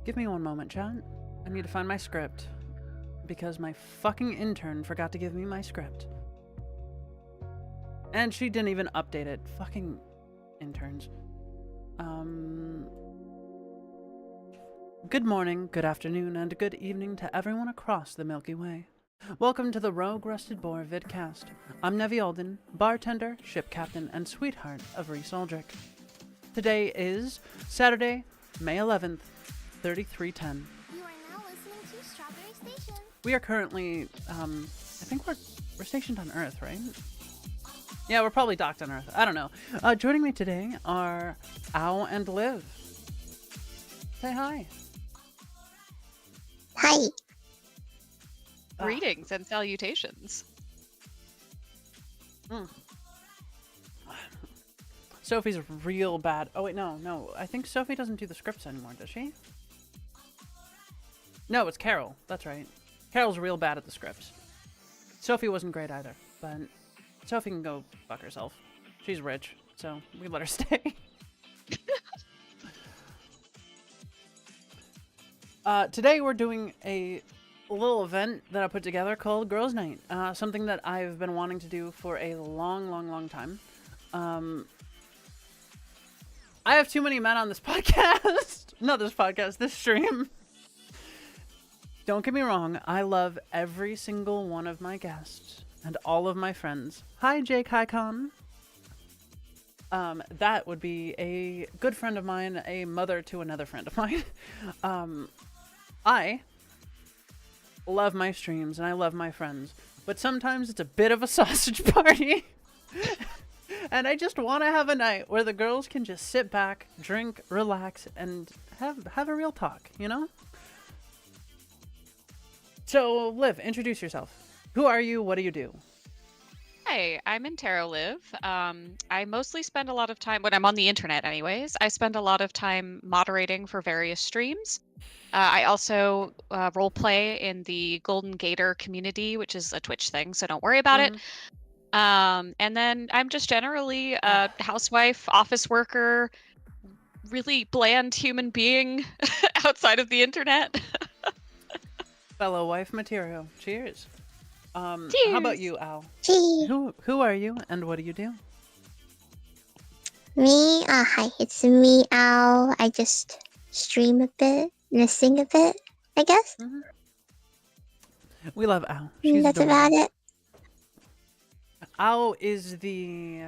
Give me one moment, chat. I need to find my script. Because my fucking intern forgot to give me my script. And she didn't even update it. Fucking interns. Good morning, good afternoon, and good evening to everyone across the Milky Way. Welcome to the Rogue Rusted Boar VidCast. I'm NeviAlden, bartender, ship captain, and sweetheart of Reese Aldrich. Today is Saturday, May 11th, 3310. You are now listening to Strawberry Station. We are currently, I think we're stationed on Earth, right? Yeah, we're probably docked on Earth. I don't know. Joining me today are Ow and Liv. Say hi. Hi. Greetings and salutations. Sophie's real bad. Oh, wait, no. I think Sophie doesn't do the scripts anymore, does she? No, it's Carol. That's right. Carol's real bad at the scripts. Sophie wasn't great either, but Sophie can go fuck herself. She's rich, so we let her stay. Today we're doing a little event that I put together called Girls Night. Something that I've been wanting to do for a long time. I have too many men on this podcast. Not this podcast, this stream. Don't get me wrong, I love every single one of my guests and all of my friends. Hi, Jake Hycon. That would be a good friend of mine, a mother to another friend of mine. I love my streams and I love my friends, but sometimes it's a bit of a sausage party. And I just want to have a night where the girls can just sit back, drink, relax, and have a real talk, you know? So, Liv, introduce yourself. Who are you? What do you do? Hi, I'm Intero Liv. I mostly spend a lot of time, when I'm on the internet anyways, I spend a lot of time moderating for various streams. I also role play in the Golden Gator community, which is a Twitch thing, so don't worry about it. And then I'm just generally a housewife, office worker, really bland human being outside of the internet. Fellow wife material. Cheers. Cheers. How about you, Al? Hey. Who are you and what do you do? Me? Hi, it's me, Al. I just stream a bit and sing a bit, I guess. We love Al. She's That's adorable. about it. Al is the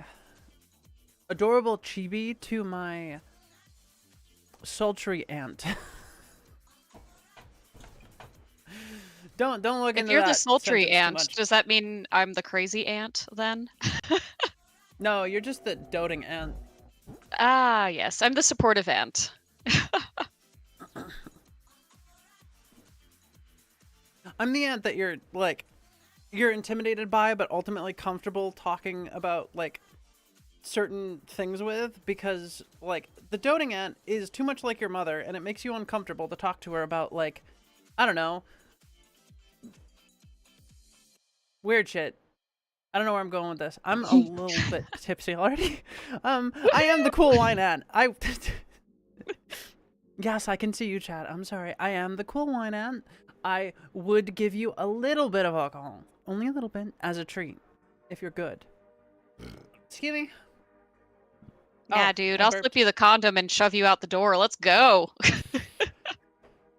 adorable chibi to my sultry aunt. Don't look If into you're that the sultry sentence too aunt, much. does that mean I'm the crazy aunt then? No, you're just the doting aunt. Ah, yes, I'm the supportive aunt. I'm the aunt that you're intimidated by, but ultimately comfortable talking about like certain things with, because like the doting aunt is too much like your mother, and it makes you uncomfortable to talk to her about like, I don't know, weird shit. I don't know where I'm going with this. I'm a little bit tipsy already. I am the cool wine aunt. Yes, I can see you, chat. I'm sorry. I am the cool wine aunt. I would give you a little bit of alcohol, only a little bit, as a treat, if you're good. Excuse me. Yeah, Oh, dude, I I'll burped. slip you the condom and shove you out the door. Let's go.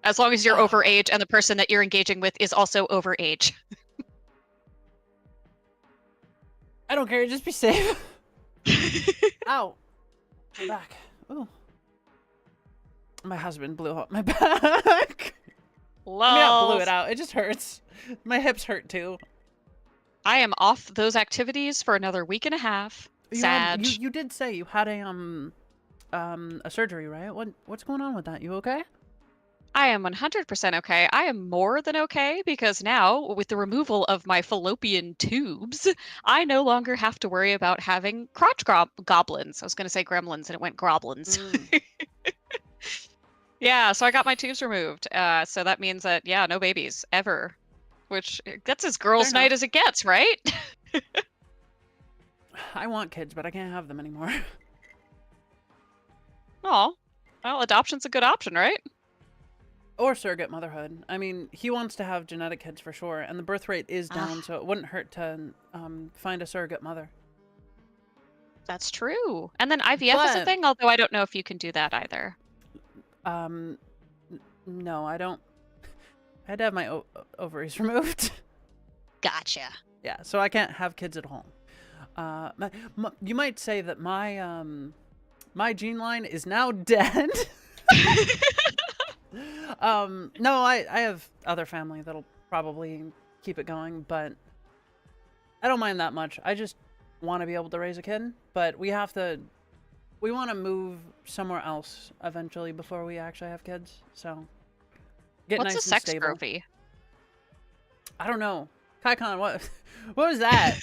As long as you're over age and the person that you're engaging with is also over age. I don't care. Just be safe. Ow. My back. Ooh. My husband blew up my back. Lol. I mean, I blew it out. It just hurts. My hips hurt too. I am off those activities for another week and a half. Sad. You did say you had a surgery, right? What's going on with that? You okay? I am 100% okay. I am more than okay because now, with the removal of my fallopian tubes, I no longer have to worry about having crotch goblins. I was going to say gremlins and it went groblins. Yeah, so I got my tubes removed. So that means that, yeah, no babies ever. Which, that's as girls' Fair night enough. as it gets, right? I want kids, but I can't have them anymore. Aw. Well, adoption's a good option, right? Or surrogate motherhood. I mean, he wants to have genetic kids for sure, and the birth rate is down, so it wouldn't hurt to find a surrogate mother. That's true. And then IVF is a thing, although I don't know if you can do that either. No, I don't. I had to have my ovaries removed. Gotcha. Yeah, so I can't have kids at home. You might say that my my gene line is now dead. No, I have other family that'll probably keep it going, but I don't mind that much. I just want to be able to raise a kid, but we want to move somewhere else eventually before we actually have kids. So get What's nice a sex and stable. trophy? I don't know. Kaikon, what was that?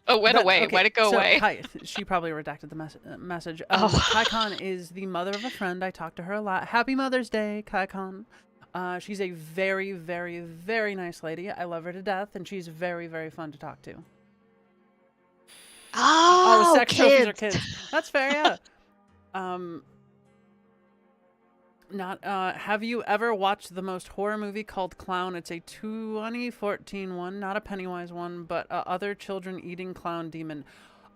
Oh, went away. Okay, Why'd it go away? She probably redacted the message. Oh. Kaikon is the mother of a friend. I talk to her a lot. Happy Mother's Day, Kaikon. She's a very, very, very nice lady. I love her to death, and she's very, very fun to talk to. Oh, sex trophies are kids. That's fair, yeah. Have you ever watched the most horror movie called Clown? It's a 2014 one, not a Pennywise one, but other children eating clown demon.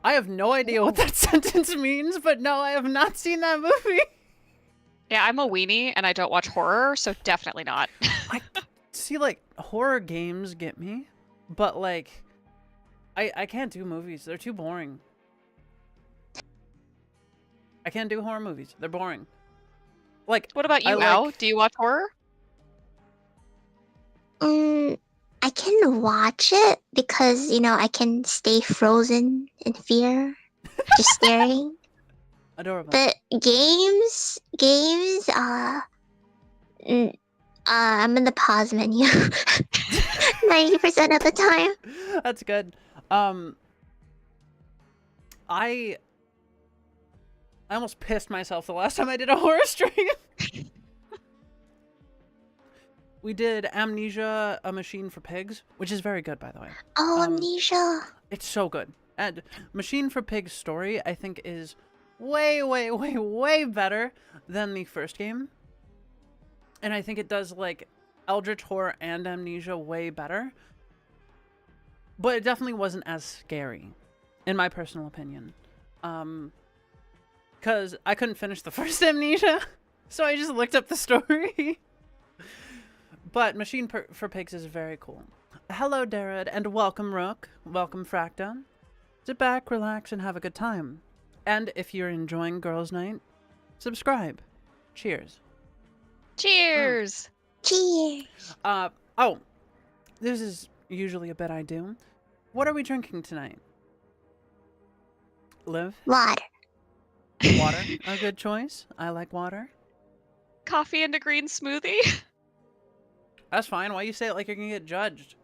I have no idea what that sentence means, but no, I have not seen that movie. Yeah, I'm a weenie and I don't watch horror, so definitely not. I see, like, horror games get me, but like, I can't do movies. They're too boring. I can't do horror movies. They're boring. Like, what about you, Al? Do you watch horror? I can watch it because, I can stay frozen in fear, just staring. Adorable. But games, I'm in the pause menu 90% of the time. That's good. I almost pissed myself the last time I did a horror stream. We did Amnesia, A Machine for Pigs, which is very good, by the way. Oh, Amnesia. It's so good. And Machine for Pigs story, I think, is way, way, way, way better than the first game. And I think it does, like, Eldritch Horror and Amnesia way better. But it definitely wasn't as scary, in my personal opinion. Because I couldn't finish the first Amnesia, so I just looked up the story. But Machine for Pigs is very cool. Hello, Darad, and welcome, Rook. Welcome, Fracta. Sit back, relax, and have a good time. And if you're enjoying Girls' Night, subscribe. Cheers. Cheers! Cheers! Oh, this is usually a bit I do. What are we drinking tonight? Liv? Water. Water, a good choice. I like water. Coffee and a green smoothie? That's fine. Why you say it like you're gonna get judged?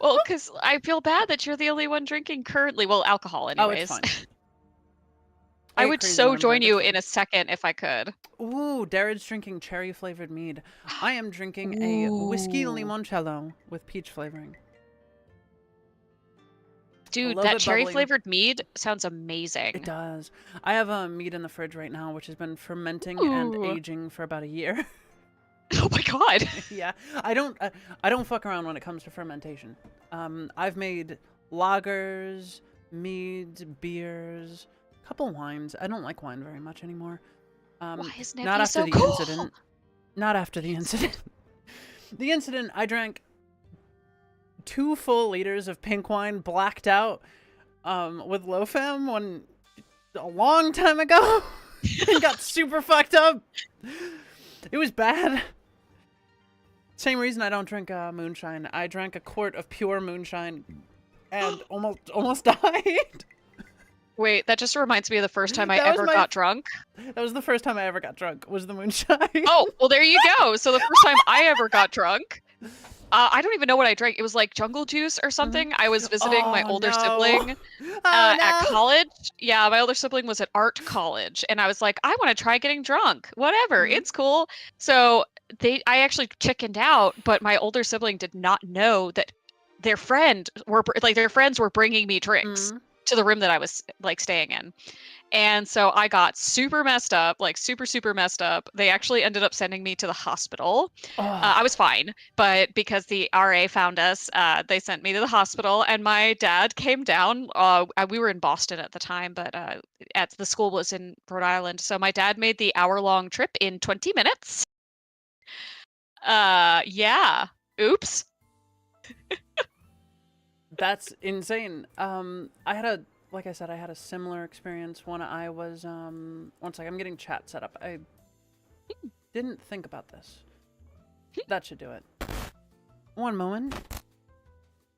Well, because I feel bad that you're the only one drinking currently. Well, alcohol anyways. Oh, it's fine. I would so join you in a second if I could. Ooh, Darren's drinking cherry-flavored mead. I am drinking a whiskey limoncello with peach flavoring. Dude, that cherry-flavored mead sounds amazing. It does. I have a mead in the fridge right now, which has been fermenting and aging for about a year. Oh my god. Yeah, I don't fuck around when it comes to fermentation. I've made lagers, meads, beers, a couple wines. I don't like wine very much anymore. Why is Nevi not after so the cool? incident. Not after the incident. The incident, I drank 2 full liters of pink wine, blacked out, with low fam a long time ago, and got super fucked up. It was bad. Same reason I don't drink moonshine. I drank a quart of pure moonshine and almost died. Wait, that just reminds me of the first time I ever got drunk. That was the first time I ever got drunk, was the moonshine. Oh, well there you go. So the first time I ever got drunk, I don't even know what I drank. It was like jungle juice or something. I was visiting my older sibling at college. Yeah, my older sibling was at art college. And I was like, I want to try getting drunk. Whatever, it's cool. So I actually chickened out, but my older sibling did not know that their friends were bringing me drinks to the room that I was like staying in. And so I got super messed up, like super messed up. They actually ended up sending me to the hospital. I was fine, but because the RA found us, they sent me to the hospital, and my dad came down. We were in Boston at the time, but at the school was in Rhode Island. So my dad made the hour-long trip in 20 minutes. Yeah. Oops. That's insane. Like I said, I had a similar experience when I was, one second, I'm getting chat set up. I didn't think about this. That should do it. One moment.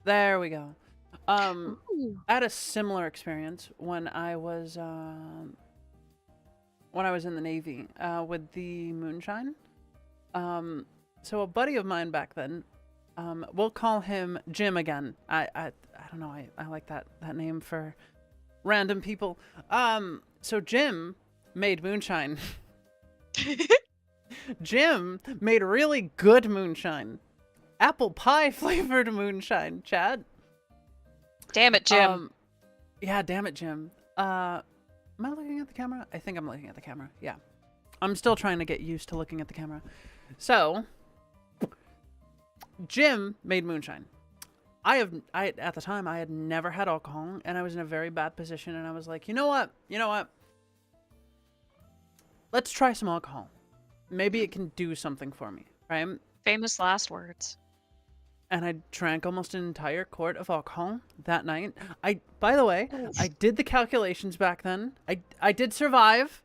There we go. I had a similar experience when I was in the Navy, with the moonshine. So a buddy of mine back then, we'll call him Jim again. I don't know. I like that name for random people. So Jim made moonshine. Jim made really good moonshine. Apple pie flavored moonshine, Chad. Damn it, Jim. Yeah, damn it, Jim. Am I looking at the camera? I think I'm looking at the camera. Yeah. I'm still trying to get used to looking at the camera. So, Jim made moonshine. At the time, I had never had alcohol, and I was in a very bad position, and I was like, you know what? Let's try some alcohol. Maybe it can do something for me, right? Famous last words. And I drank almost an entire quart of alcohol that night. By the way, I did the calculations back then. I did survive.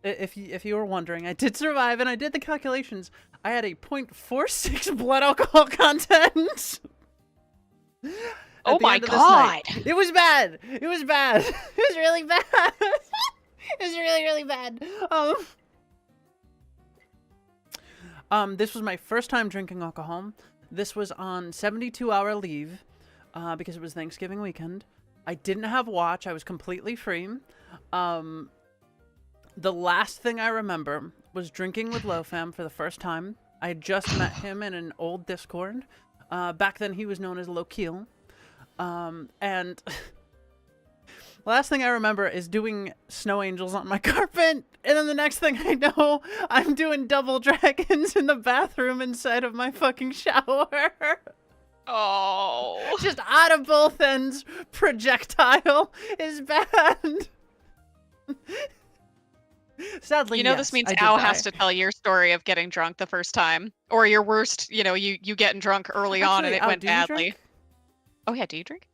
If you were wondering, I did survive, and I did the calculations. I had a 0.46 blood alcohol content. Oh my god! It was bad. It was bad. It was really bad. It was really, really bad. This was my first time drinking alcohol. This was on 72-hour leave, because it was Thanksgiving weekend. I didn't have watch. I was completely free. The last thing I remember was drinking with Lofam for the first time. I had just met him in an old Discord. Back then he was known as Lokeel. And last thing I remember is doing snow angels on my carpet. And then the next thing I know, I'm doing double dragons in the bathroom inside of my fucking shower. Oh. Just out of both ends, projectile is bad. Sadly, you know, yes, this means I did Al die. has to tell your story of getting drunk the first time, or your worst. You know, you getting drunk early on and Actually, it Al, went do you badly. drink? Oh yeah, do you drink?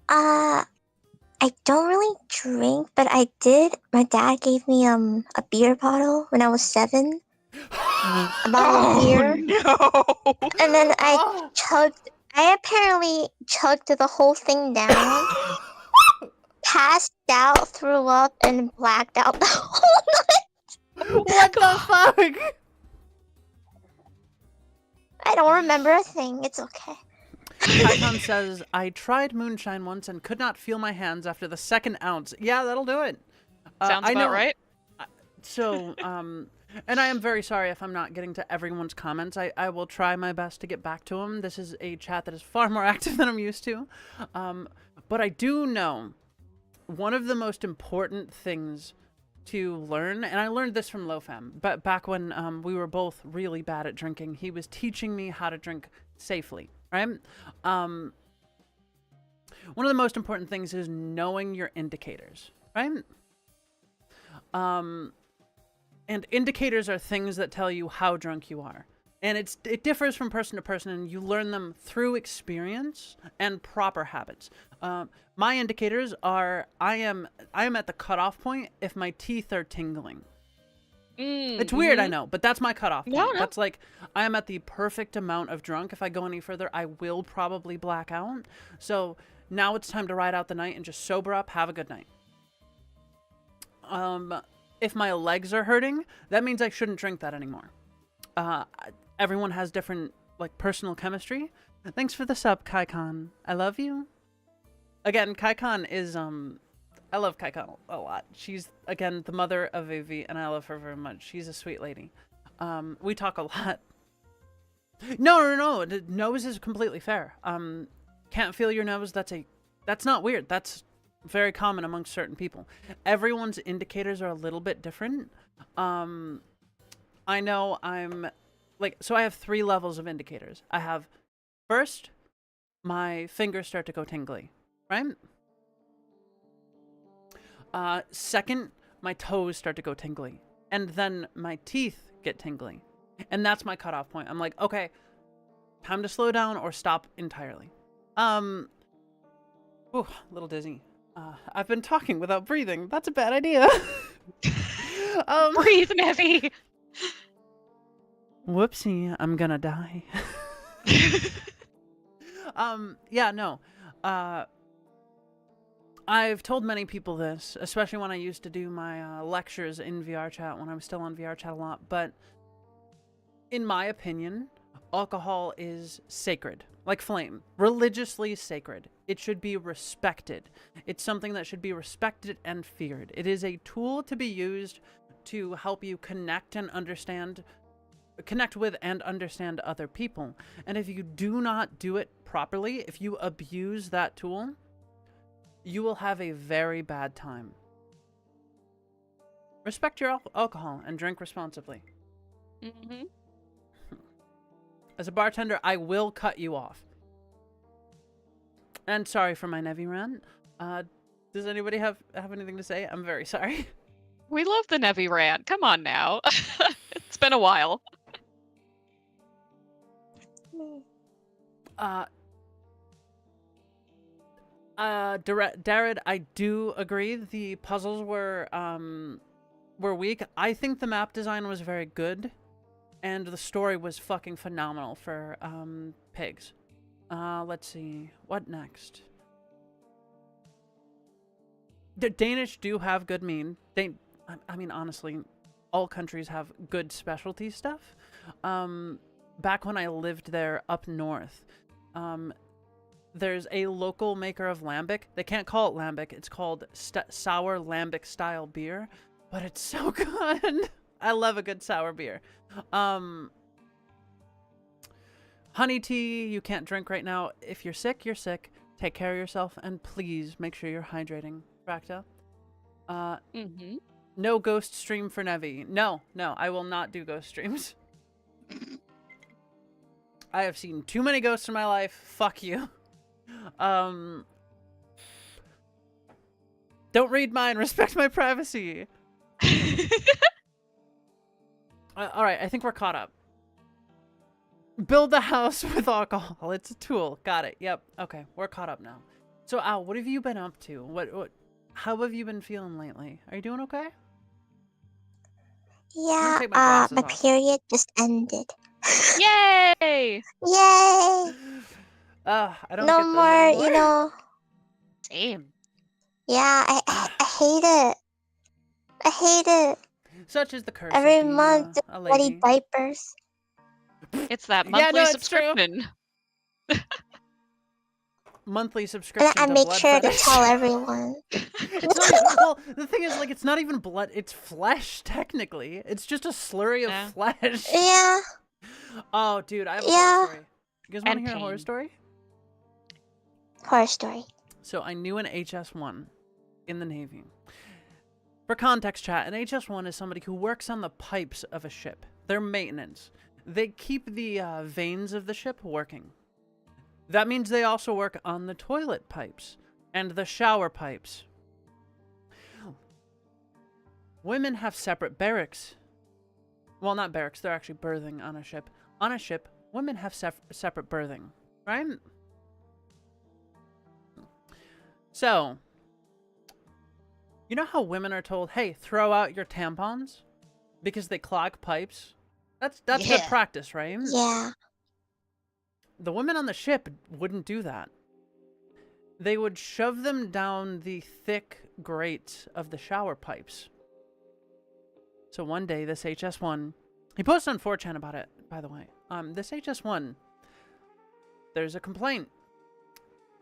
I don't really drink, but I did. My dad gave me a beer bottle when I was 7. A bottle of beer. No. And then Oh. I apparently chugged the whole thing down, passed out, threw up, and blacked out the whole night. What the fuck? I don't remember a thing. It's okay. Icon says, I tried moonshine once and could not feel my hands after the second ounce. Yeah, that'll do it. Sounds about right. So, and I am very sorry if I'm not getting to everyone's comments. I will try my best to get back to them. This is a chat that is far more active than I'm used to. But I do know one of the most important things to learn, and I learned this from Lofam, but back when we were both really bad at drinking, he was teaching me how to drink safely, right? One of the most important things is knowing your indicators, right? And indicators are things that tell you how drunk you are. And it differs from person to person, and you learn them through experience and proper habits. My indicators are I am at the cutoff point if my teeth are tingling. It's weird, I know, but that's my cutoff point. No. That's like I am at the perfect amount of drunk. If I go any further, I will probably black out. So now it's time to ride out the night and just sober up, have a good night. If my legs are hurting, that means I shouldn't drink that anymore. Everyone has different, like, personal chemistry. Thanks for the sub, Kaikon. I love you. Again, Kaikon is, I love Kaikon a lot. She's, again, the mother of AV, and I love her very much. She's a sweet lady. We talk a lot. No. The nose is completely fair. Can't feel your nose. That's not weird. That's very common amongst certain people. Everyone's indicators are a little bit different. I know I'm like, so I have 3 levels of indicators. I have first, my fingers start to go tingly, right? Second, my toes start to go tingly. And then my teeth get tingly. And that's my cutoff point. I'm like, okay, time to slow down or stop entirely. Ooh, a little dizzy. I've been talking without breathing. That's a bad idea. Breathe, Nevi. Whoopsie, I'm gonna die. Yeah, no. I've told many people this, especially when I used to do my lectures in VR chat when I was still on VR chat a lot, but in my opinion, alcohol is sacred, like flame, religiously sacred. It should be respected. It's something that should be respected and feared. It is a tool to be used to help you connect with and understand other people. And if you do not do it properly, if you abuse that tool, you will have a very bad time. Respect your alcohol and drink responsibly. Mm-hmm. As a bartender, I will cut you off. And sorry for my Nevi rant. Does anybody have anything to say? I'm very sorry. We love the Nevi rant. Come on now. It's been a while. Darren, I do agree the puzzles were weak. I think the map design was very good, and the story was fucking phenomenal for pigs. Let's see, what next? The Danish do have good mead. I mean, honestly, all countries have good specialty stuff. Back when I lived there up north, there's a local maker of lambic. They can't call it lambic. It's called sour lambic style beer, but it's so good. I love a good sour beer. Honey tea, you can't drink right now. If you're sick, you're sick. Take care of yourself, and please make sure you're hydrating. Rakta. No ghost stream for Nevi. No, I will not do ghost streams. I have seen too many ghosts in my life. Fuck you. Don't read mine. Respect my privacy. All right, I think we're caught up. Build a house with alcohol. It's a tool. Got it. Yep. Okay, we're caught up now. So, Al, what have you been up to? What? How have you been feeling lately? Are you doing okay? Yeah, take my glasses my off. period just ended. Yay! Yay! I don't No get those more, anymore. you know. Same. Yeah, I hate it. I hate it. Such is the curse Every of being month, a bloody lady. diapers. It's that Yeah, monthly no, it's true. subscription. Monthly subscription And I to make blood sure to fetish. tell everyone. It's not even, well, the thing is, like, it's not even blood, it's flesh, technically. It's just a slurry of Yeah. flesh. Yeah. Oh, dude, I have a Yeah. horror story. You guys want to And hear a horror pain. story? Horror story. So I knew an HS1 in the Navy. For context, chat, an HS1 is somebody who works on the pipes of a ship. They're maintenance. They keep the veins of the ship working. That means they also work on the toilet pipes and the shower pipes. Women have separate barracks. Well, not barracks, they're actually berthing on a ship. On a ship, women have separate berthing, right? So, you know how women are told, hey, throw out your tampons? Because they clog pipes? That's good Yeah. practice, right? Yeah. The women on the ship wouldn't do that. They would shove them down the thick grates of the shower pipes. So one day, this HS1, he posted on 4chan about it, by the way. This HS1, there's a complaint.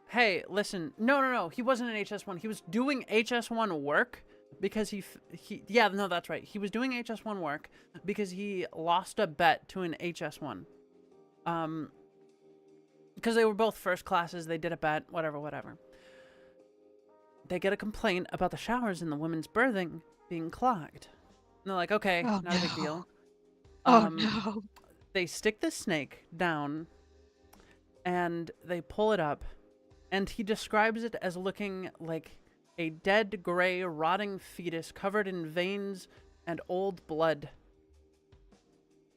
Hey, listen, no, he wasn't an HS1. He was doing HS1 work because yeah, no, that's right. He was doing HS1 work because he lost a bet to an HS1. Because they were both first classes, they did a bet, whatever. they get a complaint about the showers in the women's berthing being clogged. And they're like, okay, Oh, not a big no. deal. Oh no. They stick the snake down and they pull it up, and he describes it as looking like a dead, gray, rotting fetus covered in veins and old blood.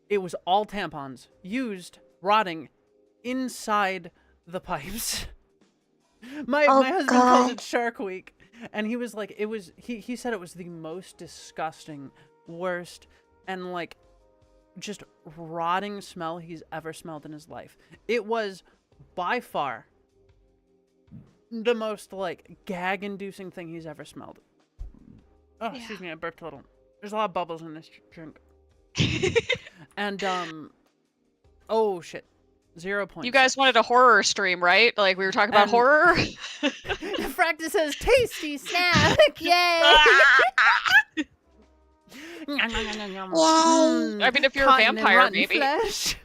It was all tampons, used, rotting, inside the pipes. My husband called it Shark Week, and he was like, he said it was the most disgusting, worst, and like, just rotting smell he's ever smelled in his life. It was by far the most like gag-inducing thing he's ever smelled. Oh, Yeah. excuse me, I burped a little. There's a lot of bubbles in this drink. And oh shit, 0 points. You guys wanted a horror stream, right? Like we were talking about And- horror. Fractus says tasty snack, yay! I mean, if you're a Cotton and vampire, rotten maybe. flesh.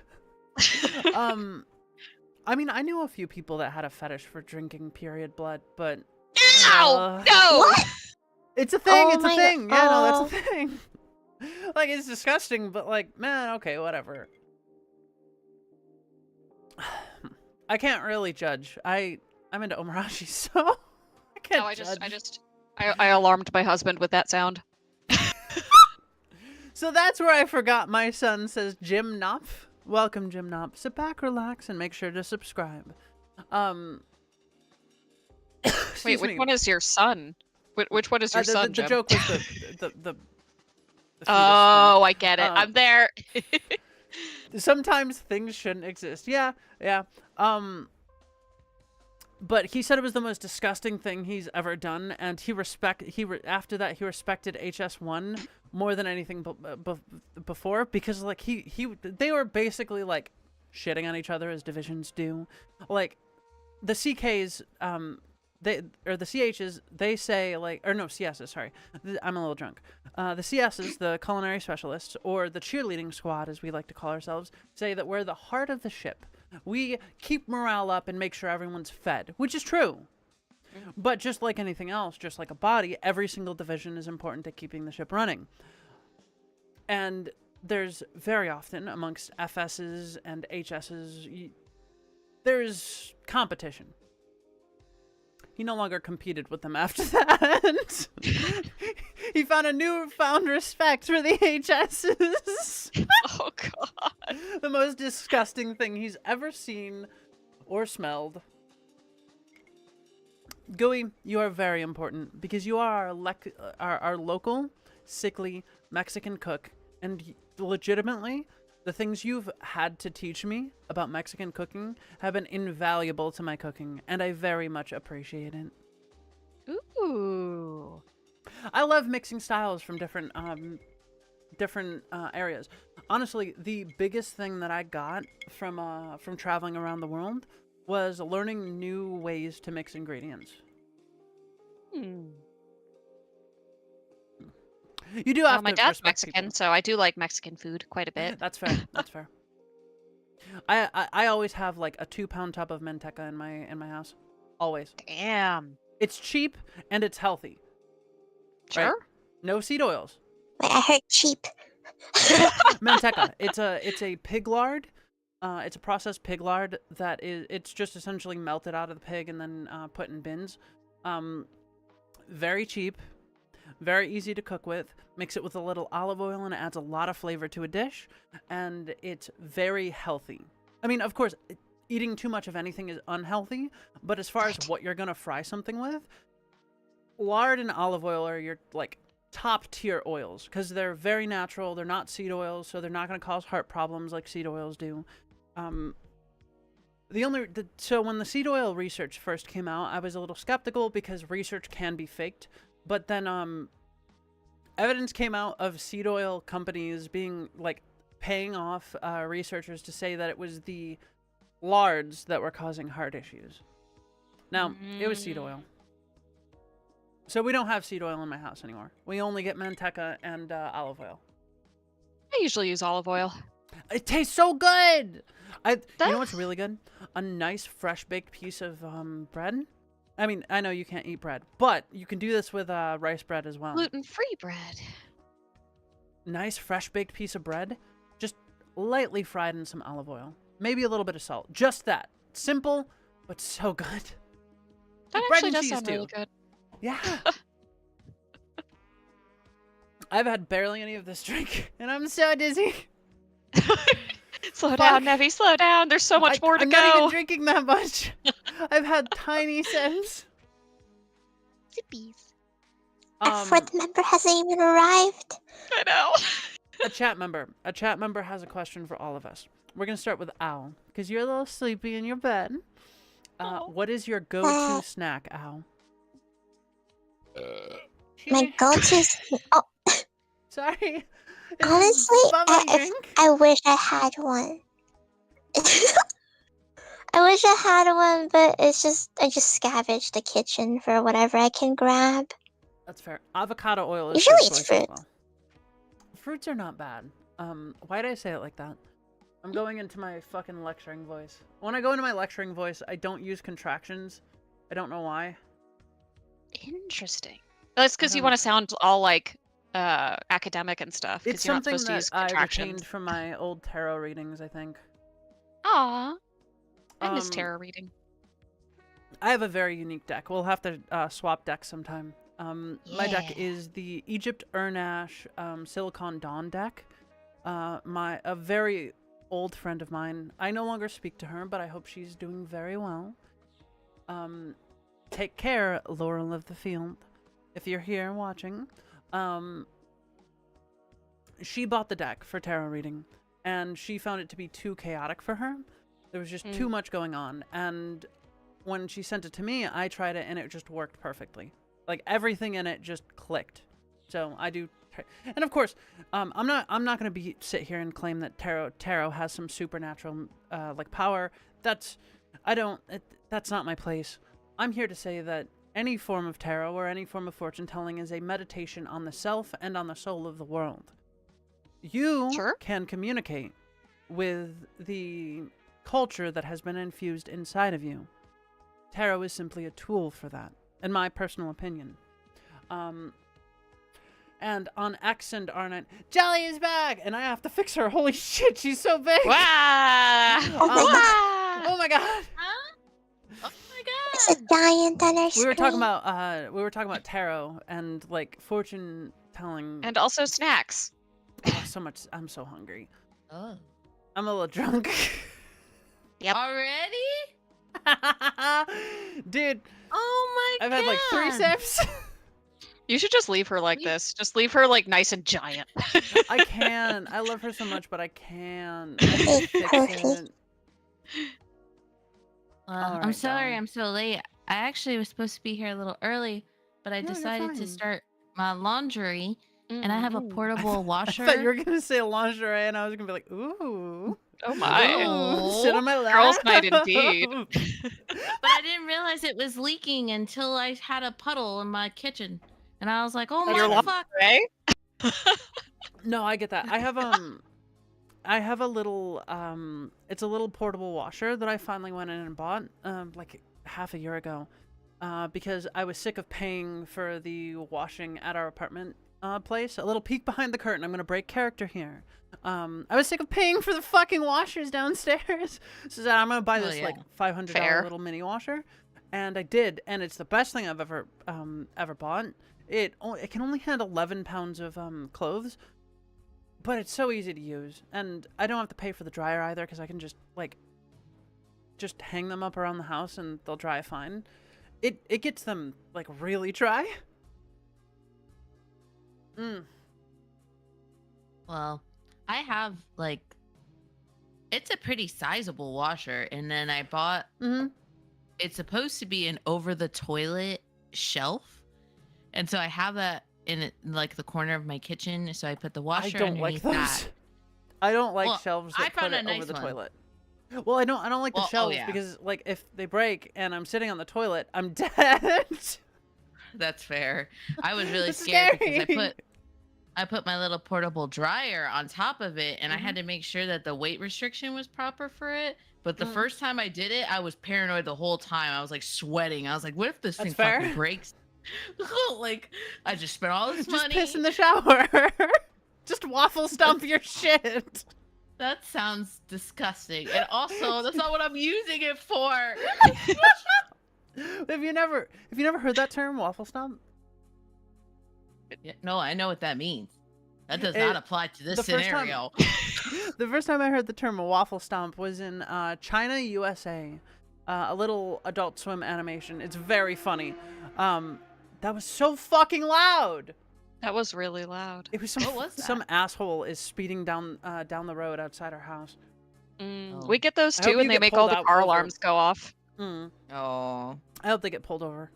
I mean, I knew a few people that had a fetish for drinking period blood, but Ow! No! What? it's a thing. Oh It's a my thing. God. Yeah, no, that's a thing. Like, it's disgusting, but like, man, okay, whatever. I can't really judge. I'm into omarashi, so I can't No, judge. I alarmed my husband with that sound. So that's where I forgot my son says Jim Knopf. Welcome, Jim Knopf. Sit back, relax, and make sure to subscribe. Wait, excuse which me. one is your son? Which one is your son, the Jim? joke was the fetus Oh, I get it. Um, I'm there. thing. Sometimes things shouldn't exist. Yeah. But he said it was the most disgusting thing he's ever done, and after that he respected HS1 more than anything before, because like they were basically like shitting on each other as divisions do. Like the CKs, the CHs, they say like, or no, CSs, sorry, I'm a little drunk. The CSs, the culinary specialists, or the cheerleading squad, as we like to call ourselves, say that we're the heart of the ship. We keep morale up and make sure everyone's fed, which is true. But just like anything else, just like a body, every single division is important to keeping the ship running. And there's very often amongst FSs and HSs, there's competition. He no longer competed with them after that. He found a newfound respect for the HSs. Oh god. The most disgusting thing he's ever seen or smelled. Gooey, you are very important because you are our local, sickly Mexican cook, and legitimately, the things you've had to teach me about Mexican cooking have been invaluable to my cooking, and I very much appreciate it. Ooh. I love mixing styles from different areas. Honestly, the biggest thing that I got from traveling around the world was learning new ways to mix ingredients. You do have Well, my to dad's respect Mexican, people. so I do like Mexican food quite a bit. That's fair. That's fair. I always have like a 2-pound tub of manteca in my house. Always. Damn. It's cheap and it's healthy. Sure. Right? No seed oils. Wait, I heard cheap. Manteca. It's a pig lard. It's a processed pig lard it's just essentially melted out of the pig and then put in bins. Very cheap, very easy to cook with. Mix it with a little olive oil and it adds a lot of flavor to a dish, and it's very healthy. I mean, of course, eating too much of anything is unhealthy, but as far as what you're gonna fry something with, lard and olive oil are your like top tier oils because they're very natural. They're not seed oils, so they're not gonna cause heart problems like seed oils do. So when the seed oil research first came out, I was a little skeptical because research can be faked. But then evidence came out of seed oil companies being like paying off researchers to say that it was the lards that were causing heart issues. Now, it was seed oil. So we don't have seed oil in my house anymore. We only get manteca and olive oil. I usually use olive oil. It tastes so good. You know what's really good? A nice fresh baked piece of bread I mean, I know you can't eat bread, but you can do this with rice bread as well. Gluten-free bread. Nice fresh baked piece of bread, just lightly fried in some olive oil. Maybe a little bit of salt. Just that. Simple, but so good. That Bread actually and does cheese, sound too. really good. Yeah. I've had barely any of this drink, and I'm so dizzy. Slow down, Nevi, slow down. There's so much more to I'm go. not even drinking that much. I've had tiny sips. Zippies. A fourth member hasn't even arrived. I know. A chat member has a question for all of us. We're gonna start with Al, because you're a little sleepy in your bed. What is your go-to snack, Al? My go-to. Oh, Sorry. honestly, I wish I had one. I wish I had one, but it's just I just scavenge the kitchen for whatever I can grab. That's fair. Avocado oil is Usually good it's choice fruit. as well. Fruits are not bad. Why did I say it like that? I'm going into my fucking lecturing voice. When I go into my lecturing voice, I don't use contractions. I don't know why. Interesting. That's because you want to sound all like academic and stuff. It's you're not something supposed to that use I contractions. retained from my old tarot readings, I think. Aw. I miss tarot reading. I have a very unique deck. We'll have to swap decks sometime. My deck is the Egypt Urnash Silicon Dawn deck. A very old friend of mine. I no longer speak to her, but I hope she's doing very well. Take care, Laurel of the Field, if you're here watching. She bought the deck for tarot reading, and she found it to be too chaotic for her. There was just too much going on, and when she sent it to me, I tried it, and it just worked perfectly. Like, everything in it just clicked. So I do, and of course, I'm not gonna sit here and claim that tarot has some supernatural like power. That's not my place. I'm here to say that any form of tarot or any form of fortune telling is a meditation on the self and on the soul of the world. You can communicate with the culture that has been infused inside of you. Tarot is simply a tool for that, in my personal opinion. And on X and R9, Jali is back, and I have to fix her. Holy shit, she's so big! Wow! Oh my god! Huh? Oh my god! It's a giant on our screen. We were talking about tarot and like fortune telling, And also snacks. oh, so much. I'm so hungry. Oh. I'm a little drunk. Yep. Already? Dude, Oh my god! I've had like 3 sips. You should just leave her like this. Just leave her like nice and giant. I can. I love her so much, but I can. I can't fix it. I'm Alright, sorry darling. I'm so late. I actually was supposed to be here a little early, but I No, you're decided to fine. start my laundry, and I have a Ooh. portable washer. I thought you were gonna say lingerie, and I was gonna be like, ooh. Oh my. Ooh. Sit on my lap. Girls' night indeed. But I didn't realize it was leaking until I had a puddle in my kitchen, and I was like, "Oh Your my fuck!" Right? No, I get that. I have a little it's a little portable washer that I finally went in and bought like half a year ago. Because I was sick of paying for the washing at our apartment place. A little peek behind the curtain. I'm gonna break character here. I was sick of paying for the fucking washers downstairs. So I'm gonna buy this like $500 little mini washer, and I did, and it's the best thing I've ever bought. It can only handle 11 pounds of clothes, but it's so easy to use, and I don't have to pay for the dryer either because I can just hang them up around the house and they'll dry fine. It gets them like really dry. Well, I have like, it's a pretty sizable washer, and then I bought. It's supposed to be an over the toilet shelf, and so I have that in like the corner of my kitchen. So I put the washer I don't like underneath those. that. I don't like Well, shelves I that put found a it over nice the one. toilet. Well, I don't like the Well, oh, shelves yeah. because like if they break and I'm sitting on the toilet, I'm dead. That's fair. I was really It's scared because scary. I put my little portable dryer on top of it, and I had to make sure that the weight restriction was proper for it But the first time I did it, I was paranoid the whole time. I was like sweating. I was like, what if this thing fucking breaks? Like, I just spent all this money. Just piss in the shower. Just waffle stomp your shit. That sounds disgusting. And also, that's not what I'm using it for. Have you never heard that term, waffle stomp? Yeah, no, I know what that means. That does not apply to this scenario. The first time I heard the term waffle stomp was in China, USA. A little Adult Swim animation. It's very funny. That was so fucking loud. That was really loud. It was some asshole is speeding down the road outside our house. We get those too, and they make all the car alarms go off. Oh. I hope they get pulled over.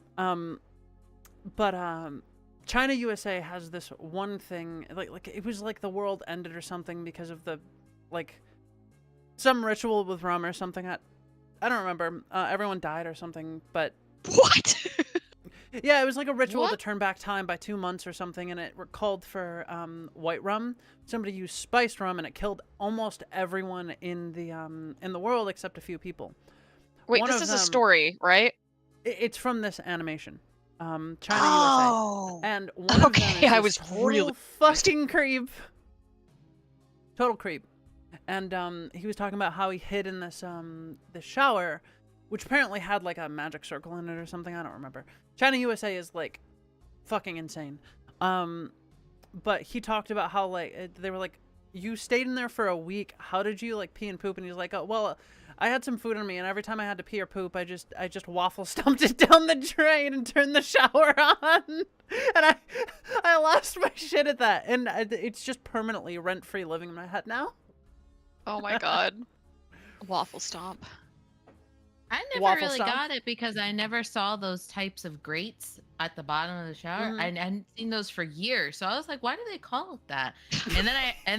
But China, USA has this one thing, like it was like the world ended or something because of the, like, some ritual with rum or something. I don't remember. Everyone died or something, but... What? Yeah, it was like a ritual to turn back time by 2 months or something, and it called for white rum. Somebody used spiced rum, and it killed almost everyone in the world except a few people. Wait, this is a story, right? It's from this animation. China, Oh. USA. And one of them is I this was total really fucking creep. Total creep. And he was talking about how he hid in this shower, which apparently had like a magic circle in it or something. I don't remember. China, USA is like fucking insane. But he talked about how like they were like, you stayed in there for a week. How did you like pee and poop? And he's like, oh, well, I had some food on me, and every time I had to pee or poop, I just waffle stomped it down the drain and turned the shower on. And I lost my shit at that, and it's just permanently rent-free living in my head now. Oh my god. Waffle stomp. I never really got it because I never saw those types of grates at the bottom of the shower. I hadn't seen those for years, so I was like, why do they call it that? And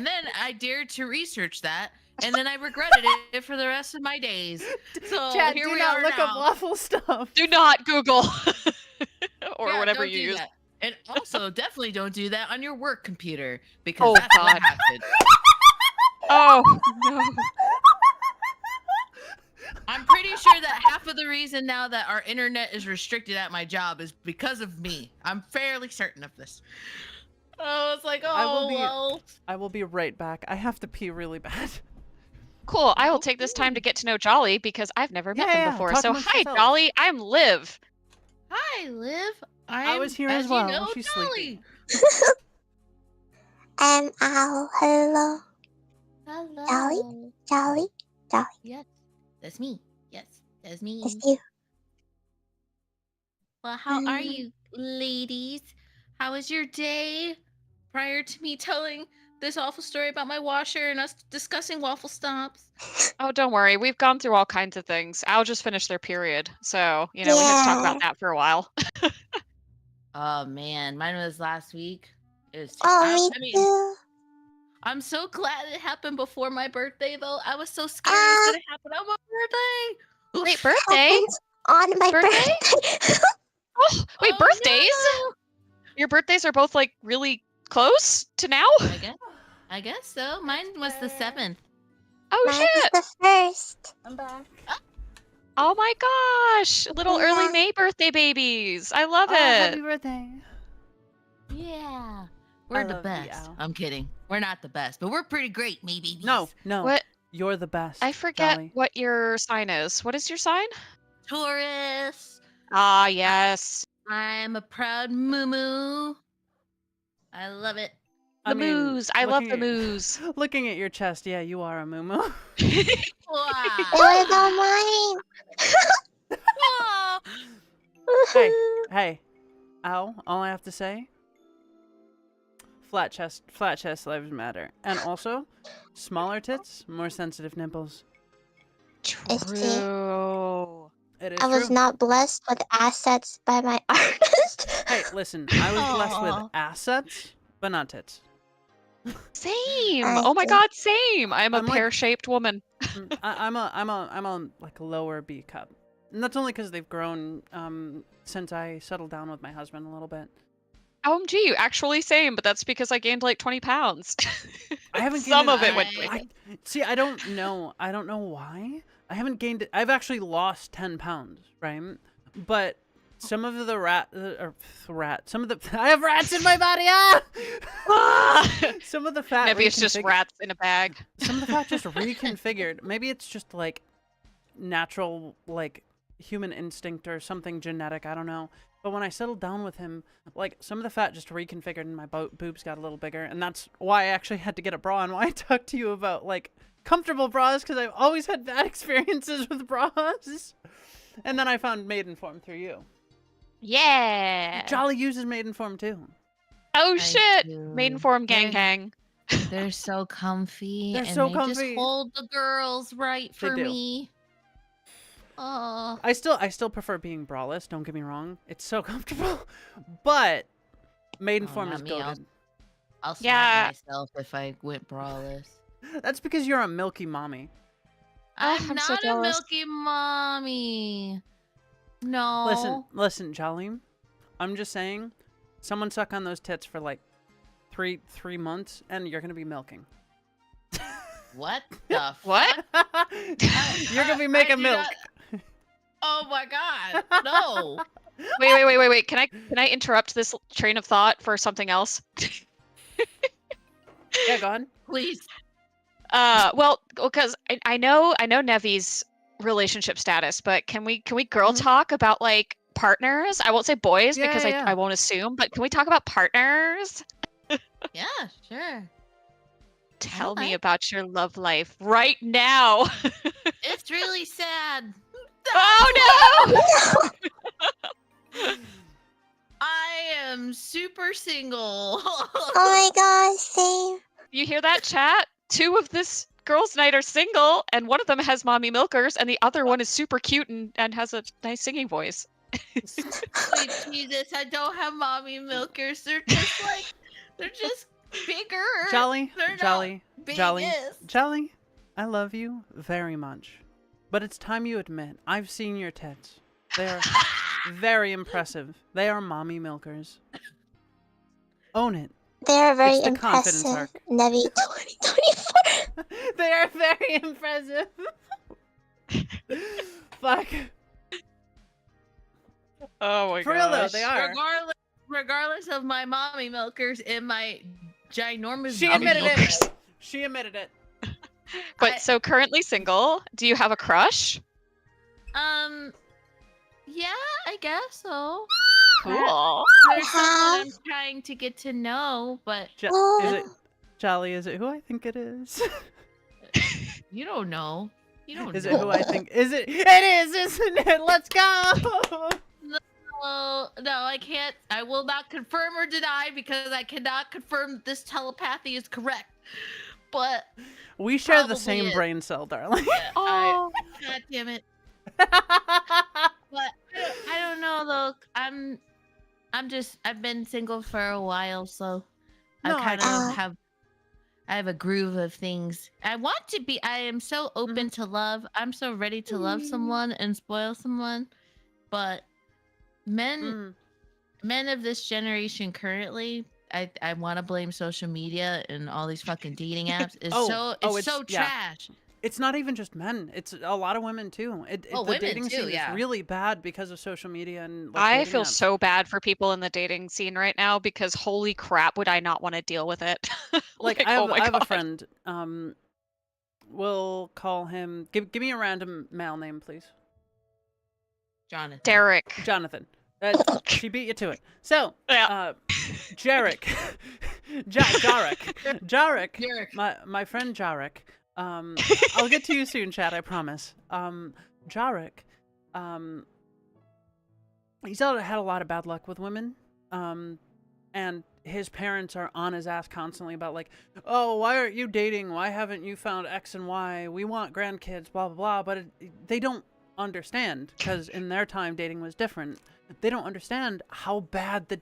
then I dared to research that. And then I regretted it for the rest of my days. So Chat, here do we not are look now. up waffle stuff. Do not Google or Yeah, whatever don't you do use. that. And also, definitely don't do that on your work computer because that's God. what happened. Oh no! I'm pretty sure that half of the reason now that our internet is restricted at my job is because of me. I'm fairly certain of this. I was like, well. I will be right back. I have to pee really bad. Cool. I will take this time to get to know Jolly because I've never met him before. So hi, yourself. Jolly. I'm Liv. Hi, Liv. I was here as well. You know, She's Jolly. sleeping. Hello. Hello. Jolly. Yes, that's me. Yes, that's me. It's you. Well, how are you, ladies? How was your day prior to me telling this awful story about my washer and us discussing waffle stomps? Oh, don't worry. We've gone through all kinds of things. I'll just finish their period. So, we have to talk about that for a while. Oh, man. Mine was last week. It was Me too. I'm so glad it happened before my birthday, though. I was so scared it was going to happen on my birthday. Wait, birthday? On my birthday? Oh, wait, birthdays? No. Your birthdays are both like really close to now? I guess so. Mine was the 7th. Oh Mine shit! was the 1st. I'm back. Oh my gosh! Little early May birthday babies. I love it. Happy birthday. Yeah. We're the love best. you. I'm kidding. We're not the best, but we're pretty great, maybe. No. What? You're the best. I forget Jolly. what your sign is. What is your sign? Taurus. Ah, yes. I'm a proud moo. I love it. The moos. I love the moos. Looking at your chest, yeah, you are a moo. Wow. It was on mine. Hey. Ow. All I have to say, flat chest lives matter. And also, smaller tits, more sensitive nipples. True. It is I was true. not blessed with assets by my artist. Hey, listen, I was blessed with assets, but not tits. Same. Oh my god, same. I'm a I'm like- pear-shaped woman. I'm a like lower B cup, and that's only because they've grown since I settled down with my husband a little bit. OMG, actually same, but that's because I gained like 20 pounds. I haven't Some gained of it went I- quick. See, I don't know why, I haven't gained. I've actually lost 10 pounds, right? But some of the some of the I have rats in my body. Some of the fat. Maybe it's just rats in a bag. Some of the fat just reconfigured. Maybe it's just like natural, like human instinct or something genetic. I don't know. But when I settled down with him, like some of the fat just reconfigured and my boobs got a little bigger, and that's why I actually had to get a bra and why I talked to you about like comfortable bras, because I've always had bad experiences with bras. And then I found Maidenform through you. Yeah. Jolly uses Maidenform too. Oh shit! Maidenform gang. They're so comfy. They're and so they comfy. Just hold the girls right for do. me. Oh. I still prefer being braless. Don't get me wrong; it's so comfortable. But Maidenform is goated. I'll smack myself if I went braless. That's because you're a milky mommy. I'm I'm so not a jealous. milky mommy. No. Listen, Jolly. I'm just saying, someone suck on those tits for like three months, and you're gonna be milking. What the What? You're gonna be making milk. Oh my god! No. Wait. Can I interrupt this train of thought for something else? Yeah, go ahead. Please. Well, because I know Nevi's relationship status, but can we girl talk about like partners? I won't say boys because Yeah. I won't assume, but can we talk about partners? Yeah, sure. Tell me Okay. about your love life right now. It's really sad. Oh no! I am super single. Oh my gosh, same. You hear that, chat? 2 of this girls' night are single, and one of them has mommy milkers, and the other one is super cute and has a nice singing voice. Sweet Jesus, I don't have mommy milkers. They're just bigger. Jolly, They're Jolly, not Jolly, biggest. Jolly. I love you very much, but it's time you admit I've seen your tits. They are very impressive. They are mommy milkers. Own it. They are very It's the confidence impressive. arc. Nevi 2024. They are very impressive. Fuck. Oh my For real though, gosh. they are. Regardless of my mommy milkers and my ginormous. She mommy admitted milkers. it. She admitted it. But so currently single. Do you have a crush? Yeah, I guess so. Cool. There's someone I'm trying to get to know, but Is it Jolly? Is it who I think it is? you don't know. You don't Is know. it who I think? Is it? It is, isn't it? Let's go. No, I can't. I will not confirm or deny because I cannot confirm this telepathy is correct. But We share the Probably same is. brain cell, darling. Oh. God damn it. But I don't know though. I've been single for a while, so No, I kind I- of have a groove of things. I am so open to love. I'm so ready to love someone and spoil someone. But men of this generation currently, I want to blame social media and all these fucking dating apps. It's so yeah. trash. It's not even just men. It's a lot of women too. The women dating too, scene yeah. is really bad because of social media and. Like, I dating feel apps. so bad for people in the dating scene right now because holy crap, would I not want to deal with it? Like I have, oh my I have a God. friend. We'll call him. Give me a random male name, please. Jonathan. Derek. Jonathan. She beat you to it. So, Yeah. Jarek. Jarek. Jarek. My friend Jarek. I'll get to you soon, Chad, I promise. Jarek, he's had a lot of bad luck with women. And his parents are on his ass constantly about like, oh, why aren't you dating? Why haven't you found X and Y? We want grandkids, blah, blah, blah. But they don't understand because in their time, dating was different. They don't understand how bad the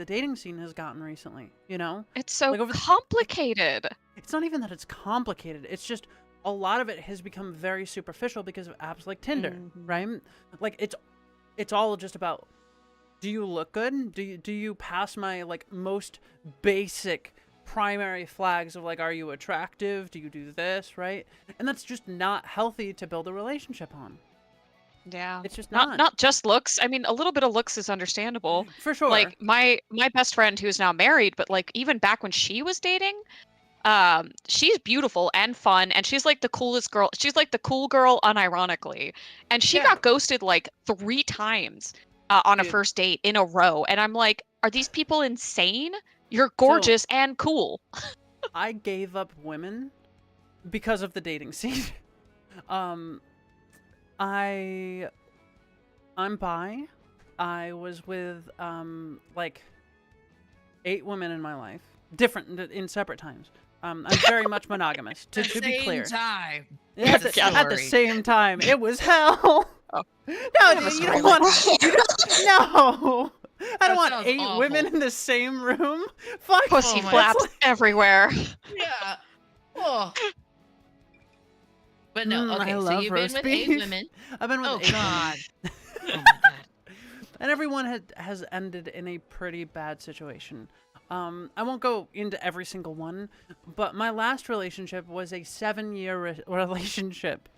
dating scene has gotten recently, you know? It's so Like, over the- complicated. It's not even that it's complicated. It's just a lot of it has become very superficial because of apps like Tinder, right? Like it's all just about, do you look good? Do you pass my like most basic primary flags of like, are you attractive? Do you do this, right? And that's just not healthy to build a relationship on. Yeah. It's just Not just looks. I mean, a little bit of looks is understandable. For sure. Like my best friend who's now married, but like even back when she was dating, she's beautiful and fun, and she's like the coolest girl. She's like the cool girl unironically. And she got ghosted like 3 times on a first date in a row. And I'm like, are these people insane? You're gorgeous and cool. I gave up women because of the dating scene. I'm bi. I was with like 8 women in my life, different in separate times. I'm very much monogamous. To be clear, time. at the same time, it was hell. Oh. No, you don't want. No, I don't want 8 awful. women in the same room. Fuck. Pussy my flaps everywhere. Yeah. Oh. But no, okay, I so love you've been roast with beef. 8 women. I've been with 8 women. God. Oh my God. And everyone has ended in a pretty bad situation. I won't go into every single one, but my last relationship was a 7-year relationship.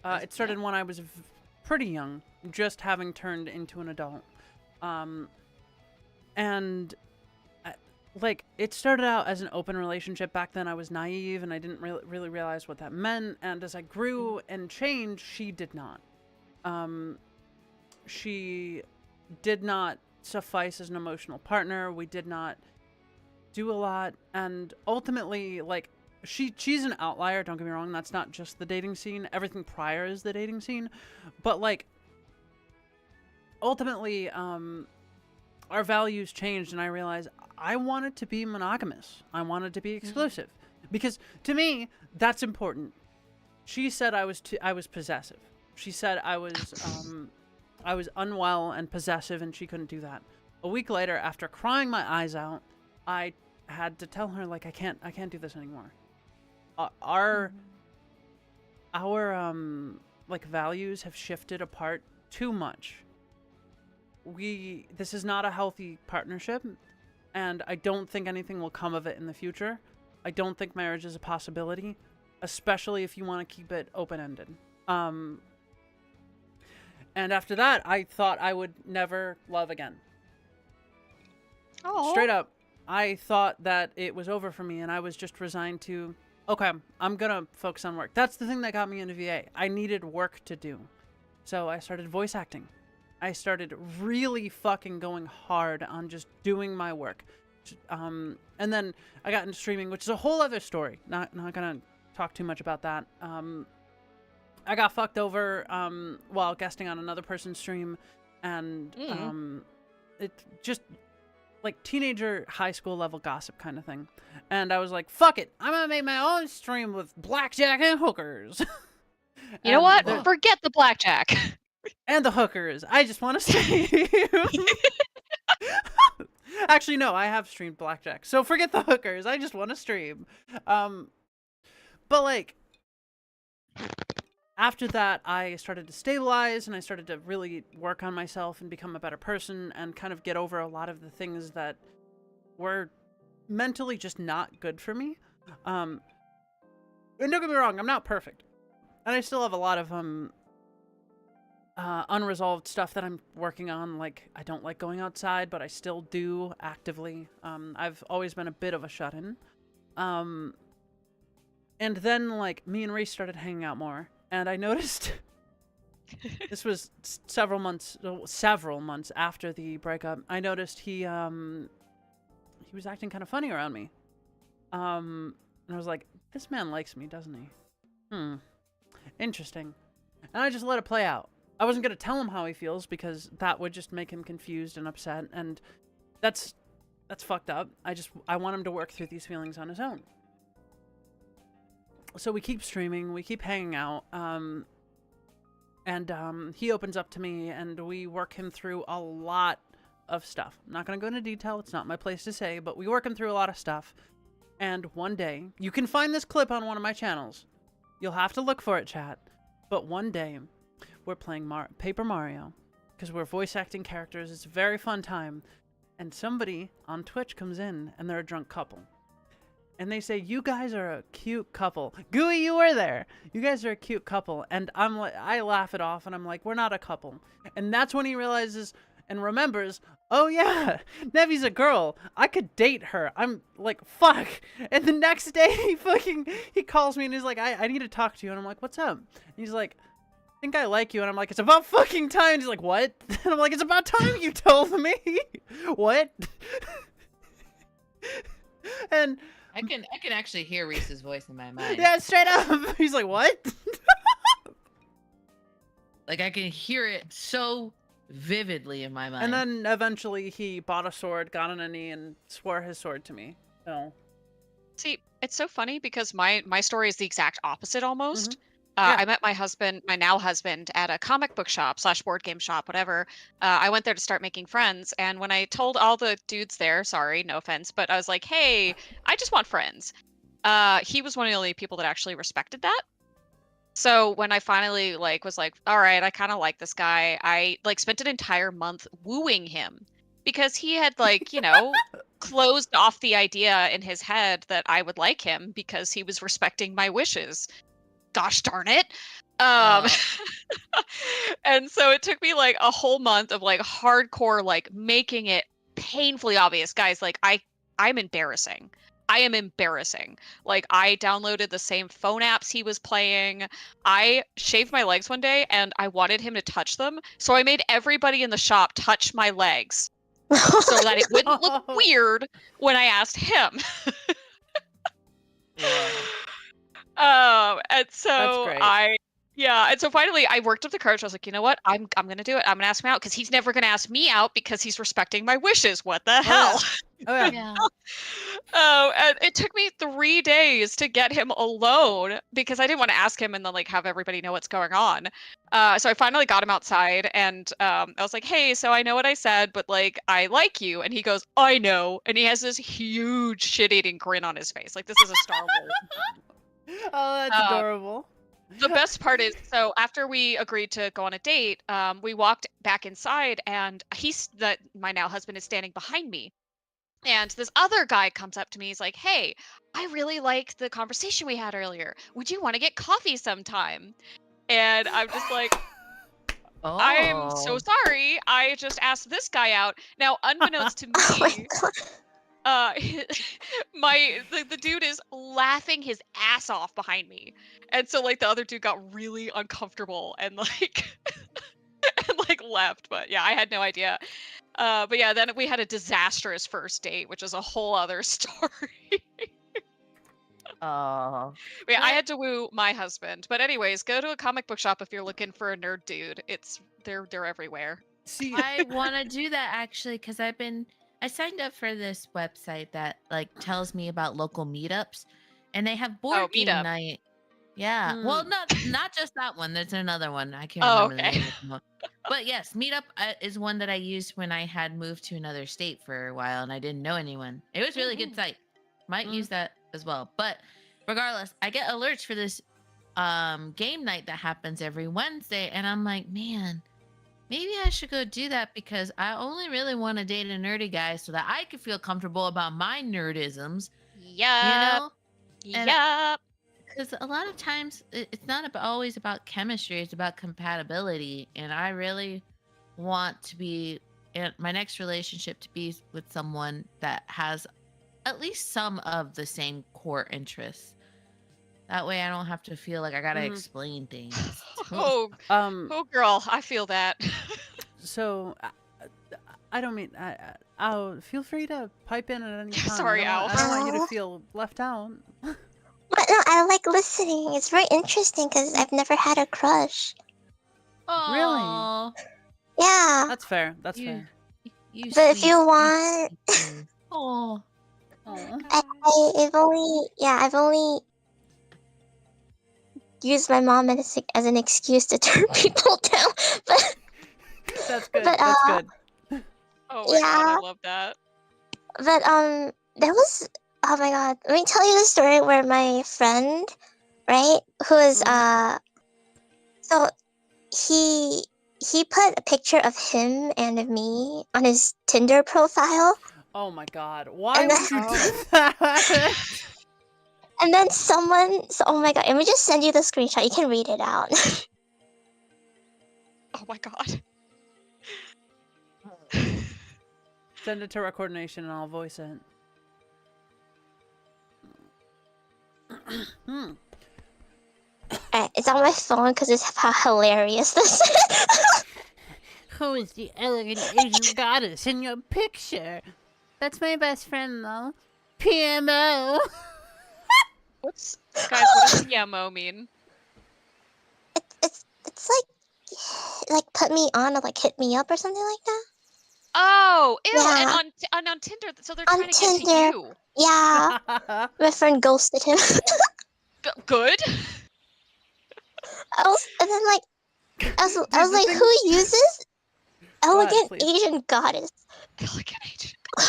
It started when I was pretty young, just having turned into an adult. And like, it started out as an open relationship. Back then I was naive and I didn't really realize what that meant. And as I grew and changed, she did not. She did not suffice as an emotional partner. We did not do a lot. And ultimately, like, she's an outlier, don't get me wrong. That's not just the dating scene. Everything prior is the dating scene. But, like, ultimately, our values changed, and I realized I wanted to be monogamous. I wanted to be exclusive. Because, to me, that's important. She said I was possessive. She said I was unwell and possessive, and she couldn't do that. A week later, after crying my eyes out, I had to tell her, like, I can't do this anymore. Our like, values have shifted apart too much. This is not a healthy partnership, and I don't think anything will come of it in the future. I don't think marriage is a possibility, especially if you want to keep it open-ended. And after that, I thought I would never love again. Oh. Straight up, I thought that it was over for me, and I was just resigned to, okay, I'm gonna focus on work. That's the thing that got me into VA. I needed work to do. So I started voice acting. I started really fucking going hard on just doing my work. And then I got into streaming, which is a whole other story. Not gonna talk too much about that. I got fucked over while guesting on another person's stream, and it just like teenager high school level gossip kind of thing. And I was like, fuck it, I'm gonna make my own stream with blackjack and hookers. You know what? Forget the blackjack. And the hookers. I just want to stream. Actually, no, I have streamed blackjack. So forget the hookers. I just want to stream. But like, after that, I started to stabilize, and I started to really work on myself and become a better person and kind of get over a lot of the things that were mentally just not good for me. And don't get me wrong, I'm not perfect. And I still have a lot of unresolved stuff that I'm working on. Like, I don't like going outside, but I still do actively. I've always been a bit of a shut-in. And then, like, me and Reese started hanging out more. And I noticed this was several months after the breakup. I noticed he was acting kind of funny around me. And I was like, this man likes me, doesn't he? Interesting. And I just let it play out. I wasn't going to tell him how he feels because that would just make him confused and upset. And that's fucked up. I want him to work through these feelings on his own. So we keep streaming, we keep hanging out, and he opens up to me, and we work him through a lot of stuff. I'm not going to go into detail, it's not my place to say, but we work him through a lot of stuff. And one day, you can find this clip on one of my channels. You'll have to look for it, chat. But one day, we're playing Paper Mario, because we're voice acting characters. It's a very fun time. and somebody on Twitch comes in, and they're a drunk couple. And they say, "You guys are a cute couple." Gooey, you were there. "You guys are a cute couple." And I'm like, I laugh it off, and I'm like, "We're not a couple." And that's when he realizes and remembers, "Oh yeah, Nevi's a girl. I could date her." I'm like, "Fuck." And the next day, he calls me, and he's like, I need to talk to you. And I'm like, "What's up?" And he's like, "I think I like you." And I'm like, "It's about fucking time." And he's like, "What?" And I'm like, "It's about time you told me." What? And I can actually hear Reese's voice in my mind. yeah, straight up. He's like, "What?" Like I can hear it so vividly in my mind. And then eventually he bought a sword, got on a knee, and swore his sword to me. So See, it's so funny because my story is the exact opposite almost. Yeah. I met my husband, my now husband, at a comic book shop / board game shop, whatever. I went there to start making friends, and when I told all the dudes there, sorry, no offense, but I was like, "Hey, I just want friends." He was one of the only people that actually respected that. So when I finally was like, "All right, I kind of like this guy," I spent an entire month wooing him because he had closed off the idea in his head that I would like him because he was respecting my wishes. Gosh darn it. And so it took me a whole month of hardcore making it painfully obvious. Guys, I'm embarrassing. I am embarrassing. I downloaded the same phone apps he was playing. I shaved my legs one day and I wanted him to touch them. So I made everybody in the shop touch my legs so that it wouldn't look weird when I asked him. And so That's great. and so finally I worked up the courage. I was like, "You know what? I'm gonna do it. I'm gonna ask him out because he's never gonna ask me out because he's respecting my wishes. What the hell?" Oh yeah. Yeah. And it took me 3 days to get him alone because I didn't want to ask him and then have everybody know what's going on. So I finally got him outside and I was like, "Hey, so I know what I said, but I like you." And he goes, "I know." And he has this huge shit-eating grin on his face. This is a Star Wars. Oh, that's adorable. The best part is, so after we agreed to go on a date, we walked back inside and my now husband is standing behind me. And this other guy comes up to me. He's like, "Hey, I really liked the conversation we had earlier. Would you want to get coffee sometime?" And I'm just like, "I'm so Oh. sorry. I just asked this guy out." Now, unbeknownst to Oh my me, god. the dude is laughing his ass off behind me. And so the other dude got really uncomfortable and and left. But yeah, I had no idea. But yeah, then we had a disastrous first date, which is a whole other story. Oh. Yeah, I had to woo my husband. But anyways, go to a comic book shop if you're looking for a nerd dude. They're everywhere. See, I want to do that actually because I signed up for this website that tells me about local meetups, and they have board game Meetup. night. Yeah. Mm. Well, not just that one. There's another one. I can't Oh, remember okay. the name of the one. But yes, Meetup is one that I used when I had moved to another state for a while and I didn't know anyone. It was a really good site. Might use that as well. But regardless, I get alerts for this game night that happens every Wednesday, and I'm like, man, maybe I should go do that because I only really want to date a nerdy guy so that I can feel comfortable about my nerdisms. Yup. And Yup. because a lot of times it's not always about chemistry, it's about compatibility. And I really want to be in my next relationship to be with someone that has at least some of the same core interests. That way I don't have to feel like I gotta explain things. Oh, girl, I feel that. So I don't mean. I'll feel free to pipe in at any time. Sorry, Al. I don't want you to Al. feel left out. But no, I like listening. It's very interesting because I've never had a crush. Aw, Yeah. That's fair. That's you, fair. you But if sweet, you want, oh, I've only used my mom as an excuse to turn people down. But That's good. But, That's good. Oh my god, Yeah. I love that. but there was, oh my god, let me tell you the story where my friend, right, who is so he he put a picture of him and of me on his Tinder profile. Oh my god. Why And would then- you do that? And then oh my god, let me just send you the screenshot. You can read it out. Oh my god. Send it to Record Nation and I'll voice it. Alright, it's on my phone because it's how hilarious this is. Who is the elegant Asian goddess in your picture? That's my best friend, though. PMO. Guys, what does PMO mean? It's like put me on or like hit me up or something like that. Oh, ew! Yeah. And on Tinder, so they're On trying to get to Tinder. you. Yeah, my friend ghosted him. Good. And then like I was like, who uses elegant please. Asian goddess? Elegant agent. Who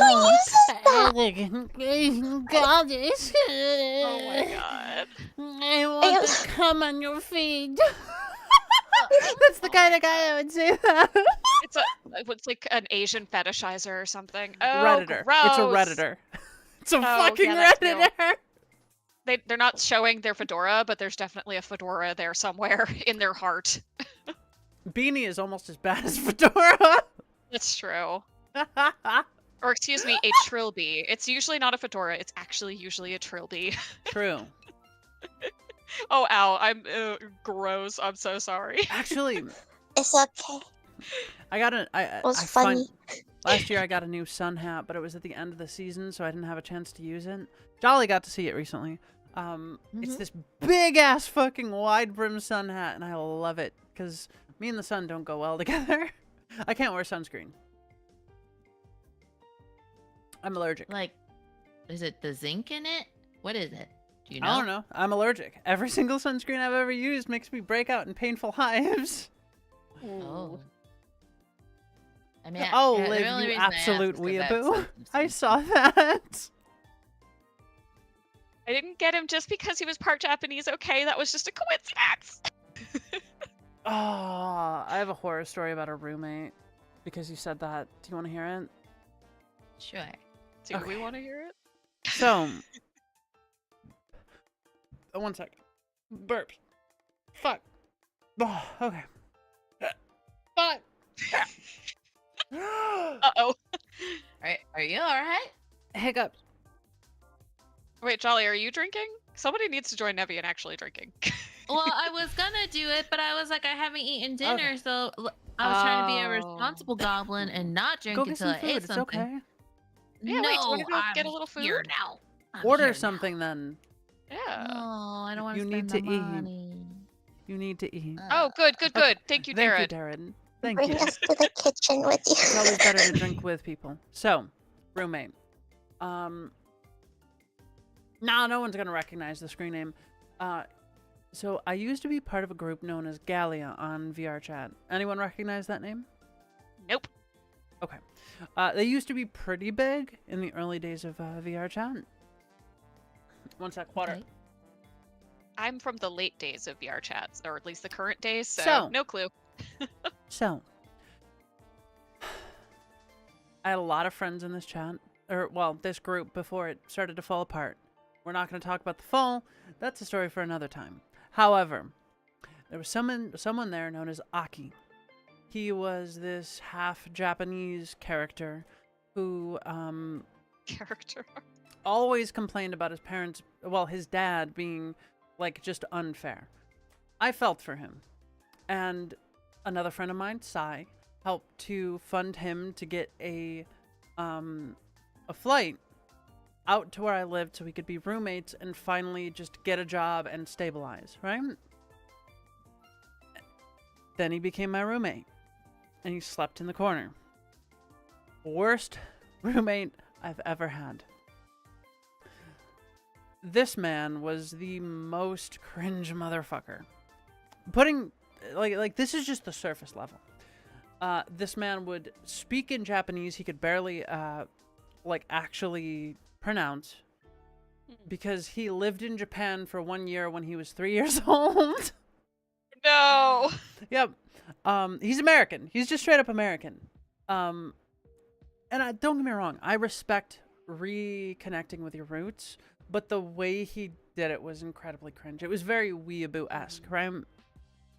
uses that? Elegant Asian goddess. Oh my god. I want to come on your feet. That's the kind of guy I would say that. It's like an Asian fetishizer or something. Oh, Redditor. gross. It's a Redditor. It's a fucking yeah, that too. Redditor. They're not showing their fedora, but there's definitely a fedora there somewhere in their heart. Beanie is almost as bad as Fedora. That's true. Or excuse me, a trilby. It's usually not a fedora. It's actually usually a trilby. True. Oh, ow. I'm gross. I'm so sorry. Actually, It's okay. I got It was funny. Last year I got a new sun hat, but it was at the end of the season, so I didn't have a chance to use it. Jolly got to see it recently. It's this big ass fucking wide brim sun hat, and I love it because me and the sun don't go well together. I can't wear sunscreen. I'm allergic. Like, is it the zinc in it? What is it? Do you know? I don't know. I'm allergic. Every single sunscreen I've ever used makes me break out in painful hives. Oh. I mean, Oh, the Liv, only you reason I asked absolute is 'cause I have weeaboo. symptoms I too. saw that. I didn't get him just because he was part Japanese, okay? That was just a coincidence. Oh, I have a horror story about a roommate because you said that. Do you want to hear it? Sure. Do Okay. we want to hear it? So, 1 second. Burps. Fuck. Oh, okay. Fuck. Uh-oh. Are you alright? Hiccups. Wait, Jolly, are you drinking? Somebody needs to join Nevi in actually drinking. Well, I was gonna do it, but I was like, I haven't eaten dinner, Okay. so I was trying to be a Oh. responsible goblin and not drink Go get until some I food. ate It's something. okay. Yeah, no, wait, do you wanna go I'm get a little food? here now. I'm Order here now. something then. Yeah. No, I don't want You to need spend to the eat. money. You need to eat. Oh, good, good, Okay. good. Thank you, Thank Darren. you, Darren. Thank Bring you. us to the kitchen with you. It's always better to drink with people. So, roommate. Nah, no one's gonna recognize the screen name. So I used to be part of a group known as Gallia on VR chat. Anyone recognize that name? Nope. Okay. They used to be pretty big in the early days of VR chat. 1 sec, water. Okay. I'm from the late days of VR chats, or at least the current days, so, So- no clue. So, I had a lot of friends in this chat, or well, this group before it started to fall apart. We're not going to talk about the fall. That's a story for another time. However, there was someone there known as Aki. He was this half Japanese character who Character. always complained about his parents, well, his dad being like just unfair. I felt for him. And another friend of mine, Sai, helped to fund him to get a flight out to where I lived so we could be roommates and finally just get a job and stabilize, right? Then he became my roommate and he slept in the corner. Worst roommate I've ever had. This man was the most cringe motherfucker. Putting like this is just the surface level. This man would speak in Japanese he could barely actually pronounce because he lived in Japan for 1 year when he was 3 years old. no. Yep. He's American. He's just straight up American. And don't get me wrong, I respect reconnecting with your roots, but the way he did it was incredibly cringe. It was very weeaboo-esque, right?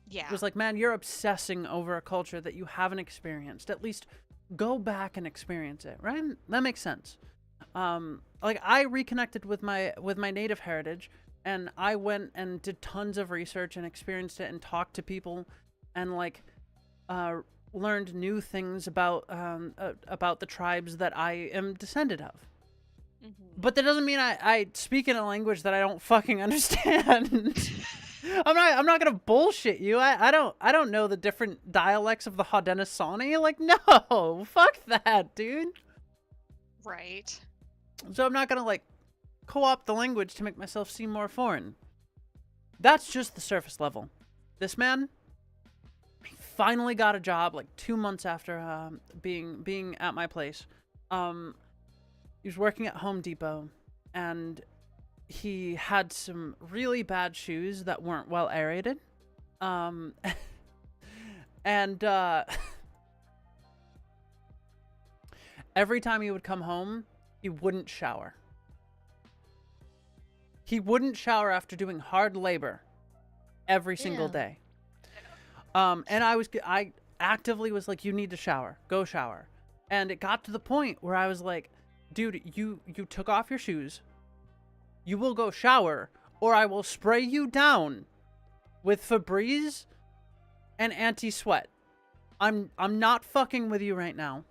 Yeah. It was like, man, you're obsessing over a culture that you haven't experienced. At least go back and experience it, right? That makes sense. Like I reconnected with my native heritage, and I went and did tons of research and experienced it and talked to people, and like learned new things about the tribes that I am descended of. But that doesn't mean I speak in a language that I don't fucking understand. I'm not gonna bullshit you. I don't know the different dialects of the Haudenosaunee. Like, no, fuck that, dude. Right. So I'm not gonna like co-opt the language to make myself seem more foreign. That's just the surface level. This man, he finally got a job like 2 months after being at my place. He was working at Home Depot, and he had some really bad shoes that weren't well aerated. And every time he would come home, he wouldn't shower. He wouldn't shower after doing hard labor every single day. And I actively was like, you need to shower. Go shower. And it got to the point where I was like, dude, you took off your shoes. You will go shower, or I will spray you down with Febreze and anti-sweat. I'm not fucking with you right now.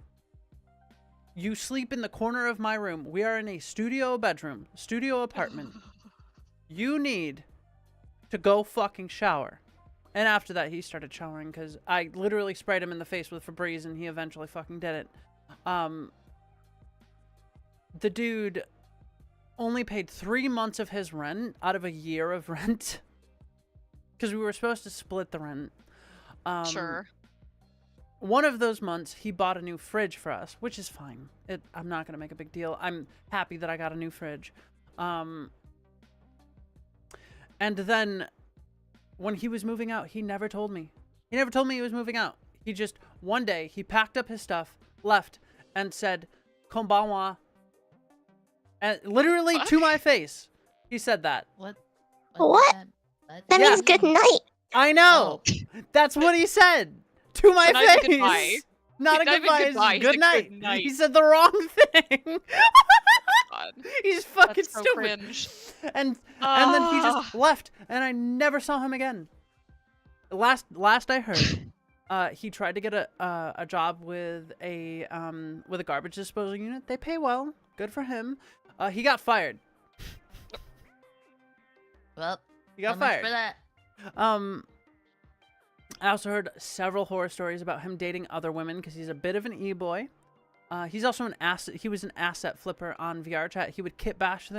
You sleep in the corner of my room. We are in a studio apartment. You need to go fucking shower. And after that, he started showering because I literally sprayed him in the face with Febreze, and he eventually fucking did it. The dude only paid 3 months of his rent out of a year of rent because we were supposed to split the rent. Sure. One of those months, he bought a new fridge for us, which is fine. I'm not going to make a big deal. I'm happy that I got a new fridge. And then when he was moving out, he never told me. He never told me he was moving out. He just, one day, he packed up his stuff, left, and said, "Konbanwa." And literally to my face, he said that. What? What? That means good night. I know. That's what he said to my Not even face. goodbye. Not a Not even goodbye. goodbye, It's good he said night. good night. He said the wrong thing. God. He's fucking That's so stupid. cringe. And then he just left, and I never saw him again. Last I heard, he tried to get a job with a garbage disposal unit. They pay well. Good for him. He got fired. Well, He got so much fired. for that. I also heard several horror stories about him dating other women because he's a bit of an e-boy. He's also an asset. He was an asset flipper on VR chat. He would kit bash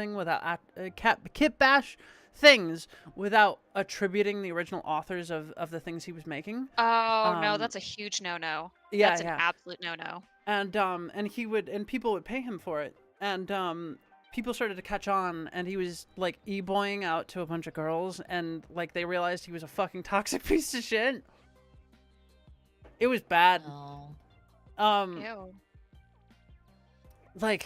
things without attributing the original authors of the things he was making. Oh no, that's a huge no-no. Yeah, That's an yeah. absolute no-no. And people would pay him for it. And people started to catch on, and he was like e-boying out to a bunch of girls, and like they realized he was a fucking toxic piece of shit. It was bad. Oh. Ew. Like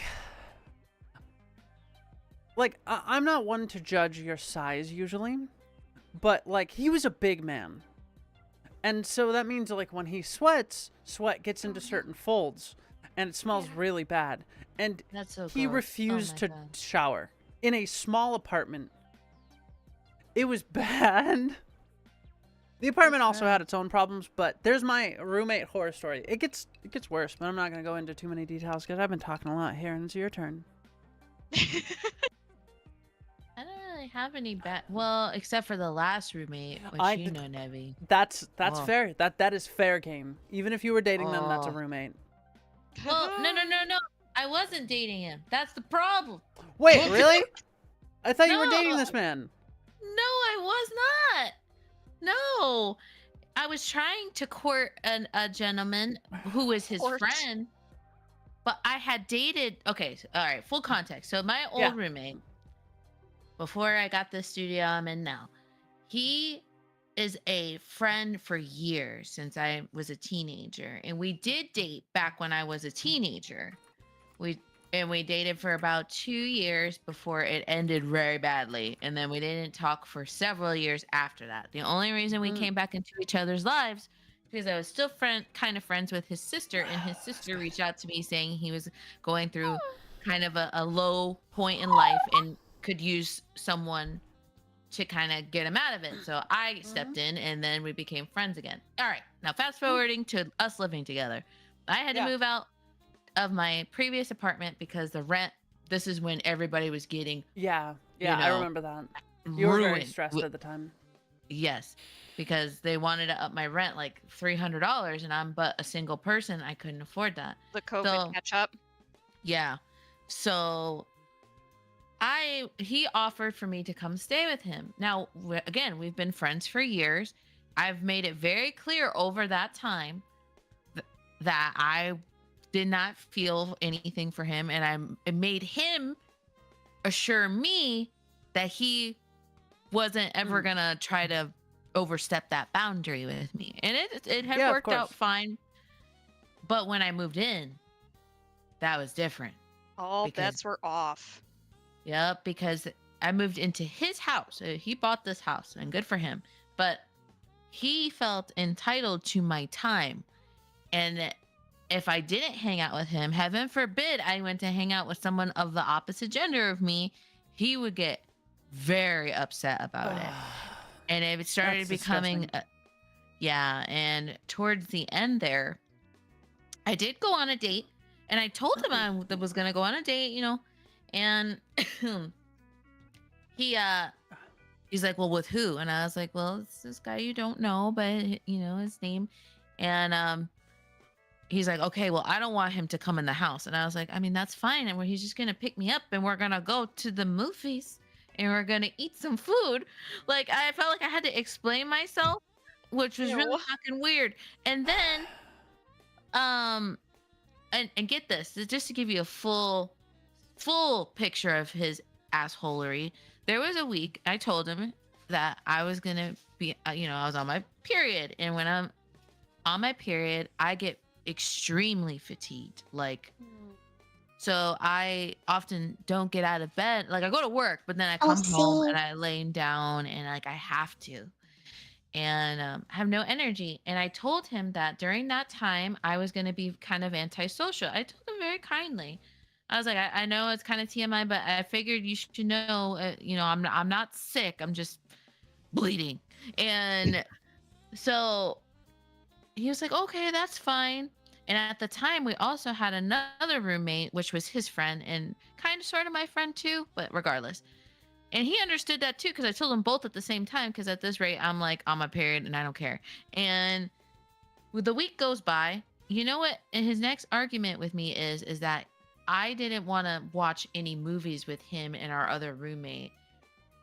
I'm not one to judge your size usually, but like he was a big man, and so that means like when he sweats, sweat gets into certain folds, and it smells really bad. And That's so he gross. refused Oh to my God. shower in a small apartment. It was bad. The apartment also had its own problems, but there's my roommate horror story. It gets worse, but I'm not going to go into too many details because I've been talking a lot here, and it's your turn. I don't really have any bad. Well, except for the last roommate, which you know, Nevi. That's Oh. fair. That is fair game. Even if you were dating them, that's a Oh. roommate. Well, no. I wasn't dating him. That's the problem. Wait, really? I thought you were dating No. this man. No, I was not. No, I was trying to court a gentleman who was his Court. friend, but I had dated. Okay, all right, full context. So my old Yeah. roommate, before I got the studio I'm in now, he is a friend for years since I was a teenager, and we did date back when I was a teenager. We dated for about 2 years before it ended very badly, and then we didn't talk for several years after that. The only reason we came back into each other's lives because I was still kind of friends with his sister, and his sister reached out to me saying he was going through kind of a low point in life and could use someone to kind of get him out of it. So I stepped in, and then we became friends again. All right, now fast forwarding to us living together. I had to move out of my previous apartment because the rent, this is when everybody was getting I remember that. You were very stressed at the time. Yes, because they wanted to up my rent like $300, and I'm but a single person. I couldn't afford that. The COVID catch up. Yeah. So he offered for me to come stay with him. Now, again, we've been friends for years. I've made it very clear over that time that I did not feel anything for him, and it made him assure me that he wasn't ever gonna try to overstep that boundary with me, and it had worked out fine. But when I moved in, that was different. All bets were off. Yep, because I moved into his house. He bought this house, and good for him. But he felt entitled to my time, and if I didn't hang out with him, heaven forbid I went to hang out with someone of the opposite gender of me, he would get very upset about it. And it started becoming and towards the end there, I did go on a date, and I told him I was going to go on a date, and he's like, well, with who? And I was like, well, it's this guy you don't know, but his name. And he's like, okay, well, I don't want him to come in the house. And I was like, I mean, that's fine. And he's just going to pick me up, and we're going to go to the movies, and we're going to eat some food. Like, I felt like I had to explain myself, which was really fucking weird. And then, and get this, just to give you a full picture of his assholery. There was a week I told him that I was going to be, I was on my period. And when I'm on my period, I get extremely fatigued. So I often don't get out of bed. Like, I go to work, but then I come home and I lay down, and I have to, and have no energy. And I told him that during that time I was going to be kind of antisocial. I told him very kindly. I was like, I know it's kind of TMI, but I figured you should know, I'm not sick. I'm just bleeding. And so he was like, okay, that's fine. And at the time, we also had another roommate, which was his friend and kind of sort of my friend too, but regardless. And he understood that too, because I told them both at the same time, because at this rate, I'm like on my period and I don't care. And the week goes by, you know what? And his next argument with me is that I didn't want to watch any movies with him and our other roommate,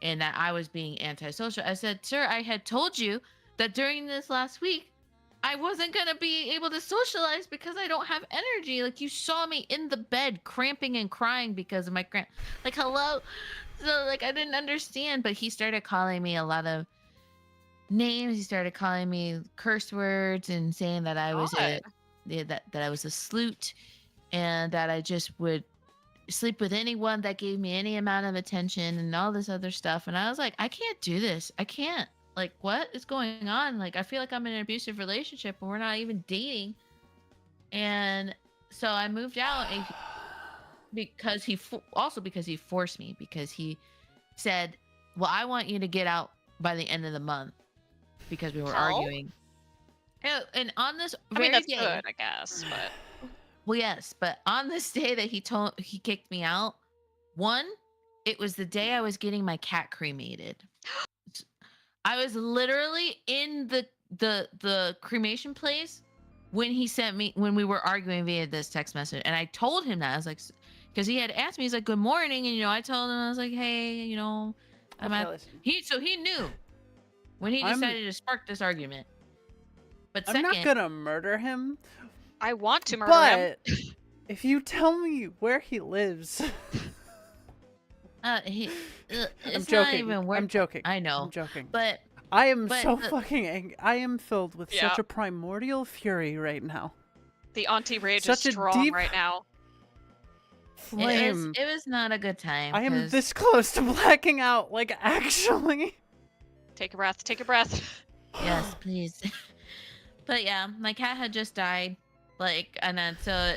and that I was being antisocial. I said, sir, I had told you that during this last week, I wasn't going to be able to socialize because I don't have energy. Like, you saw me in the bed cramping and crying because of my cramp. Like, hello? So, like, I didn't understand. But he started calling me a lot of names. He started calling me curse words and saying that I was that I was a sleut, and that I just would sleep with anyone that gave me any amount of attention and all this other stuff. And I was like, I can't do this. I can't. Like, what is going on? Like, I feel like I'm in an abusive relationship and we're not even dating. And so I moved out, and because he forced me, because he said, well, I want you to get out by the end of the month, because we were arguing. And on this very that's day, good, I guess, but well, yes, but on this day that he kicked me out, it was the day I was getting my cat cremated. I was literally in the cremation place when we were arguing via this text message. And I told him that. I was like, because he had asked me, he's like, good morning. And, I told him, I was like, hey, he knew when he decided to spark this argument. But I'm not going to murder him. I want to murder him. If you tell me where he lives. It's joking. not even worth. I'm joking. I know. I'm joking. But I am But so the- fucking angry. I am filled with Yeah. such a primordial fury right now. The auntie rage Such a is strong deep right now. Flame. it was not a good time. I am 'cause- this close to blacking out, like, actually. Take a breath. Take a breath. Yes, please. But yeah, my cat had just died, like, and then so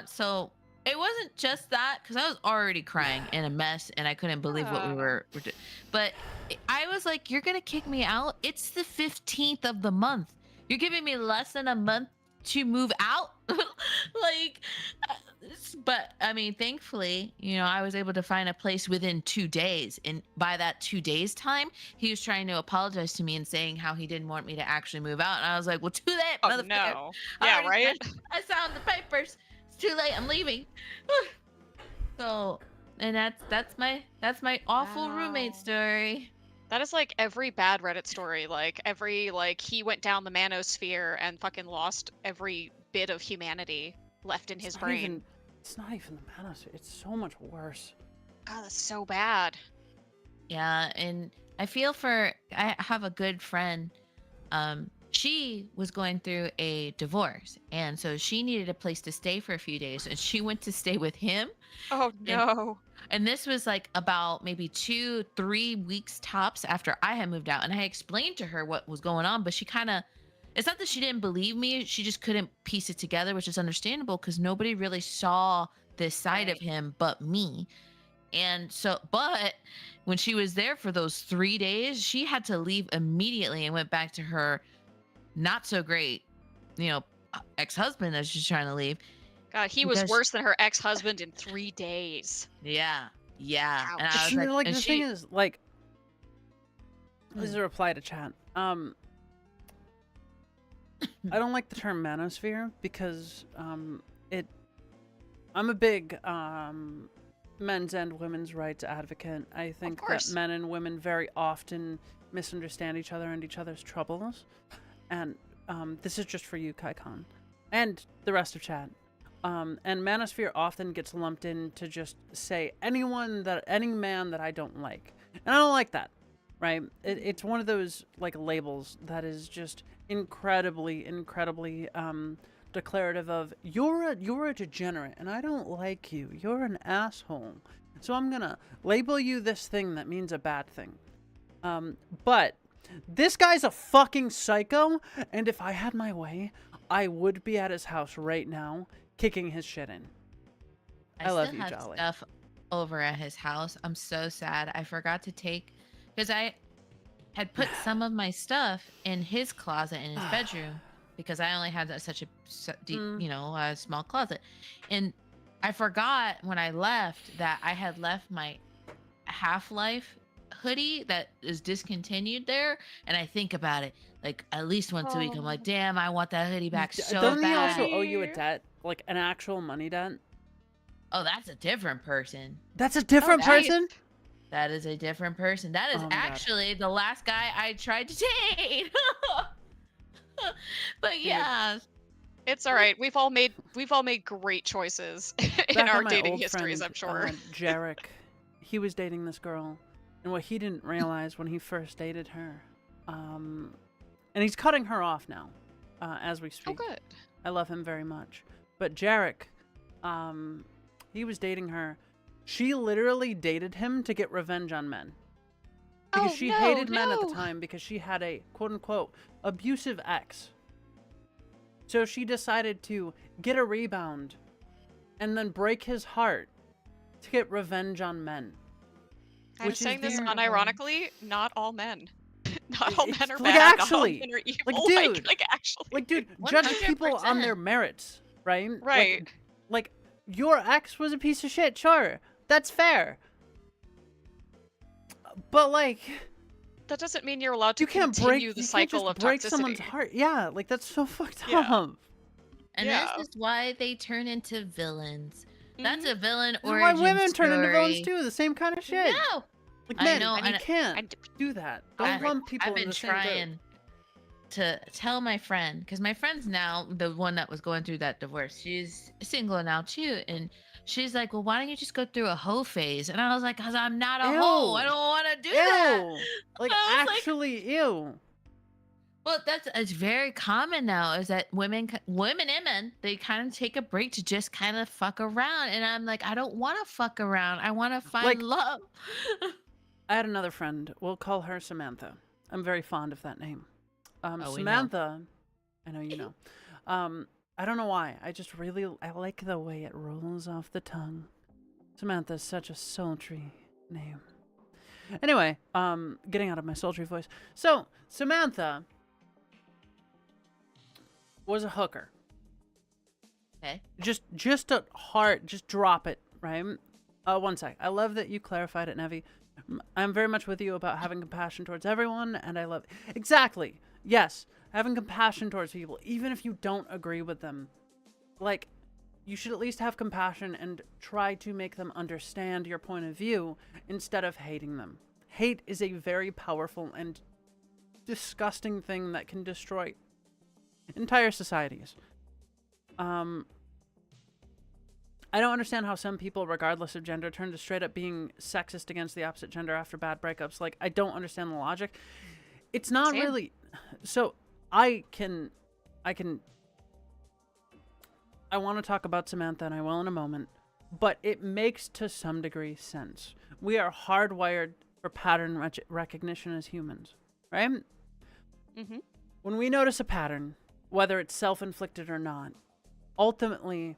so it wasn't just that because I was already crying in a mess and I couldn't believe what we were doing. But I was like, "You're gonna kick me out? It's the 15th of the month. You're giving me less than a month to move out?" Like, but I mean, thankfully, I was able to find a place within 2 days, and by that 2 days time, he was trying to apologize to me and saying how he didn't want me to actually move out, and I was like, "Well, too late, Oh motherfucker. no. I Yeah, already right? I signed the papers. It's too late. I'm leaving." So, and that's my awful roommate Wow. story. That is like every bad Reddit story. Like every he went down the manosphere and fucking lost every bit of humanity left in his brain. It's not even the manosphere. It's so much worse. God, that's so bad. Yeah, and I have a good friend. She was going through a divorce, and so she needed a place to stay for a few days, and she went to stay with him. Oh no. And this was like about maybe 2-3 weeks tops after I had moved out, and I explained to her what was going on, but she kind of, it's not that she didn't believe me, she just couldn't piece it together, which is understandable because nobody really saw this side of him but me. And so, but when she was there for those 3 days, she had to leave immediately and went back to her not so great, ex-husband that she's trying to leave. God, he was Because- worse than her ex-husband in 3 days. Yeah. And I But was like, the and thing is, like, this is a reply to chat. I don't like the term manosphere because I'm a big men's and women's rights advocate. I think that men and women very often misunderstand each other and each other's troubles. And this is just for you, Kaikon, and the rest of chat. And manosphere often gets lumped in to just say any man that I don't like. And I don't like that, right? It's one of those like labels that is just incredibly declarative of you're a degenerate and I don't like you. You're an asshole. So I'm gonna label you this thing that means a bad thing. But this guy's a fucking psycho, and if I had my way, I would be at his house right now, kicking his shit in. I love you, have Jolly. Stuff over at his house. I'm so sad. I forgot to take, because I had put some of my stuff in his closet in his bedroom because I only had such a deep, a small closet, and I forgot when I left that I had left my Half-Life hoodie that is discontinued there, and I think about it like at least once a week. I'm like, damn, I want that hoodie back so Doesn't bad. he also owe you a debt, like an actual money debt? Oh, that's a different person. That's a different person? That is a different person. That is Oh my God. actually the last guy I tried to date. But yeah, It's all right. We've all made great choices in Back our when my dating old histories, friend, I'm sure. Jarek, he was dating this girl, and what he didn't realize when he first dated her, and he's cutting her off now, as we speak. Oh, good. I love him very much. But Jarek, he was dating her. She literally dated him to get revenge on men. Because she hated men at the time because she had a quote-unquote abusive ex. So she decided to get a rebound and then break his heart to get revenge on men. I'm which is saying this the- unironically, not all men. Not all men are Like, bad. actually, not all men are evil. like, dude, like actually. Like, dude, judge people on 100%. their merits, right? Right. Like, your ex was a piece of shit, sure. That's fair. But, like, That doesn't mean you're allowed to you can't continue break the you cycle can't of just break toxicity. someone's heart. Yeah, like, that's so fucked Yeah. up. and Yeah. this is why they turn into villains. That's Mhm. a villain This is origin why women turn into villains story. too. The same kind of shit. No, Like, I men, know, you and can't do that. Don't I've- lump people I've in been the same group. trying to tell my friend, because my friend's now the one that was going through that divorce. She's single now too, and she's like, well, why don't you just go through a hoe phase? And I was like, because I'm not a Ew. hoe. I don't want to do that. Ew. Like, I was actually, ew. well, it's very common now is that women and men, they kind of take a break to just kind of fuck around. And I'm like, I don't want to fuck around. I want to find Like- love. I had another friend. We'll call her Samantha. I'm very fond of that name. Oh, we know. Samantha, I know you know. I don't know why. I like the way it rolls off the tongue. Samantha's such a sultry name. Anyway, getting out of my sultry voice. So, Samantha was a hooker. Okay. Just drop it, right? One sec. I love that you clarified it, Nevi. I'm very much with you about having compassion towards everyone, and I love... Exactly. Yes. Having compassion towards people, even if you don't agree with them. Like, you should at least have compassion and try to make them understand your point of view instead of hating them. Hate is a very powerful and disgusting thing that can destroy entire societies. I don't understand how some people, regardless of gender, turn to straight up being sexist against the opposite gender after bad breakups. Like, I don't understand the logic. It's not Same. really... So, I want to talk about Samantha, and I will in a moment, but it makes to some degree sense. We are hardwired for pattern recognition as humans, right? Mm-hmm. When we notice a pattern, whether it's self-inflicted or not, ultimately,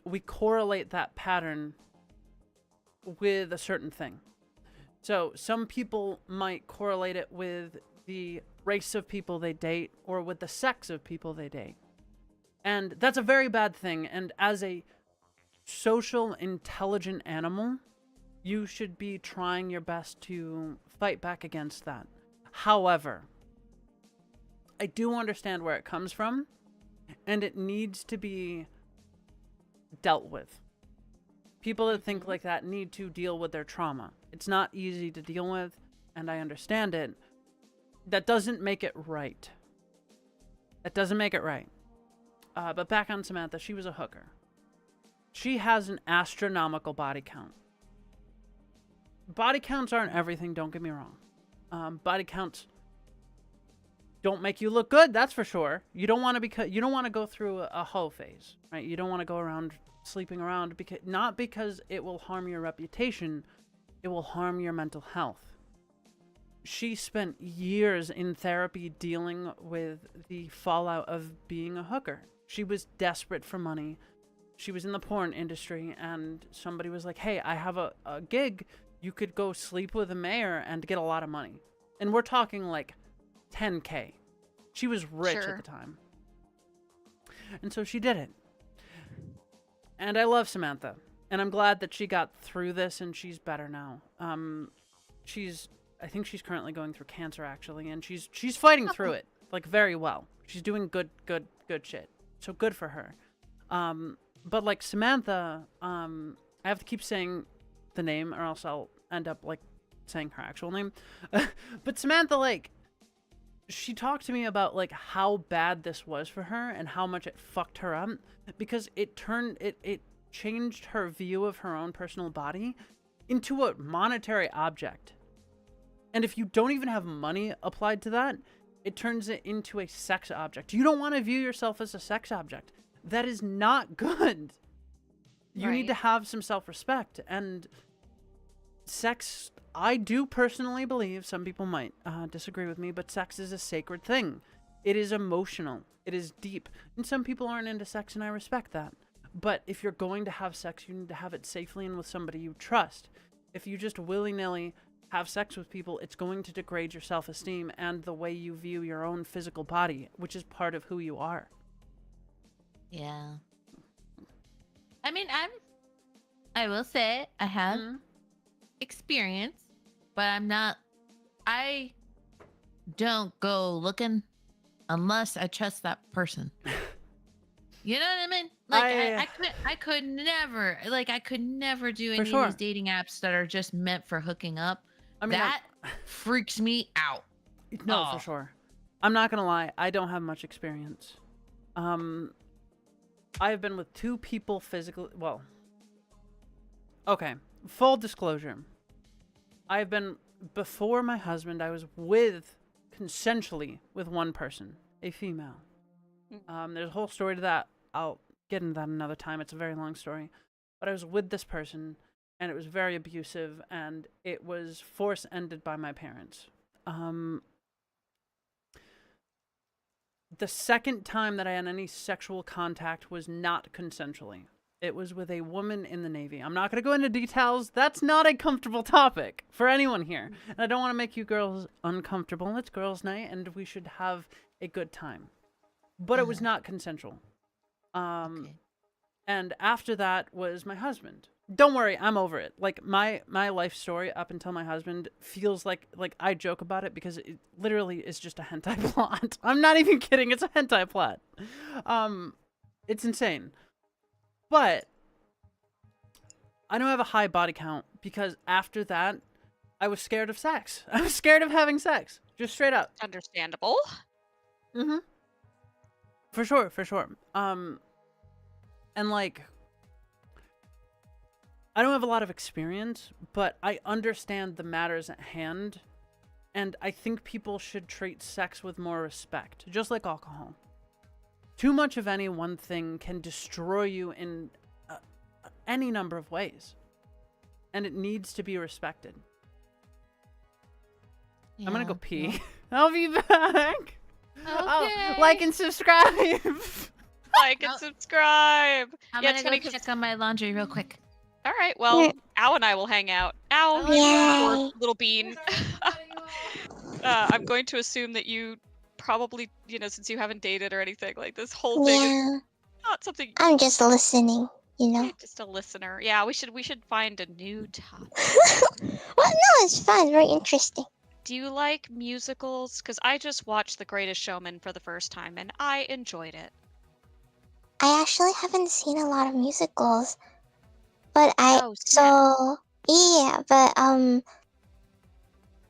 we correlate that pattern with a certain thing. So some people might correlate it with the race of people they date or with the sex of people they date. And that's a very bad thing. And as a social, intelligent animal, you should be trying your best to fight back against that. However, I do understand where it comes from, and it needs to be dealt with. People that think like that need to deal with their trauma. It's not easy to deal with, and I understand it. That doesn't make it right. That doesn't make it right. But back on Samantha, she was a hooker. She has an astronomical body count. Body counts aren't everything, don't get me wrong. Body counts don't make you look good, that's for sure. You don't want to go through a hoe phase, right? You don't want to go around sleeping around not because it will harm your reputation, it will harm your mental health. She spent years in therapy dealing with the fallout of being a hooker. She was desperate for money. She was in the porn industry, and somebody was like, hey, I have a gig. You could go sleep with the mayor and get a lot of money. And we're talking like $10K. She was rich at the time. And so she did it. And I love Samantha. And I'm glad that she got through this and she's better now. I think she's currently going through cancer, actually, and she's fighting through it, like, very well. She's doing good shit. So good for her. But like Samantha, I have to keep saying the name or else I'll end up like saying her actual name. But Samantha, like, she talked to me about like how bad this was for her and how much it fucked her up because it changed her view of her own personal body into a monetary object. And if you don't even have money applied to that, it turns it into a sex object. You don't want to view yourself as a sex object. That is not good. You need to have some self-respect. And sex, I do personally believe, some people might disagree with me, but sex is a sacred thing. It is emotional. It is deep. And some people aren't into sex, and I respect that. But if you're going to have sex, you need to have it safely and with somebody you trust. If you just willy-nilly have sex with people, it's going to degrade your self-esteem and the way you view your own physical body, which is part of who you are. Yeah. I mean, I will say I have experience, but I don't go looking unless I trust that person. You know what I mean? Like I could never do any of these dating apps that are just meant for hooking up. I mean, that freaks me out. No, for sure. I'm not gonna lie, I don't have much experience. I have been with two people physically. Well, Okay, full disclosure. I've been, before my husband, I was consensually with one person, a female. There's a whole story to that. I'll get into that another time. It's a very long story. But I was with this person, and it was very abusive, and it was force-ended by my parents. The second time that I had any sexual contact was not consensually. It was with a woman in the Navy. I'm not going to go into details. That's not a comfortable topic for anyone here. And I don't want to make you girls uncomfortable. It's girls' night, and we should have a good time. But it was not consensual. Okay. And after that was my husband. Don't worry, I'm over it. Like, my life story up until my husband feels like I joke about it because it literally is just a hentai plot. I'm not even kidding. It's a hentai plot. It's insane. But I don't have a high body count because after that, I was scared of sex. I was scared of having sex. Just straight up. Understandable. Mm-hmm. For sure, for sure. And like, I don't have a lot of experience, but I understand the matters at hand, and I think people should treat sex with more respect, just like alcohol. Too much of any one thing can destroy you in any number of ways, and it needs to be respected. Yeah, I'm gonna go pee. well, I'll be back. Okay. Like and subscribe. Like and subscribe. I'm Yeah, gonna it's go funny 'cause- check on my laundry real quick. All right, well, Yeah. Ow and I will hang out. Ow, Yay. poor little bean. I'm going to assume that you probably, since you haven't dated or anything, like this whole thing is Yeah, not something. I'm just listening, you know. You're just a listener. Yeah, we should find a new topic. Well, no, it's fun. Very interesting. Do you like musicals? Because I just watched The Greatest Showman for the first time and I enjoyed it. I actually haven't seen a lot of musicals, but Oh, snap.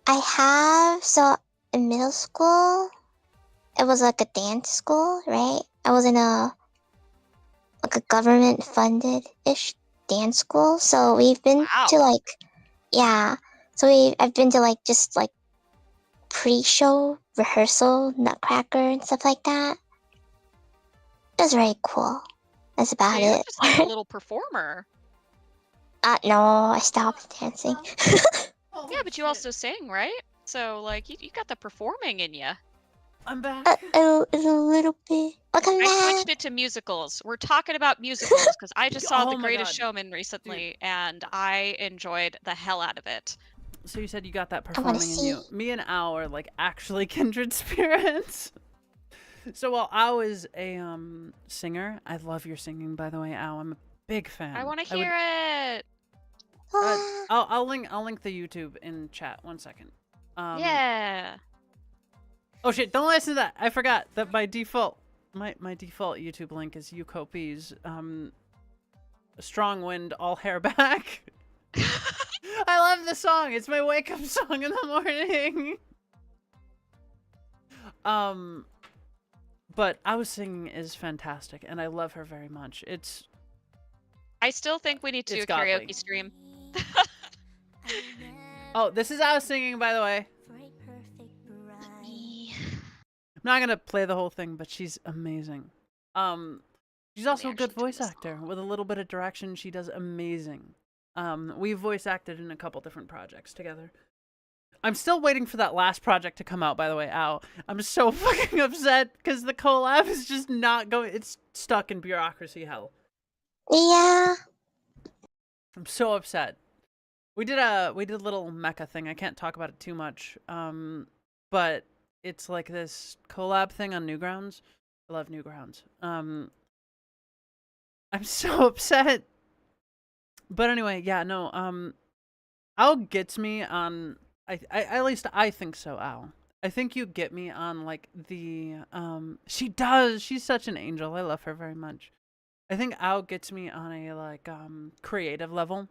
I have. So in middle school, it was like a dance school, right? I was in a government funded ish dance school. So we've been to Wow. I've been to just pre-show rehearsal, Nutcracker and stuff like that. It was very cool. That's So about you're it. just like a little performer. No, I stopped dancing. Yeah, but you also sing, right? So like you got the performing in you. I'm back. A little bit. Welcome I back. switched it to musicals. We're talking about musicals because I just saw Oh The my Greatest God. Showman recently and I enjoyed the hell out of it. So you said you got that I wanna performing in you. see. Me and Al are like actually kindred spirits. So while Al is a singer, I love your singing, by the way, Al. I'm a big fan. I want to would- hear it. I'll link the YouTube in chat. 1 second. Yeah. Oh shit! Don't listen to that. I forgot that by default, my default YouTube link is Yukopi's "Strong Wind, All Hair Back." I love the song. It's my wake up song in the morning. But Our Singing is fantastic, and I love her very much. I still think we need to do a It's godly. karaoke stream. Oh, this is Our Singing, by the way. I'm not gonna play the whole thing, but she's amazing. She's also a good actually do voice this actor. With a little bit of direction, she does amazing. We've voice acted in a couple different projects together. I'm still waiting for that last project to come out, by the way. Ow. I'm so fucking upset because the collab is just not going. It's stuck in bureaucracy hell. Yeah. I'm so upset. We did a little mecha thing. I can't talk about it too much. But it's like this collab thing on Newgrounds. I love Newgrounds. I'm so upset. But anyway, yeah, no. Al gets me on. I at least I think so, Al. I think you get me on like the She does. She's such an angel. I love her very much. I think Al gets me on a like creative level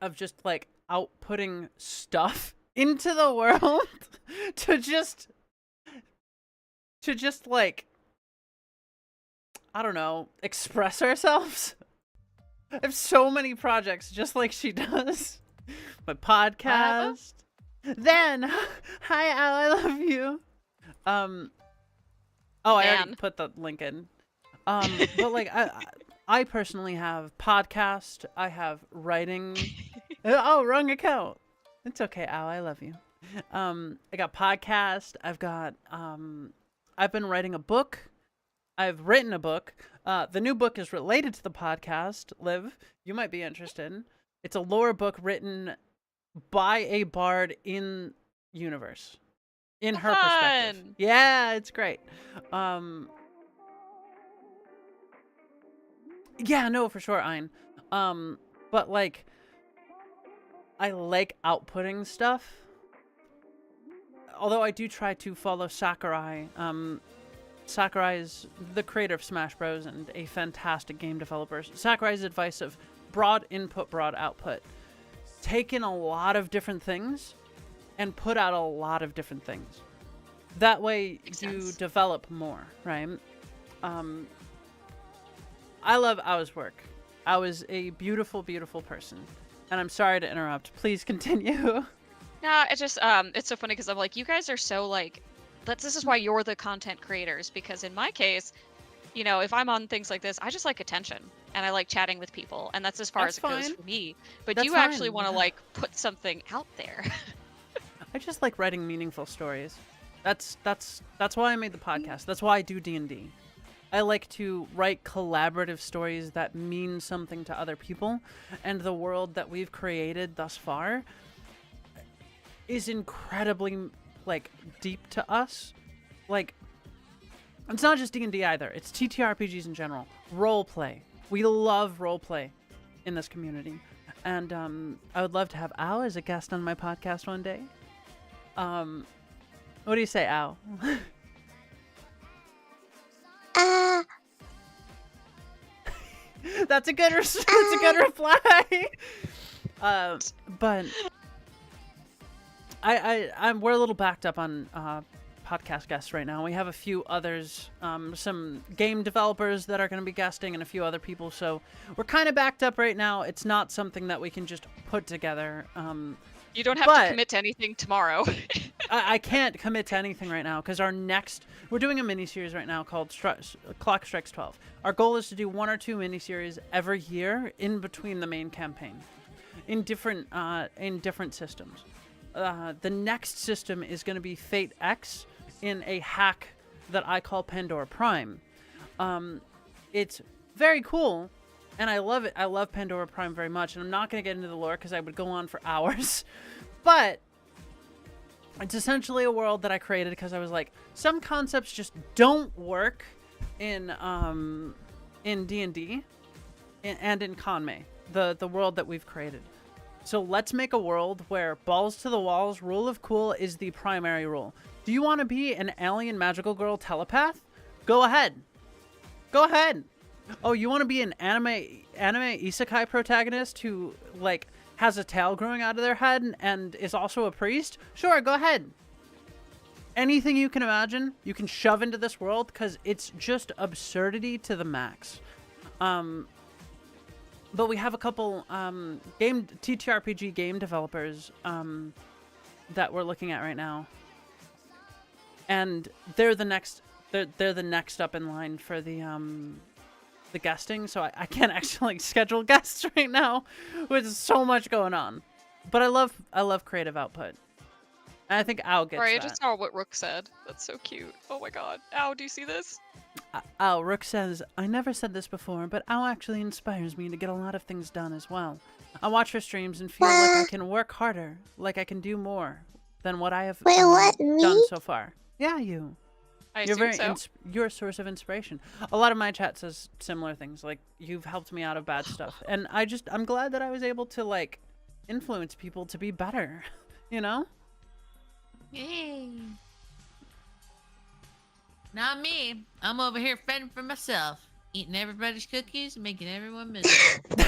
of just like outputting stuff into the world to just like I don't know, express ourselves. I have so many projects just like she does. My podcast. Then, hi Al, I love you. I already put the link in. But like I personally have podcast. I have writing. Oh, wrong account. It's okay, Al. I love you. I got podcast. I've got. I've been writing a book. I've written a book. The new book is related to the podcast. Liv, you might be interested. It's a lore book written by a bard in universe, in her perspective. Yeah, it's great. Yeah, no, for sure, Ein. But like, I like outputting stuff. Although I do try to follow Sakurai. Sakurai is the creator of Smash Bros. And a fantastic game developer. Sakurai's advice of broad input, broad output. Take in a lot of different things and put out a lot of different things. That way you develop more, right? I love Ao's work. Ao is a beautiful, beautiful person. And I'm sorry to interrupt. Please continue. No, it's just it's so funny because I'm like, you guys are so like, this is why you're the content creators, because in my case, you know, if I'm on things like this, I just like attention and I like chatting with people, and that's as far as it goes for me. But you actually want to like put something out there. I just like writing meaningful stories. That's why I made the podcast. That's why I do D&D. I like to write collaborative stories that mean something to other people, and the world that we've created thus far is incredibly like deep to us. Like, it's not just D&D either. It's TTRPGs in general. Roleplay. We love roleplay in this community, and I would love to have Ao as a guest on my podcast one day. What do you say, Ao? That's a good reply. But we're a little backed up on podcast guests right now. We have a few others, some game developers that are going to be guesting, and a few other people. So we're kind of backed up right now. It's not something that we can just put together. You don't have to commit to anything tomorrow. I can't commit to anything right now because we're doing a mini-series right now called Clock Strikes 12. Our goal is to do 1 or 2 mini-series every year in between the main campaign in different systems. The next system is going to be Fate X in a hack that I call Pandora Prime. It's very cool, and I love it. I love Pandora Prime very much, and I'm not going to get into the lore because I would go on for hours. But it's essentially a world that I created because I was like, some concepts just don't work in D&D and in Conmay, the world that we've created. So let's make a world where balls to the walls, rule of cool is the primary rule. Do you want to be an alien magical girl telepath? Go ahead. Go ahead. Oh, you want to be an anime isekai protagonist who like has a tail growing out of their head and is also a priest? Sure, go ahead. Anything you can imagine, you can shove into this world because it's just absurdity to the max. But we have a couple TTRPG game developers that we're looking at right now, and they're the next up in line for the guesting. So I can't actually schedule guests right now with so much going on. But I love creative output. And I think Ao gets Sorry, that. I just saw what Rook said. That's so cute. Oh my god. Ao, do you see this? Rook says, I never said this before, but Ao actually inspires me to get a lot of things done as well. I watch her streams and feel like I can work harder, like I can do more than what I have done so far. Yeah, you. You're a source of inspiration. A lot of my chat says similar things, like you've helped me out of bad stuff. And I'm glad that I was able to like influence people to be better, you know? Yay. Not me. I'm over here fending for myself, eating everybody's cookies and making everyone miserable.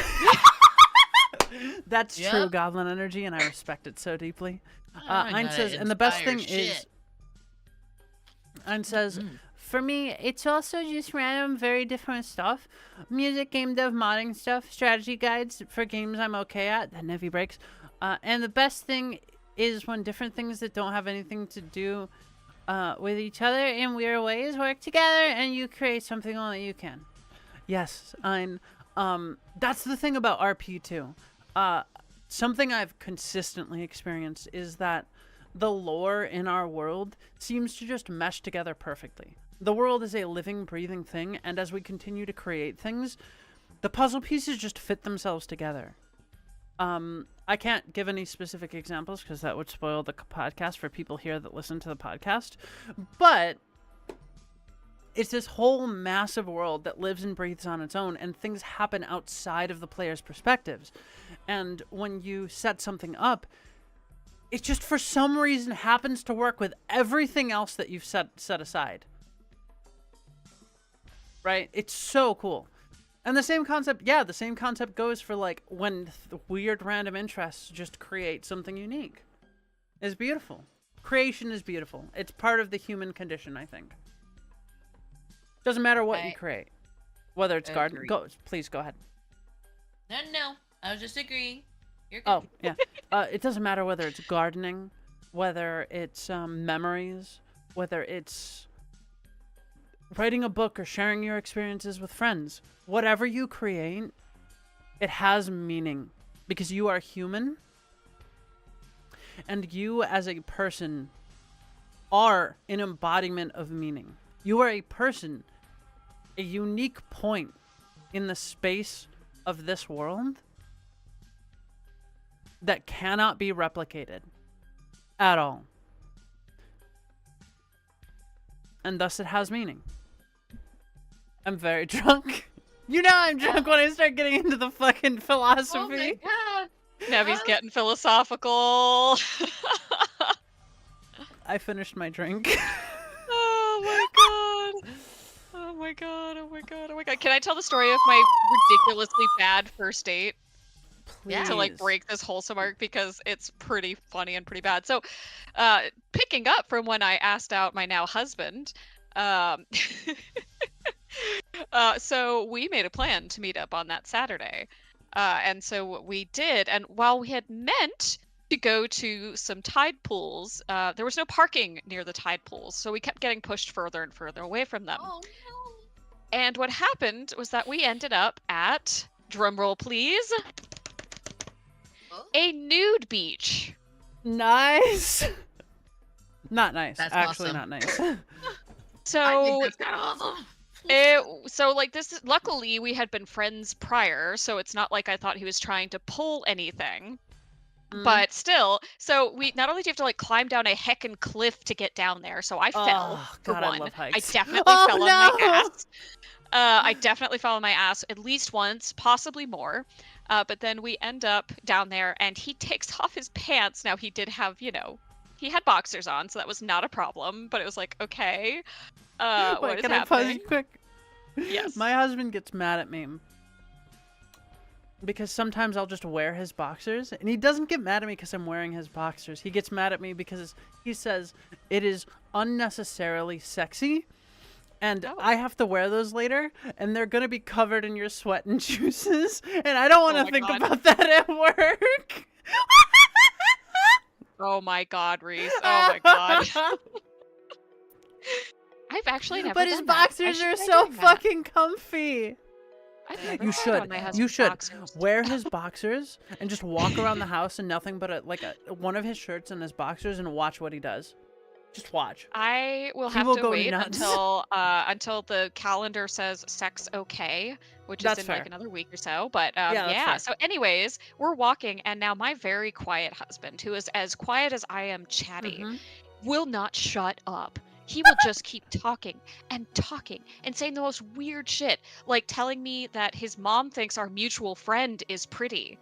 That's true goblin energy, and I respect it so deeply. Ein says, and the best thing is, Ein says, For me, it's also just random, very different stuff. Music, game dev, modding stuff, strategy guides for games I'm okay at, that Nevi breaks. And the best thing is when different things that don't have anything to do with each other in weird ways work together and you create something only you can. Yes, that's the thing about RP too. Something I've consistently experienced is that the lore in our world seems to just mesh together perfectly. The world is a living, breathing thing, and as we continue to create things, the puzzle pieces just fit themselves together. I can't give any specific examples because that would spoil the podcast for people here that listen to the podcast, but it's this whole massive world that lives and breathes on its own, and things happen outside of the player's perspectives. And when you set something up, it just for some reason happens to work with everything else that you've set aside. Right? It's so cool. And the same concept goes for like when the weird random interests just create something unique. It's beautiful. Creation is beautiful. It's part of the human condition, I think. Doesn't matter what you create. Whether it's garden. Please go ahead. No. I was just agreeing. You're good. Oh, yeah. It doesn't matter whether it's gardening, whether it's memories, whether it's writing a book or sharing your experiences with friends. Whatever you create, it has meaning because you are human and you as a person are an embodiment of meaning. You are a person, a unique point in the space of this world that cannot be replicated at all. And thus it has meaning. I'm very drunk. You know I'm drunk when I start getting into the fucking philosophy. Oh my god. Nevi's getting philosophical. I finished my drink. Oh my god. Oh my god. Oh my god. Oh my god. Can I tell the story of my ridiculously bad first date? Please. To like break this wholesome arc because it's pretty funny and pretty bad. So, picking up from when I asked out my now husband, so we made a plan to meet up on that Saturday. And so we did. And while we had meant to go to some tide pools, there was no parking near the tide pools. So we kept getting pushed further and further away from them. Oh no. And what happened was that we ended up at, drumroll please, a nude beach. Nice. Not nice. That's Actually awesome. not nice. So I think that's kind of awesome. So like this, luckily we had been friends prior, so it's not like I thought he was trying to pull anything. But still, so we not only do you have to like climb down a heckin' cliff to get down there, so I fell. For God, I one. love hikes. I definitely fell on my ass. I definitely fell on my ass at least once, possibly more. But then we end up down there, and he takes off his pants. Now he did have, he had boxers on, so that was not a problem. But it was like, okay, what is Can I happening? pause you quick? Yes. My husband gets mad at me because sometimes I'll just wear his boxers, and he doesn't get mad at me because I'm wearing his boxers. He gets mad at me because he says it is unnecessarily sexy, and I have to wear those later, and they're gonna be covered in your sweat and juices, and I don't want to think about that at work. Oh my god, Reese. Oh my god. I've actually never But his done that. boxers I are should so try doing that. fucking comfy. I've never You tried on should. my You husband's should boxers. wear his boxers and just walk around the house in nothing but one of his shirts and his boxers and watch what he does. Just watch. I will He have will to go wait nuts. until the calendar says sex okay, which That's is in fair. like another week or so. But that's yeah. fair. So anyways, we're walking, and now my very quiet husband, who is as quiet as I am chatty, Mhm. will not shut up. He will just keep talking and saying the most weird shit, like telling me that his mom thinks our mutual friend is pretty.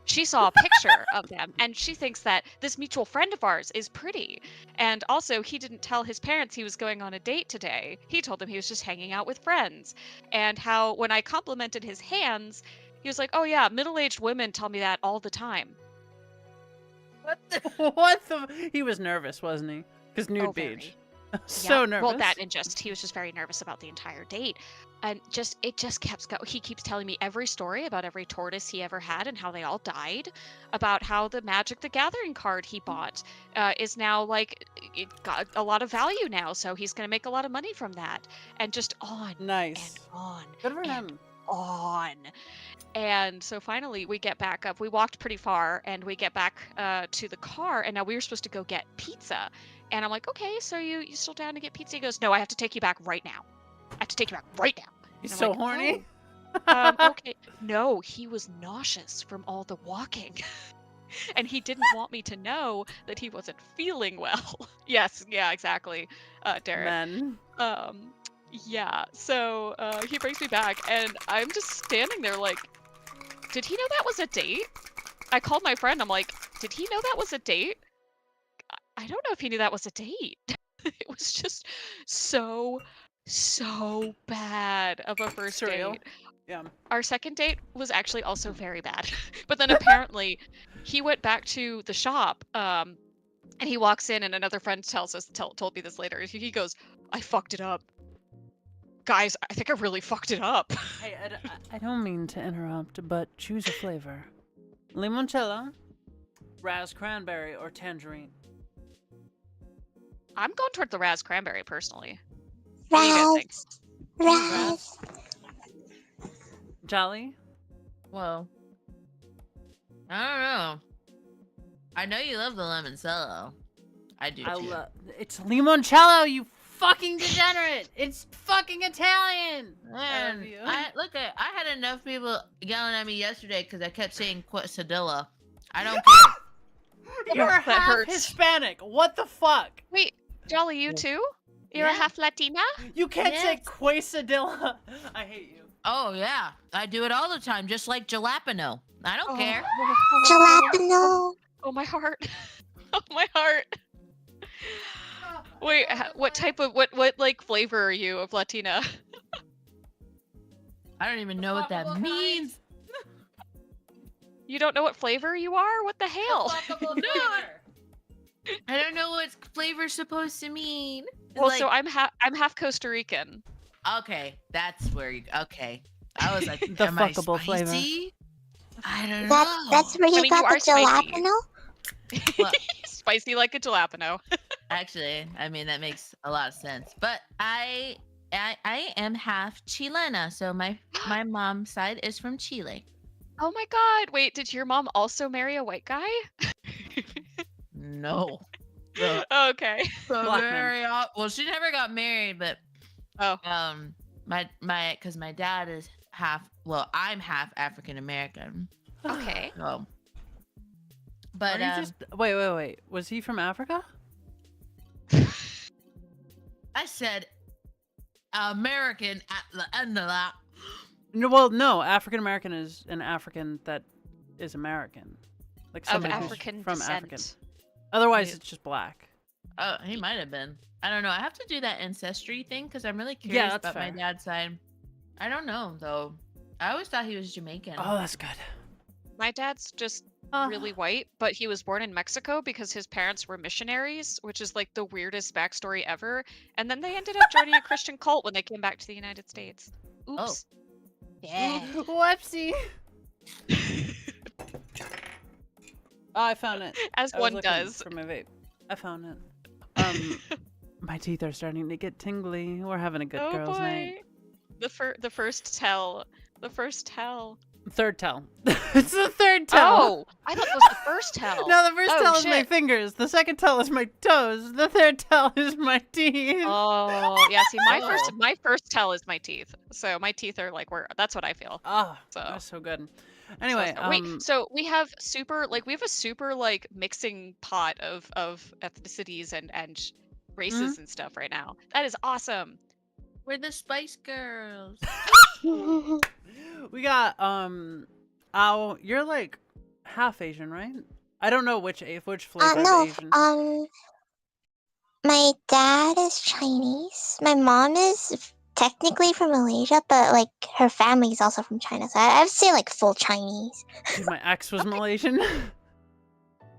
She saw a picture of them, and she thinks that this mutual friend of ours is pretty. And also, he didn't tell his parents he was going on a date today. He told them he was just hanging out with friends. And how, when I complimented his hands, he was like, oh yeah, middle-aged women tell me that all the time. What the? What the? He was nervous, wasn't he? Because nude Oh, very. beach. So Yeah, nervous. Well, that and he was just very nervous about the entire date. And it just kept going. He keeps telling me every story about every tortoise he ever had and how they all died, about how the Magic the Gathering card he bought is now like, it got a lot of value now, so he's going to make a lot of money from that. And just on Nice. and on Good for and him. on. And so finally we get back up. We walked pretty far and we get back to the car, and now we were supposed to go get pizza. And I'm like, okay, so you still down to get pizza? He goes, no, I have to take you back right now. I have to take you back right now. He's And so I'm like, horny. "Oh, okay. No, he was nauseous from all the walking. And he didn't want me to know that he wasn't feeling well. Yes, yeah, exactly, Derek. Men. Yeah, so he brings me back, and I'm just standing there like, did he know that was a date? I called my friend. I'm like, did he know that was a date? I don't know if he knew that was a date. It was just so bad of a first Surreal. date. Yeah. Our second date was actually also very bad. But then apparently he went back to the shop, and he walks in, and another friend told me this later. He goes, I fucked it up. Guys, I think I really fucked it up. Hey, I don't mean to interrupt, but choose a flavor. Limoncello, ras cranberry, or tangerine. I'm going toward the ras cranberry personally. What do you guys think? Raz. Jolly? Well, I don't know. I know you love the limoncello. I do too. It's limoncello, you fucking degenerate! It's fucking Italian! Man, you. I had enough people yelling at me yesterday because I kept saying quesadilla. I don't care. You're That half hurts. Hispanic. What the fuck? Wait, Jolly, you too? You're a Yeah. half Latina? You can't say Yes. quesadilla. I hate you. Oh yeah, I do it all the time, just like jalapeno. I don't care. Jalapeno. Oh, my heart. Oh, my heart. Wait, what type of, what like flavor are you of Latina? I don't even know what that means. You don't know what flavor you are? What the hell? I don't know what flavor's supposed to mean. Well, Like, so I'm half Costa Rican. okay, that's where you. Okay, I was like, The am I fuckable flavor. spicy? I don't That know. that's where you I mean, got you the are spicy. jalapeno. Well, Spicy like a jalapeno. actually, I mean that makes a lot of sense. But I am half Chilena, so my mom's side is from Chile. Oh my god. Wait, did your mom also marry a white guy? No. Okay. Black man. Well, she never got married, but Oh. because my dad is half. Well, I'm half African American. Okay. So, but Are you just... Wait. Was he from Africa? I said American at the end of that. No, well, no. African American is an African that is American. Like Of somebody who's African from descent. African. Otherwise, Yeah. it's just black. Oh, he might have been. I don't know. I have to do that ancestry thing because I'm really Yeah, curious that's about my fair. dad's side. I don't know though. I always thought he was Jamaican. Oh, that's good. My dad's just really white, but he was born in Mexico because his parents were missionaries, which is like the weirdest backstory ever. And then they ended up joining a Christian cult when they came back to the United States. Oops. Yeah. Whoopsie. Oh, I found it. As I was one looking does. for my vape. I found it. My teeth are starting to get tingly. We're having a good Oh girls' boy. night. The first tell. The first tell. Third tell. It's the third tell. Oh, I thought it was the first tell. No, the first Oh, tell is my shit. fingers. The second tell is my toes. The third tell is my teeth. Oh, yeah. See, Oh. my first tell is my teeth. So my teeth are like where. That's what I feel. Ah, So. that's so good. Anyway, Wait, so we have a super mixing pot of ethnicities and races and stuff right now. That is awesome. We're the Spice Girls. we got Ow, you're like half Asian, right? I don't know which flavor No, of Asian. my dad is Chinese. My mom is technically from Malaysia, but like her family is also from China, so I would say like full Chinese. Dude, my ex was Malaysian.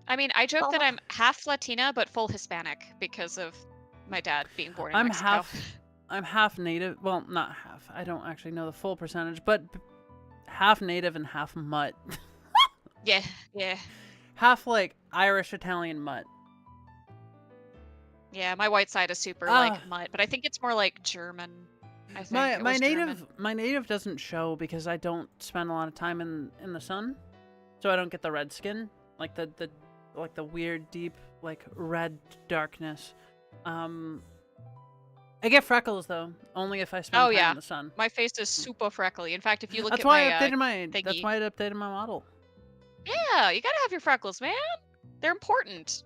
I mean, I joke that Oh. I'm half Latina but full Hispanic because of my dad being born in I'm Mexico. I'm half native. Well, not half. I don't actually know the full percentage, but half native and half mutt. Yeah, yeah. Half like Irish Italian mutt. Yeah, my white side is super like mutt, but I think it's more like German. I think My native doesn't show because I don't spend a lot of time in the sun, so I don't get the red skin, like the weird deep like red darkness. I get freckles though, only if I spend time in the sun. My face is super freckly. In fact, if you look That's at why my I updated my thingy, that's why I updated my model. Yeah, you gotta have your freckles, man. They're important.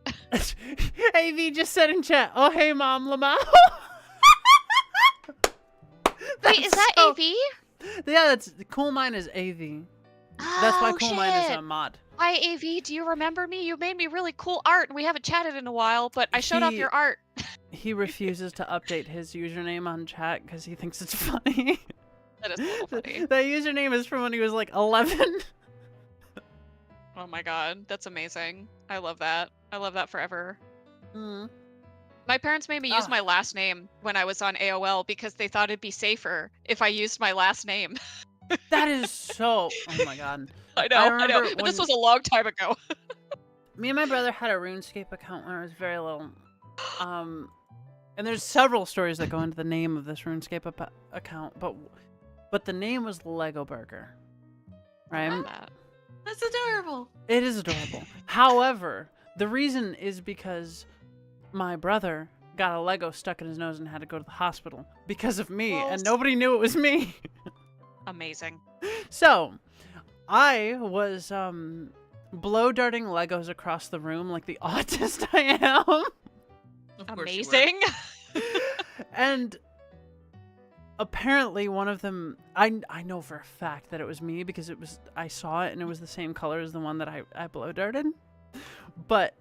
AV just said in chat, "Oh hey mom, Lamau." Wait, is that AV? Yeah, that's Cool Mine is AV. That's why Cool Mine is a mod. Hi AV, do you remember me? You made me really cool art, and we haven't chatted in a while. But I showed off your art. He refuses to update his username on chat because he thinks it's funny. That is a little funny. That username is from when he was like 11. Oh my god, that's amazing. I love that. I love that forever. Mm. My parents made me use my last name when I was on AOL because they thought it'd be safer if I used my last name. That is so... Oh my god. I know. But this was a long time ago. Me and my brother had a RuneScape account when I was very little. And there's several stories that go into the name of this RuneScape account, but the name was Lego Burger. Right? That's adorable. It is adorable. However, the reason is because my brother got a Lego stuck in his nose and had to go to the hospital because of me, and nobody knew it was me. Amazing. So, I was blow darting Legos across the room like the autist I am. Amazing. And apparently one of them, I know for a fact that it was me because I saw it and it was the same color as the one that I blow darted. But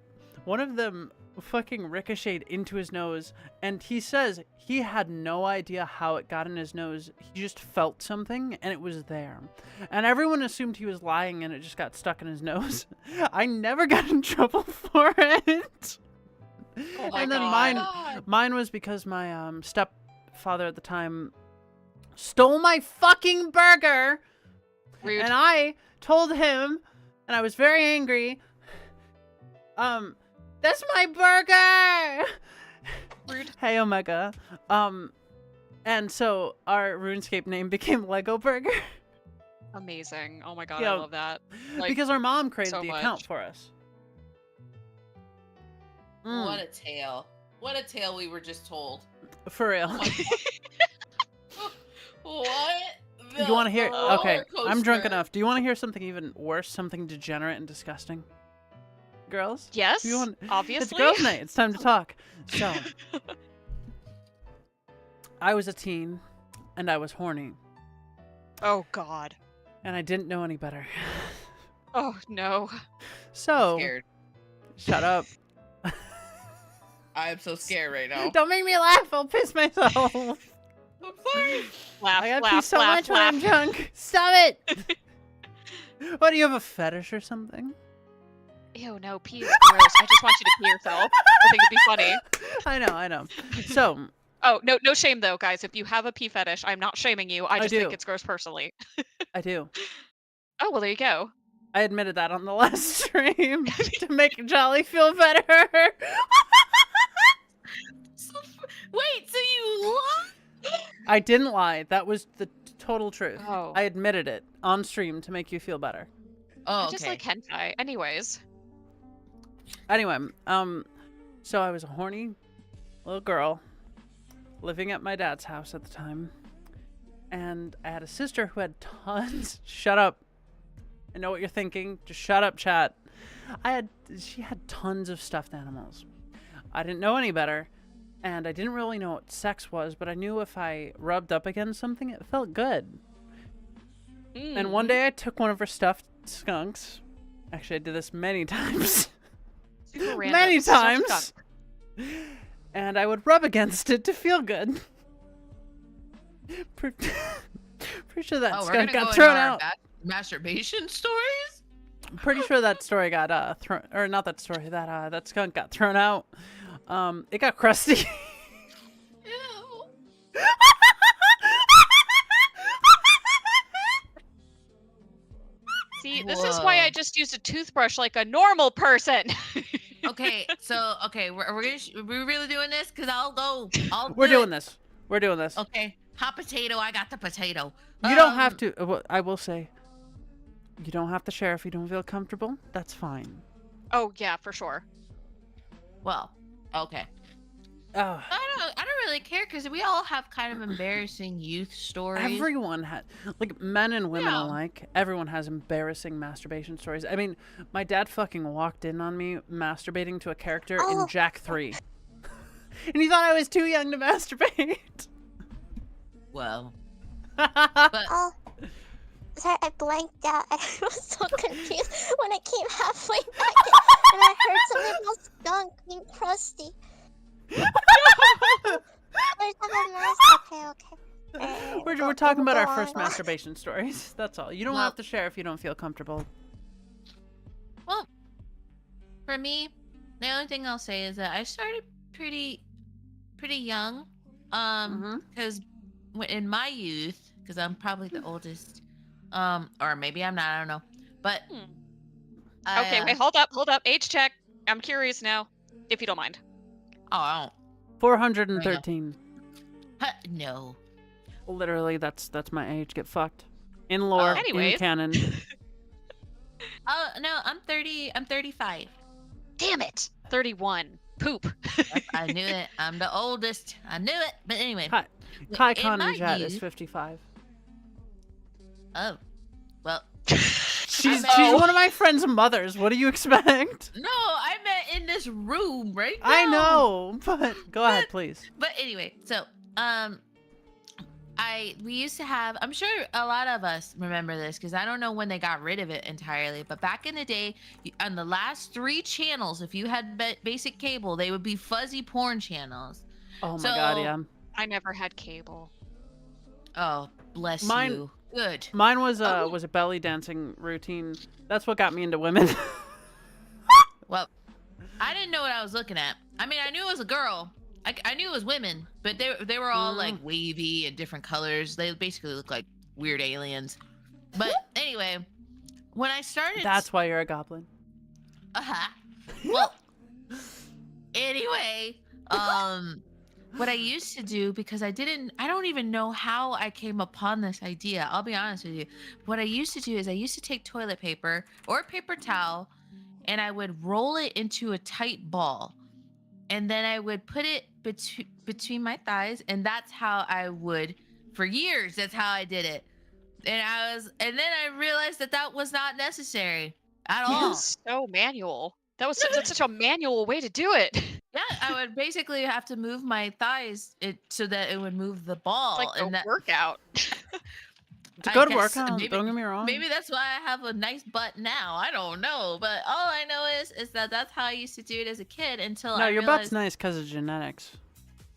one of them fucking ricocheted into his nose, and he says he had no idea how it got in his nose. He just felt something and it was there. And everyone assumed he was lying and it just got stuck in his nose. I never got in trouble for it. Oh my and then God. mine was because my stepfather at the time stole my fucking burger. Rude. And I told him, and I was very angry, that's my burger! Rude. Hey, Omega. And so our RuneScape name became Lego Burger. Amazing. Oh my god, I love that. Like, because our mom created so the much. account for us. What a tale. What a tale we were just told. For real. What? You want to hear? Okay, I'm drunk coaster. enough. Do you want to hear something even worse? Something degenerate and disgusting? Girls? Yes, Do you want... obviously. It's girls' night. It's time to talk. So, I was a teen, and I was horny, Oh god. and I didn't know any better. Oh no. So, Scared. shut up. I'm so scared right now. Don't make me laugh. I'll piss myself. I'm sorry. Laugh, I gotta laugh, pee so laugh, much when laugh. I'm drunk. Stop it. What, do you have a fetish or something? Ew, no, pee is gross. I just want you to pee yourself. I think it'd be funny. I know. So, Oh, no shame though, guys. If you have a pee fetish, I'm not shaming you. I just do. think it's gross personally. I do. Oh, well, there you go. I admitted that on the last stream to make Jolly feel better. Wait, so you lied? I didn't lie. That was the total truth. Oh. I admitted it on stream to make you feel better. Oh, I just like hentai. Anyways. Anyway, so I was a horny little girl living at my dad's house at the time. And I had a sister who had tons. Shut up. I know what you're thinking. Just shut up, chat. She had tons of stuffed animals. I didn't know any better. And I didn't really know what sex was, but I knew if I rubbed up against something, it felt good. And one day I took one of her stuffed skunks. Actually, I did this many times. Super random. Many Stuffed times. skunk. And I would rub against it to feel good. Pretty sure that skunk got thrown out. Masturbation stories? I'm pretty sure that story got thrown, or not that story. That skunk got thrown out. It got crusty. See, this is why I just used a toothbrush like a normal person. Okay, so we're really doing this? Cause I'll go. We're doing this. We're doing this. Okay, hot potato. I got the potato. You don't have to. I will say, you don't have to share if you don't feel comfortable. That's fine. Oh yeah, for sure. Well, okay. Oh, I don't really care because we all have kind of embarrassing youth stories. everyone had, like, men and women Yeah. alike. Everyone has embarrassing masturbation stories. I mean, my dad fucking walked in on me masturbating to a character in Jack 3, and he thought I was too young to masturbate. Well, Oh, sorry, I blanked out. I was so confused when I came halfway back and I heard something about skunk being crusty. Okay. We're talking about our go first on. masturbation stories. That's all. You don't Well- have to share if you don't feel comfortable. well, for me, the only thing I'll say is that I started pretty young. Because in my youth, because I'm probably the oldest, or maybe I'm not. I don't know. But Okay, wait, hold up. Age check. I'm curious now, if you don't mind. Oh, I don't. 413. No. Literally, that's my age. Get fucked. In lore, in Anyways. canon. Oh no, I'm 30. I'm 35. Damn it. 31. Poop. I knew it. I'm the oldest. I knew it. But anyway. Kai in Khan my in chat is youth- 55. Oh, well. She's know. one of my friend's mothers. What do you expect? No, I meant in this room right now. I know, but go ahead, please. But anyway, so we used to have, I'm sure a lot of us remember this because I don't know when they got rid of it entirely, but back in the day, on the last 3 channels, if you had basic cable, they would be fuzzy porn channels. Oh my So- god, yeah. I never had cable. Oh, bless Mine- you. Good. Mine was Oh. was a belly dancing routine. That's what got me into women. Well, I didn't know what I was looking at. I mean, I knew it was a girl. I knew it was women, but they were all like wavy and different colors. They basically look like weird aliens. But anyway, when I started, That's why you're a goblin. well, anyway, what I used to do, because I don't even know how I came upon this idea. I'll be honest with you. What I used to do is I used to take toilet paper or a paper towel and I would roll it into a tight ball. And then I would put it between my thighs. And that's how I would, for years, that's how I did it. And then I realized that was not necessary at all. That's so manual. That's such a manual way to do it. Yeah, I would basically have to move my thighs so that it would move the ball. It's like and a workout. It's a I good guess workout. maybe- Don't get me wrong. Maybe that's why I have a nice butt now. I don't know, but all I know is that that's how I used to do it as a kid until No, I your realized. butt's nice because of genetics.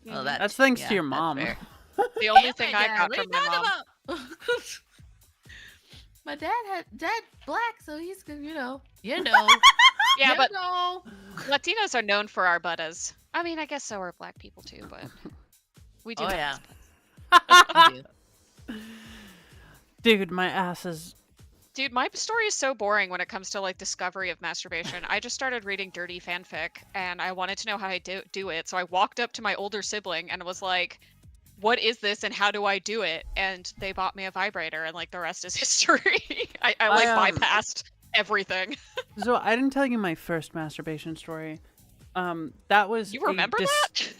Well, That's thanks to yeah, your that's mom. fair. The only And thing my I dad. got What are from you my mom. talking about? My dad black, so he's good, you know. Yeah, You but know. Latinos are known for our buttas. I mean, I guess so are black people too, but we do. Oh, have yeah. these butts. We do. Dude, my ass is. Dude, my story is so boring when it comes to like discovery of masturbation. I just started reading dirty fanfic and I wanted to know how I do it. So I walked up to my older sibling and was like, what is this and how do I do it? And they bought me a vibrator and like the rest is history. I bypassed everything. So I didn't tell you my first masturbation story. That was. You remember that?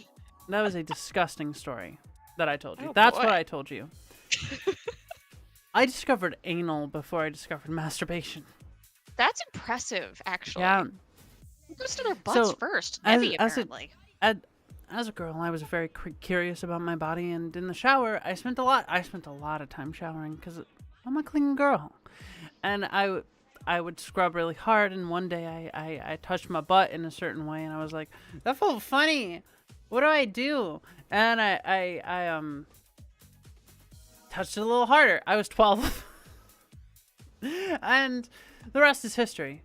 That was a disgusting story that I told you. Oh, That's boy. what I told you. I discovered anal before I discovered masturbation. That's impressive, actually. Yeah. Who goes to their butts So, first? as- Nevi, as a- apparently. As a girl, I was very curious about my body, and in the shower, I spent a lot of time showering because I'm a clean girl, and I would scrub really hard. And one day, I touched my butt in a certain way, and I was like, that felt funny. What do I do? And I touched it a little harder. I was 12, and the rest is history.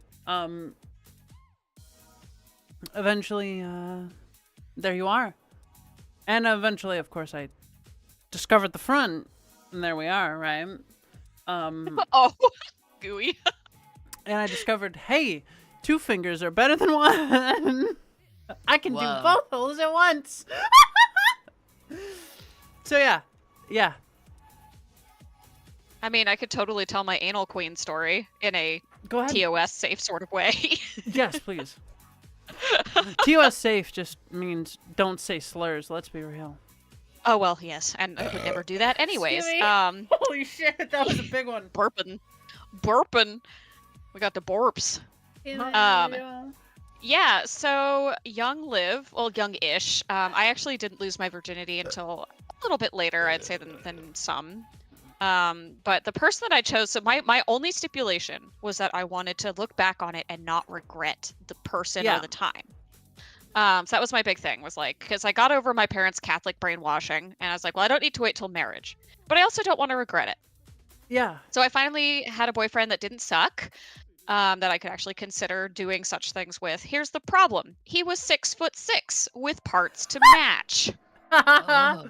Eventually, there you are. And eventually, of course, I discovered the front, and there we are, right? Oh, gooey. And I discovered, hey, 2 fingers are better than 1. I can do Whoa. both holes at once. So yeah. I mean, I could totally tell my anal queen story in a Go ahead. TOS safe sort of way. Yes, please. TOS safe just means don't say slurs. Let's be real. Oh well, yes, and I would never do that anyways. Excuse me? Holy shit, that was a big one. Burping. We got the borps. Yeah, so young-ish. I actually didn't lose my virginity until a little bit later, I'd say, than some. But the person that I chose, so my only stipulation was that I wanted to look back on it and not regret the person or the time. So that was my big thing, was like, because I got over my parents' Catholic brainwashing, and I was like, well, I don't need to wait till marriage, but I also don't want to regret it. Yeah. So I finally had a boyfriend that didn't suck, that I could actually consider doing such things with. Here's the problem. He was 6'6" with parts to match. Oh.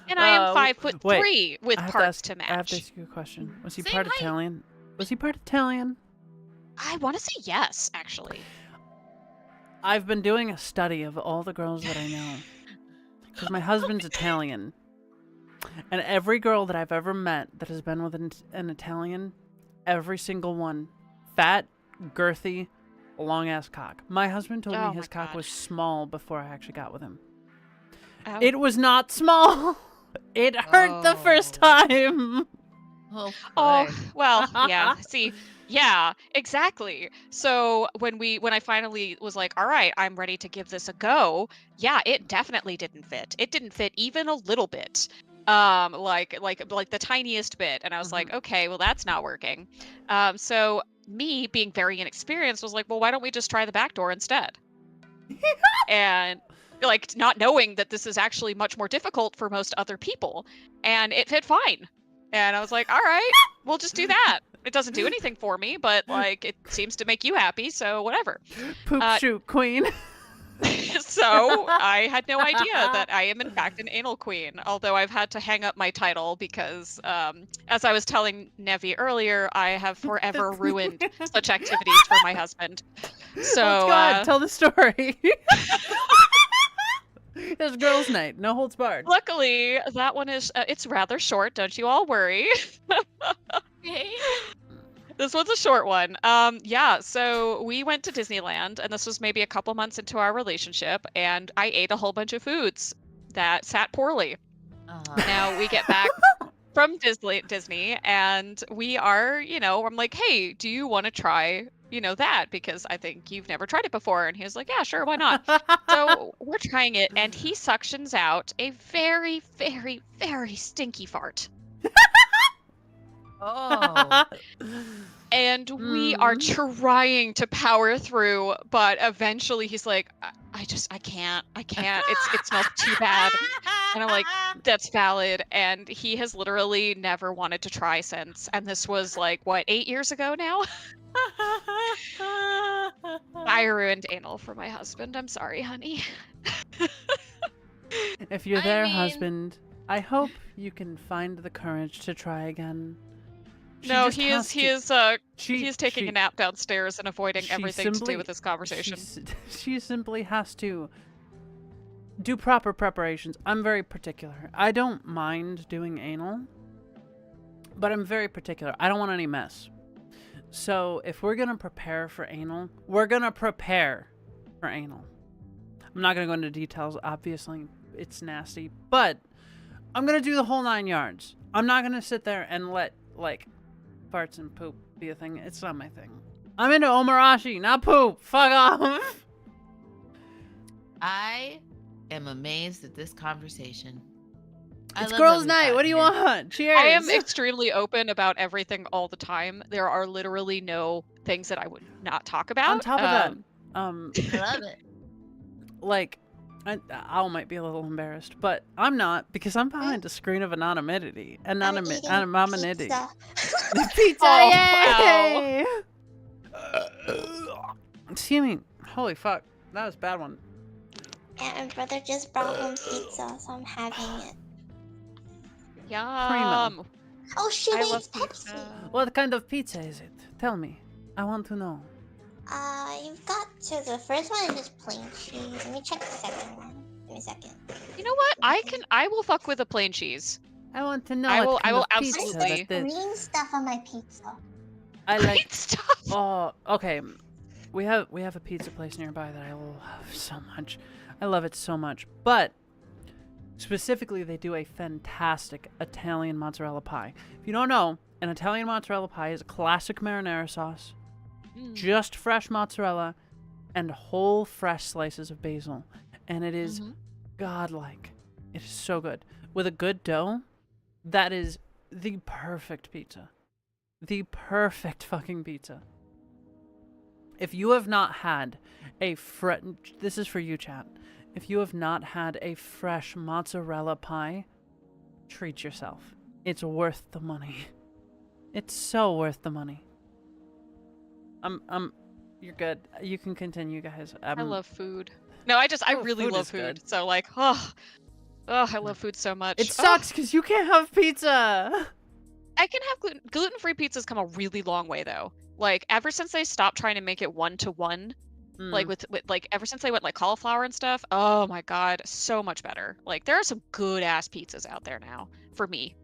And I am 5'3" with parts to match. I have to ask you a question. Was he Same part height. Italian? Was he part Italian? I want to say yes, actually. I've been doing a study of all the girls that I know. Because my husband's Italian. And every girl that I've ever met that has been with an Italian, every single one, fat, girthy, long-ass cock. My husband told me his cock was small before I actually got with him. Oh. It was not small. It hurt the first time. Oh, Oh, boy. well, yeah. See, yeah, exactly. So when I finally was like, all right, I'm ready to give this a go. Yeah, it definitely didn't fit. It didn't fit even a little bit. Like the tiniest bit. And I was like, okay, well, that's not working. So me being very inexperienced was like, well, why don't we just try the back door instead? And like not knowing that this is actually much more difficult for most other people, and it fit fine. And I was like, all right, we'll just do that. It doesn't do anything for me, but like it seems to make you happy, so whatever. Poop shoot queen. So I had no idea that I am in fact an anal queen, although I've had to hang up my title because, as I was telling Nevi earlier, I have forever ruined such activities for my husband. So Let's go ahead, tell the story. It's girls' night, no holds barred. Luckily, that one is it's rather short. Don't you all worry. Okay. This one's a short one. Yeah, so we went to Disneyland, and this was maybe a couple months into our relationship, and I ate a whole bunch of foods that sat poorly. Now we get back from Disney, and we are, I'm like, hey, do you want to try, that? Because I think you've never tried it before. And he was like, yeah, sure, why not? So we're trying it, and he suctions out a very, very, very stinky fart. Oh. And we are trying to power through, but eventually he's like, I can't. It smells too bad. And I'm like, that's valid. And he has literally never wanted to try since. And this was like, what, 8 years ago now? I ruined anal for my husband. I'm sorry, honey. If you're there, husband, I hope you can find the courage to try again. No, he is taking a nap downstairs and avoiding everything to do with this conversation. She simply has to do proper preparations. I'm very particular. I don't mind doing anal, but I'm very particular. I don't want any mess. So if we're going to prepare for anal, we're going to prepare for anal. I'm not going to go into details. Obviously, it's nasty, but I'm going to do the whole 9 yards. I'm not going to sit there and let, like, farts and poop be a thing. It's not my thing. I'm into omarashi, not poop. Fuck off. I am amazed at this conversation. It's girls' night. What do you want? Cheers. I am extremely open about everything all the time. There are literally no things that I would not talk about. On top of that, I love it. Like, I might be a little embarrassed, but I'm not, because I'm behind a screen of anonymity. Anonymity. Pizza. Pizza! Oh, Yay! Excuse me. Holy fuck. That was a bad one. Yeah, my brother just brought home pizza, so I'm having it. Yum. Oh, she I makes love Pepsi. pizza. What kind of pizza is it? Tell me. I want to know. You've got to the first one is just plain cheese. Let me check the second one. Give me a second. You know what? I will fuck with a plain cheese. I want to know I what will- I kind will of pizza absolutely- that is. Green stuff on my pizza. I like. Great stuff. Oh, okay. We have a pizza place nearby that I love so much. I love it so much. But specifically, they do a fantastic Italian mozzarella pie. If you don't know, an Italian mozzarella pie is a classic marinara sauce, just fresh mozzarella, and whole fresh slices of basil, and it is godlike. It is so good with a good dough. That is the perfect pizza. The perfect fucking pizza. If you have not had this is for you, chat. If you have not had a fresh mozzarella pie, treat yourself. It's worth the money. It's so worth the money. You're good. You can continue, guys. I love food. No, I really food love is food. good. So like, I love food so much. It sucks because you can't have pizza. I can have gluten-free pizzas come a really long way though. Like ever since they stopped trying to make it 1-to-1, like with like ever since they went like cauliflower and stuff. Oh my god, so much better. Like there are some good ass pizzas out there now for me.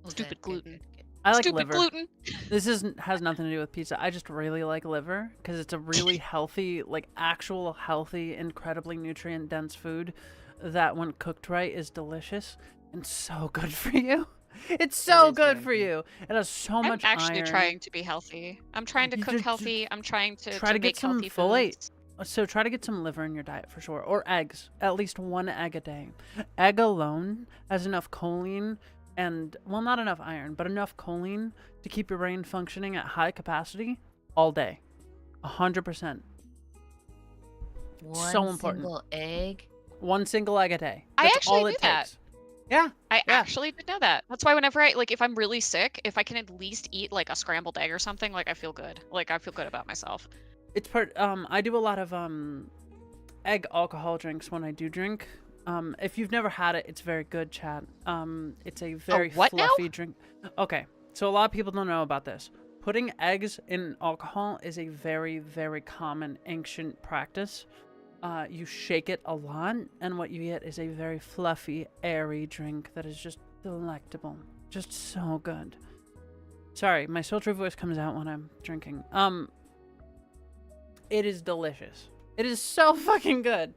Stupid gluten. I like Stupid liver. gluten. This has nothing to do with pizza. I just really like liver because it's a really healthy, like actual healthy, incredibly nutrient dense food that when cooked right is delicious and so good for you. It's so good for you. It has so much I'm actually iron. trying to be healthy. I'm trying to cook healthy. I'm trying to try to get make some healthy folate. foods. So try to get some liver in your diet for sure, or eggs. At least one egg a day. Egg alone has enough choline and, well, not enough iron, but enough choline to keep your brain functioning at high capacity all day. 100%. So important. Single egg. One single egg a day. I That's actually all it knew that. takes. Yeah. I actually did know that. That's why whenever if I'm really sick, if I can at least eat like a scrambled egg or something, like I feel good. Like I feel good about myself. It's I do a lot of egg alcohol drinks when I do drink. If you've never had it, it's very good, chat. It's a very fluffy drink. Okay, so a lot of people don't know about this. Putting eggs in alcohol is a very, very common ancient practice. You shake it a lot, and what you get is a very fluffy, airy drink that is just delectable. Just so good. Sorry, my sultry voice comes out when I'm drinking. It is delicious. It is so fucking good.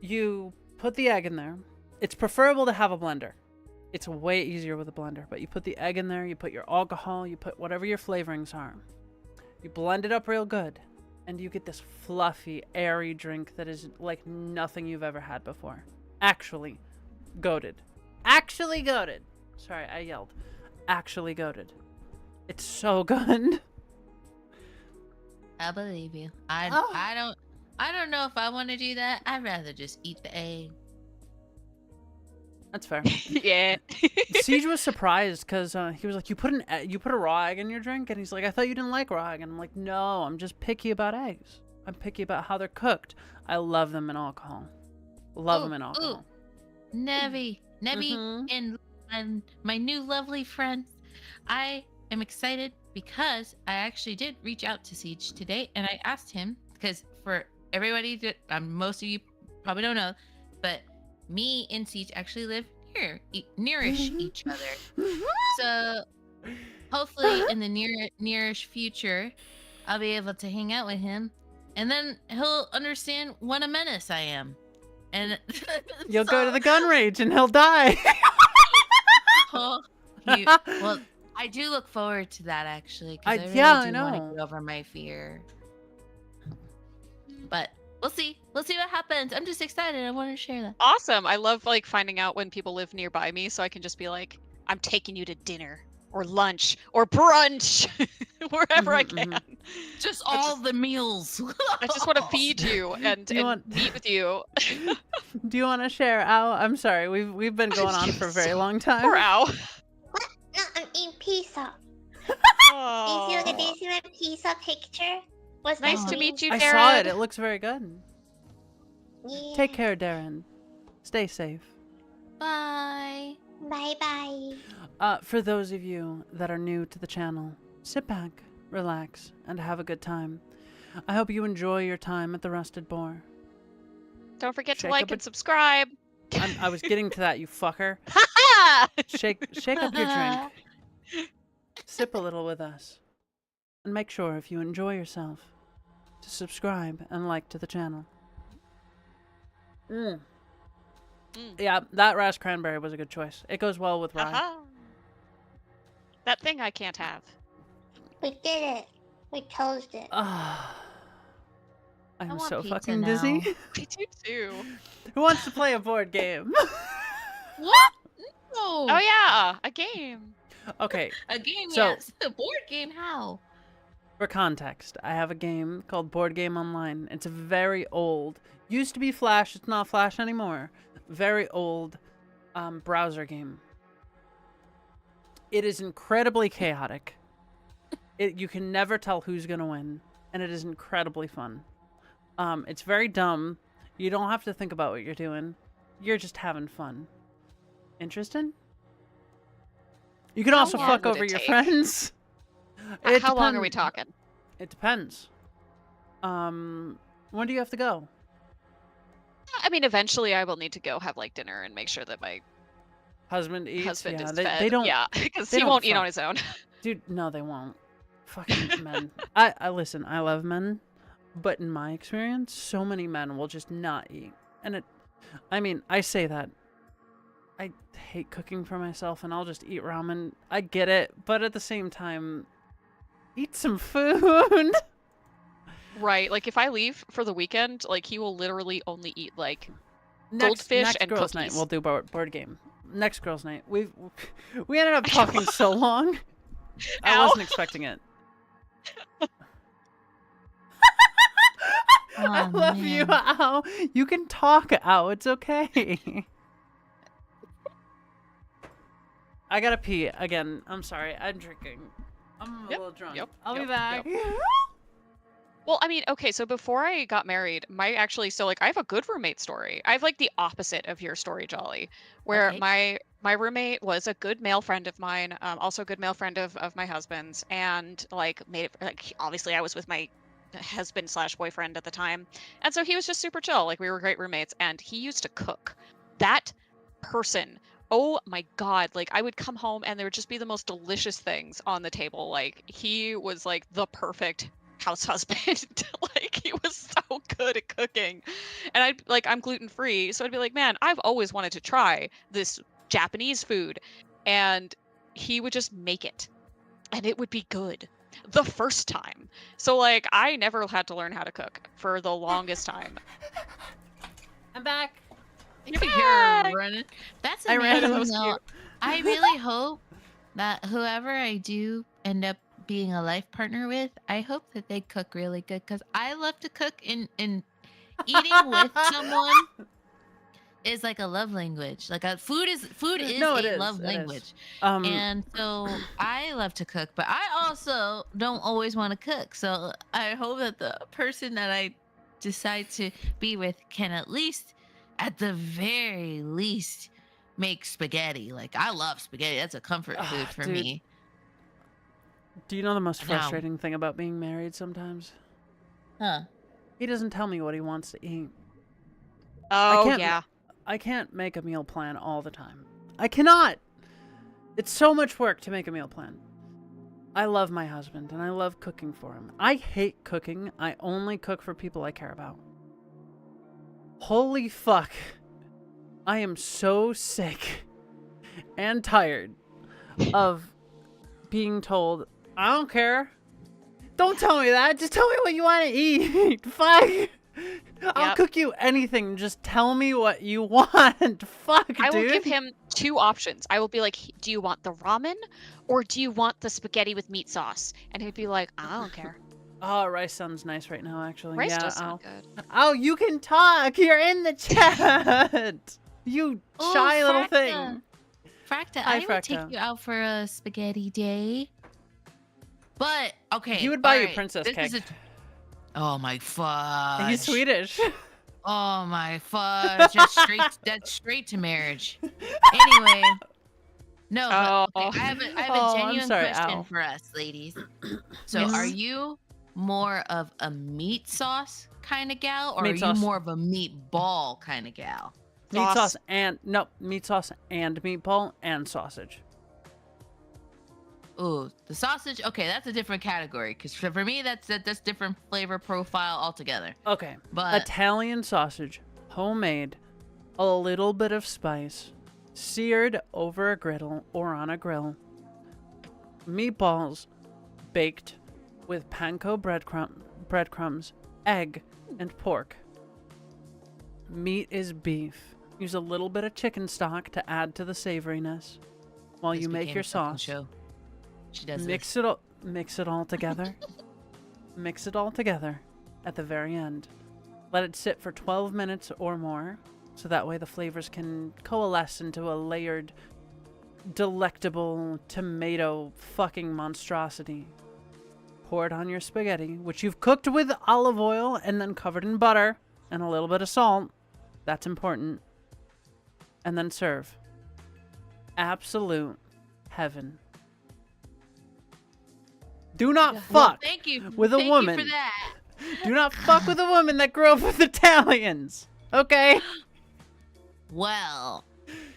You put the egg in there. It's preferable to have a blender. It's way easier with a blender, but you put the egg in there, you put your alcohol, you put whatever your flavorings are. You blend it up real good, and you get this fluffy, airy drink that is like nothing you've ever had before. Actually, goated. Actually goated. Sorry, I yelled. Actually goated. It's so good. I believe you. I don't know if I want to do that. I'd rather just eat the egg. That's fair. Yeah. Siege was surprised because he was like, "You put a raw egg in your drink," and he's like, "I thought you didn't like raw egg." And I'm like, "No, I'm just picky about eggs. I'm picky about how they're cooked. I love them in alcohol. Love them in alcohol." Nevi, and my new lovely friend. I am excited because I actually did reach out to Siege today, and I asked him because for everybody that most of you probably don't know, but me and Siege actually live nearish each other. So hopefully in the nearish future, I'll be able to hang out with him, and then he'll understand what a menace I am. And you'll go to the gun range and he'll die. Well, I do look forward to that actually. I want to get over my fear. But we'll see. We'll see what happens. I'm just excited. I want to share that. Awesome. I love like finding out when people live nearby me, so I can just be like, I'm taking you to dinner or lunch or brunch wherever I can. Just all the meals. I just want to feed you and meet with you. Do you want to share? Ow, I'm sorry. We've been going on for a very long time. Poor Ow. What? No, I'm eating pizza. Oh. Do you see my pizza picture? What's Nice to meet you, Darren. I saw it. It looks very good. Yeah. Take care, Darren. Stay safe. Bye. Bye-bye. For those of you that are new to the channel, sit back, relax, and have a good time. I hope you enjoy your time at the Rusted Boar. Don't forget to Shake like up and subscribe. I was getting to that, you fucker. Shake up your drink. Sip a little with us. And make sure, if you enjoy yourself, to subscribe and like to the channel. Yeah, that Ras Cranberry was a good choice. It goes well with rye. Aha. That thing I can't have. We did it. We closed it. I'm want so pizza fucking now. dizzy. I do too. Who wants to play a board game? What? No. Oh yeah, a game. Okay, A game, So- yes. A board game, how? for context, I have a game called Board Game Online. It's very old. Used to be Flash. It's not Flash anymore. Very old browser game. It is incredibly chaotic. You can never tell who's going to win. And it is incredibly fun. It's very dumb. You don't have to think about what you're doing. You're just having fun. Interested? You can How also long fuck would over it your take? friends. How long are we talking? It depends. When do you have to go? I mean, eventually I will need to go have like dinner and make sure that my Husband eats. husband yeah, is they, fed. they don't. Yeah, because they he don't won't eat fuck. on his own. Dude, no, they won't. Fucking men. I listen. I love men, but in my experience, so many men will just not eat. And it. I mean, I say that. I hate cooking for myself, and I'll just eat ramen. I get it, but at the same time, eat some food. Right. Like if I leave for the weekend, like he will literally only eat like Next goldfish and girls' night, cookies. we'll do board game. Next girls' night, we ended up talking so long. I Ow. wasn't expecting it. I Oh, love you, man. Ow. You can talk, Ow. It's okay. I gotta pee again. I'm sorry. I'm drinking. I'm a Yep, little drunk. yep, I'll be yep, back. Well, I mean, okay, so before I got married, so like I have a good roommate story. I have like the opposite of your story, Jolly, where Okay. my roommate was a good male friend of mine, also a good male friend of my husband's, and like made it like obviously I was with my husband slash boyfriend at the time, and so he was just super chill. Like we were great roommates, and he used to cook. That person. Oh my God, like I would come home and there would just be the most delicious things on the table. Like he was like the perfect house husband. Like he was so good at cooking. And I'm gluten free, so I'd be like, man, I've always wanted to try this Japanese food. And he would just make it. And it would be good the first time. So like I never had to learn how to cook for the longest time. I'm back. You can hear her running. That's I ran. amazing. That was though. cute. I really hope that whoever I do end up being a life partner with, I hope that they cook really good because I love to cook and eating with someone is like a love language. Like food is No, it a is, love it is. language. Um, And so I love to cook, but I also don't always want to cook. So I hope that the person that I decide to be with can at the very least, make spaghetti. Like I love spaghetti. That's a comfort food for dude. me. Do you know the most Now- frustrating thing about being married sometimes? Huh. He doesn't tell me what he wants to eat. Oh can't- yeah. I can't make a meal plan all the time. I cannot. It's so much work to make a meal plan. I love my husband and I love cooking for him. I hate cooking. I only cook for people I care about. Holy fuck. I am so sick and tired of being told, I don't care. Don't tell me that. Just tell me what you want to eat. Fuck. I'll Yep. cook you anything. Just tell me what you want. Fuck, dude. I will give him two options. I will be like, do you want the ramen or do you want the spaghetti with meat sauce? And he'd be like, I don't care. Oh, rice sounds nice right now, actually. Rice yeah, does Al. sound good. Oh, you can talk. You're in the chat. You Oh, shy little Fracta. thing. Fracta, Hi, I would take Fracta. you out for a spaghetti day. But okay. He would buy you alright, princess this is cake. Oh my fuck. He's Swedish. Oh my fudge! That's straight to marriage. Anyway, no, but okay, Oh. I have Oh, a I'm genuine sorry, question ow. for us, ladies. So, Yes. are you more of a meat sauce kind of gal, or Meat are you sauce. more of a meatball kind of gal? Meat Sauce. sauce and no meat sauce and meatball and sausage. Ooh, the sausage. Okay, that's a different category because for me, that's different flavor profile altogether. Okay. But Italian sausage, homemade, a little bit of spice, seared over a griddle or on a grill. Meatballs, baked with panko breadcrumbs, egg, and pork. Meat is beef. Use a little bit of chicken stock to add to the savoriness. While this you make became your a cooking sauce, show. She does mix this. mix it all together. Mix it all together at the very end. Let it sit for 12 minutes or more, so that way the flavors can coalesce into a layered, delectable tomato fucking monstrosity. Pour it on your spaghetti, which you've cooked with olive oil and then covered in butter and a little bit of salt. That's important. And then serve. Absolute heaven. Do not Well, fuck thank you with a thank woman. You for that. Do not fuck with a woman that grew up with Italians. Okay? Well,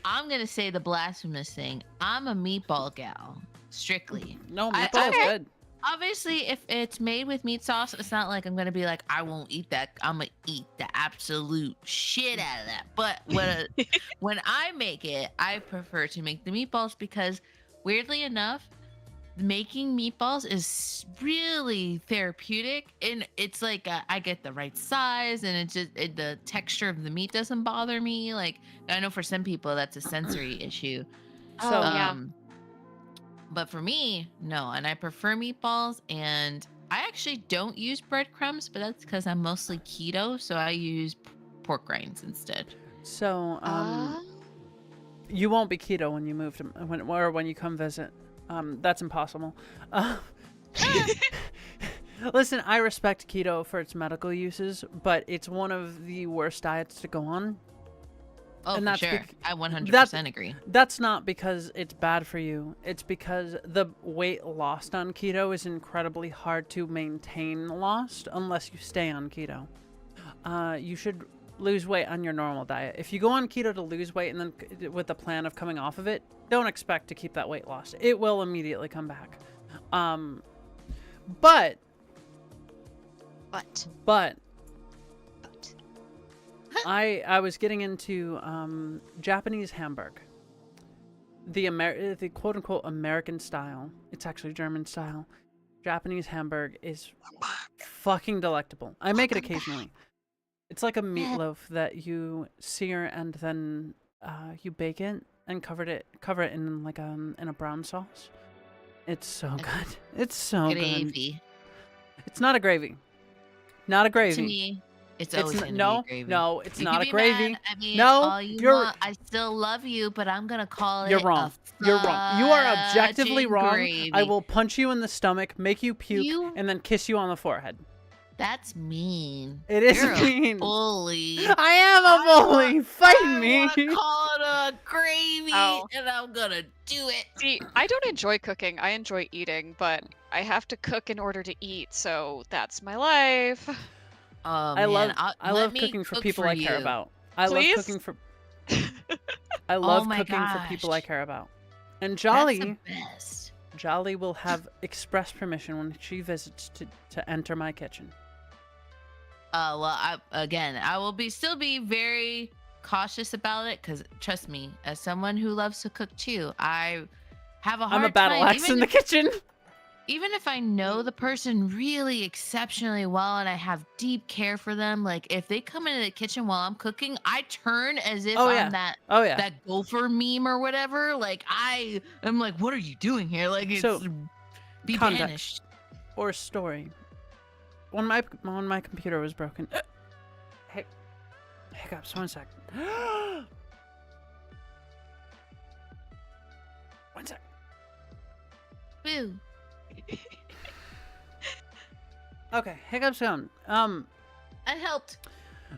I'm gonna say the blasphemous thing. I'm a meatball gal, strictly. No, I- meatball is I- good. Obviously, if it's made with meat sauce, it's not like I'm gonna be like, I won't eat that. I'm gonna eat the absolute shit out of that. But when I make it, I prefer to make the meatballs because, weirdly enough, making meatballs is really therapeutic, and it's like I get the right size, and the texture of the meat doesn't bother me. Like, I know for some people that's a sensory issue. So, Oh, yeah. But for me, no, and I prefer meatballs, and I actually don't use breadcrumbs, but that's because I'm mostly keto, so I use pork rinds instead. So, Ah. you won't be keto when you move to when you come visit. That's impossible. Listen, I respect keto for its medical uses, but it's one of the worst diets to go on. Oh, And for that's sure. bec- I 100% agree. That's not because it's bad for you. It's because the weight lost on keto is incredibly hard to maintain lost unless you stay on keto. You should lose weight on your normal diet. If you go on keto to lose weight and then with the plan of coming off of it, don't expect to keep that weight lost. It will immediately come back. But I was getting into Japanese hamburg. The quote unquote American style. It's actually German style. Japanese hamburg is fucking delectable. I make it occasionally. It's like a meatloaf that you sear and then you bake it and cover it in like in a brown sauce. It's so good. It's so good. Gravy. It's not a gravy. Not a gravy. To me, it's It's always n- gonna no, be gravy. no, it's You not can a be gravy. mad at me No, all you you're- want. I still love you, but I'm gonna call You're it wrong. a You're wrong. You are objectively fudging wrong. Gravy. I will punch you in the stomach, make you puke, You- and then kiss you on the forehead. That's mean. It is You're mean. A bully. I am a bully. Fight I me. wanna call it a gravy, Ow. and I'm gonna do it. See, I don't enjoy cooking. I enjoy eating, but I have to cook in order to eat, so that's my life. Oh I man, love let me cooking for cook people I care you. about. I love Please? cooking for I love my cooking for people I gosh. care about. And That's Jolly the best. Jolly will have express permission when she visits to enter my kitchen. Well, I will still be very cautious about it because trust me, as someone who loves to cook too, I have a hard I'm a battle time. axe in the kitchen. Even if I know the person really exceptionally well and I have deep care for them, like if they come into the kitchen while I'm cooking, I turn as if I'm that gopher meme or whatever. Like I'm like, what are you doing here? Like it's So, be context. banished. Or story. When my computer was broken. Hiccups. 1 sec. 1 sec. Boo. Okay, hiccups gone. I helped.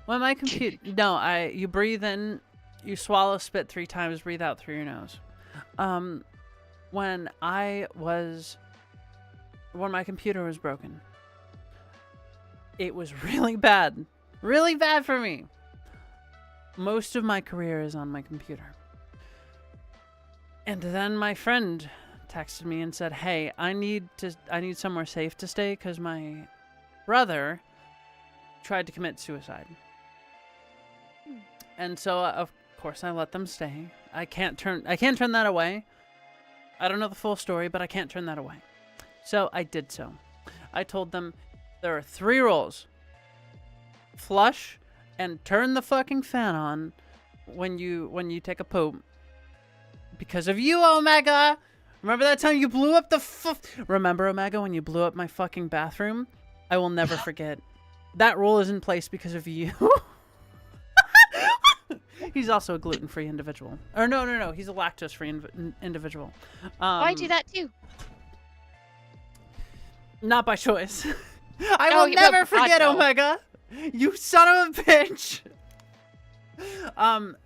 When my computer, no, you breathe in, you swallow, spit 3 times, breathe out through your nose. When my computer was broken, it was really bad for me. Most of my career is on my computer. And then my friend texted me and said, "Hey, I need somewhere safe to stay because my brother tried to commit suicide." And so, of course, I let them stay. I can't turn that away. I don't know the full story, but I can't turn that away. So I did so. I told them there are 3 rules: flush and turn the fucking fan on when you take a poop. Because of you, Omega. Remember that time you blew up Remember, Omega, when you blew up my fucking bathroom? I will never forget. That rule is in place because of you. He's also a gluten-free individual. Or no. He's a lactose-free individual. I do that too. Not by choice. I will never forget, Omega. You son of a bitch.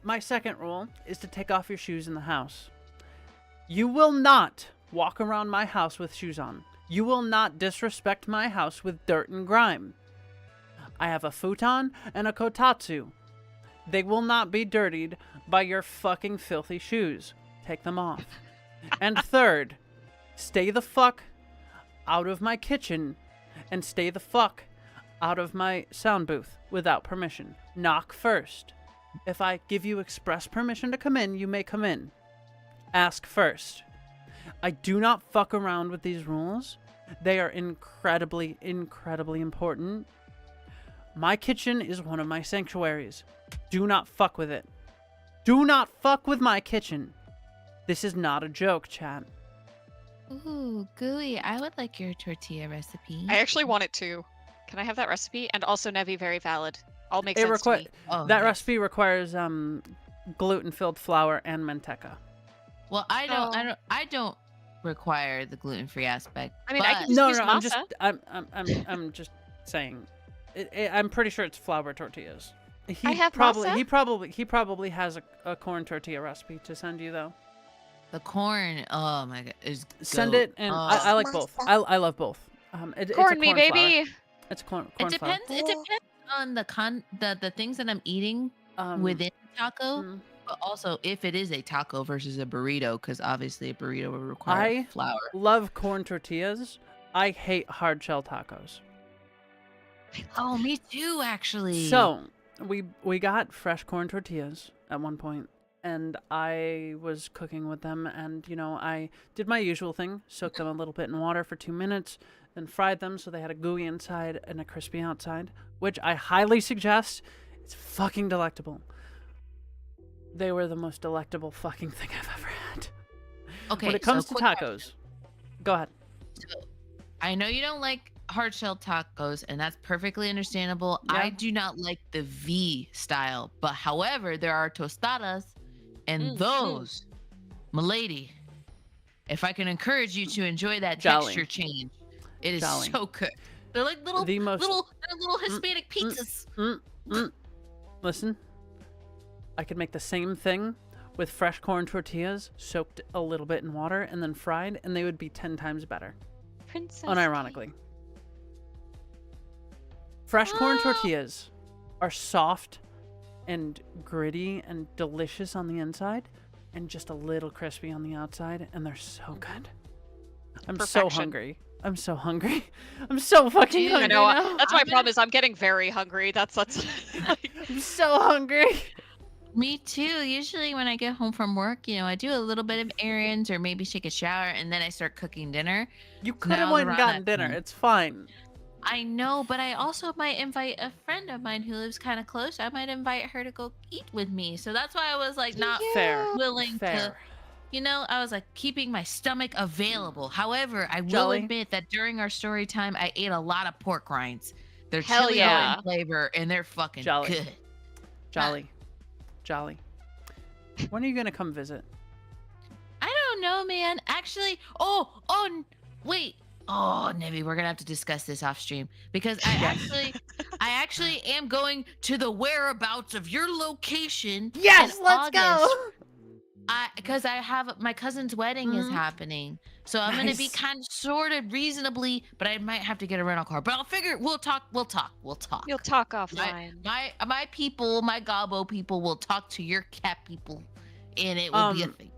My second rule is to take off your shoes in the house. You will not walk around my house with shoes on. You will not disrespect my house with dirt and grime. I have a futon and a kotatsu. They will not be dirtied by your fucking filthy shoes. Take them off. And third, stay the fuck out of my kitchen and stay the fuck out of my sound booth without permission. Knock first. If I give you express permission to come in, you may come in. Ask first. I do not fuck around with these rules. They are incredibly, incredibly important. My kitchen is one of my sanctuaries. Do not fuck with it. Do not fuck with my kitchen. This is not a joke, chat. Ooh, Gooey, I would like your tortilla recipe. I actually want it too. Can I have that recipe? And also, Nevi, very valid. All makes sense to me. That recipe requires gluten-filled flour and manteca. Well, I don't require the gluten-free aspect. I mean, I can just use masa. I'm just saying. I'm pretty sure it's flour tortillas. Masa? He probably has a corn tortilla recipe to send you though. The corn, oh my god, is send it, and I like both. I love both. It's corn a me, flour. baby. It's corn. It depends. Flour. It depends on the things that I'm eating within the taco, but also if it is a taco versus a burrito, because obviously a burrito would require flour. I love corn tortillas. I hate hard shell tacos. Oh, me too, actually. So we got fresh corn tortillas at one point, and I was cooking with them, and I did my usual thing: soaked them a little bit in water for 2 minutes, then fried them so they had a gooey inside and a crispy outside, which I highly suggest. It's fucking delectable. They were the most delectable fucking thing I've ever had. Okay, when it comes to tacos, go ahead. So, I know you don't like hard shell tacos, and that's perfectly understandable. Yeah. I do not like the V style, but however, there are tostadas, and those, milady, if I can encourage you to enjoy that texture change, it is so good. They're like little Hispanic pizzas. Listen, I could make the same thing with fresh corn tortillas soaked a little bit in water and then fried, and they would be 10 times better. Princess. Unironically. Fresh corn tortillas are soft and gritty and delicious on the inside and just a little crispy on the outside, and they're so good. I'm so hungry. I'm so hungry. I'm so fucking hungry. I know. That's my problem. Is I'm getting very hungry. That's I'm so hungry. Me too. Usually when I get home from work, I do a little bit of errands or maybe take a shower, and then I start cooking dinner. You could have went and gotten dinner. It's fine. I know, but I also might invite a friend of mine who lives kind of close. I might invite her to go eat with me. So that's why I was like not willing to, I was like keeping my stomach available. However, I will admit that during our story time, I ate a lot of pork rinds. They're chili in flavor, and they're fucking good. Jolly. When are you going to come visit? I don't know, man. Actually, wait. Oh, Nevi, we're gonna have to discuss this off stream because I actually am going to the whereabouts of your location. Yes, in let's August. go. Because I have my cousin's wedding is happening, so I'm gonna be Nice. kind of sort of reasonably, but I might have to get a rental car. But I'll figure. We'll talk. We'll talk. You'll talk offline. My people, my Gobbo people will talk to your cat people, and it will be a thing.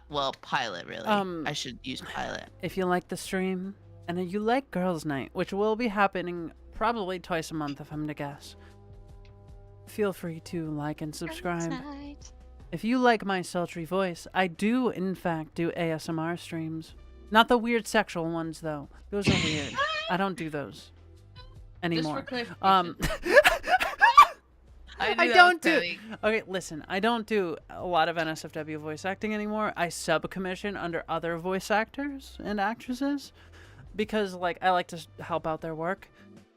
Well, pilot really. I should use pilot. If you like the stream and you like girls' night, which will be happening probably twice a month if I'm to guess, feel free to like and subscribe. If you like my sultry voice, I do in fact do ASMR streams. Not the weird sexual ones though. Those are weird. I don't do those anymore. Just for clarification. I don't do. Okay, listen. I don't do a lot of NSFW voice acting anymore. I sub-commission under other voice actors and actresses because, like, I like to help out their work.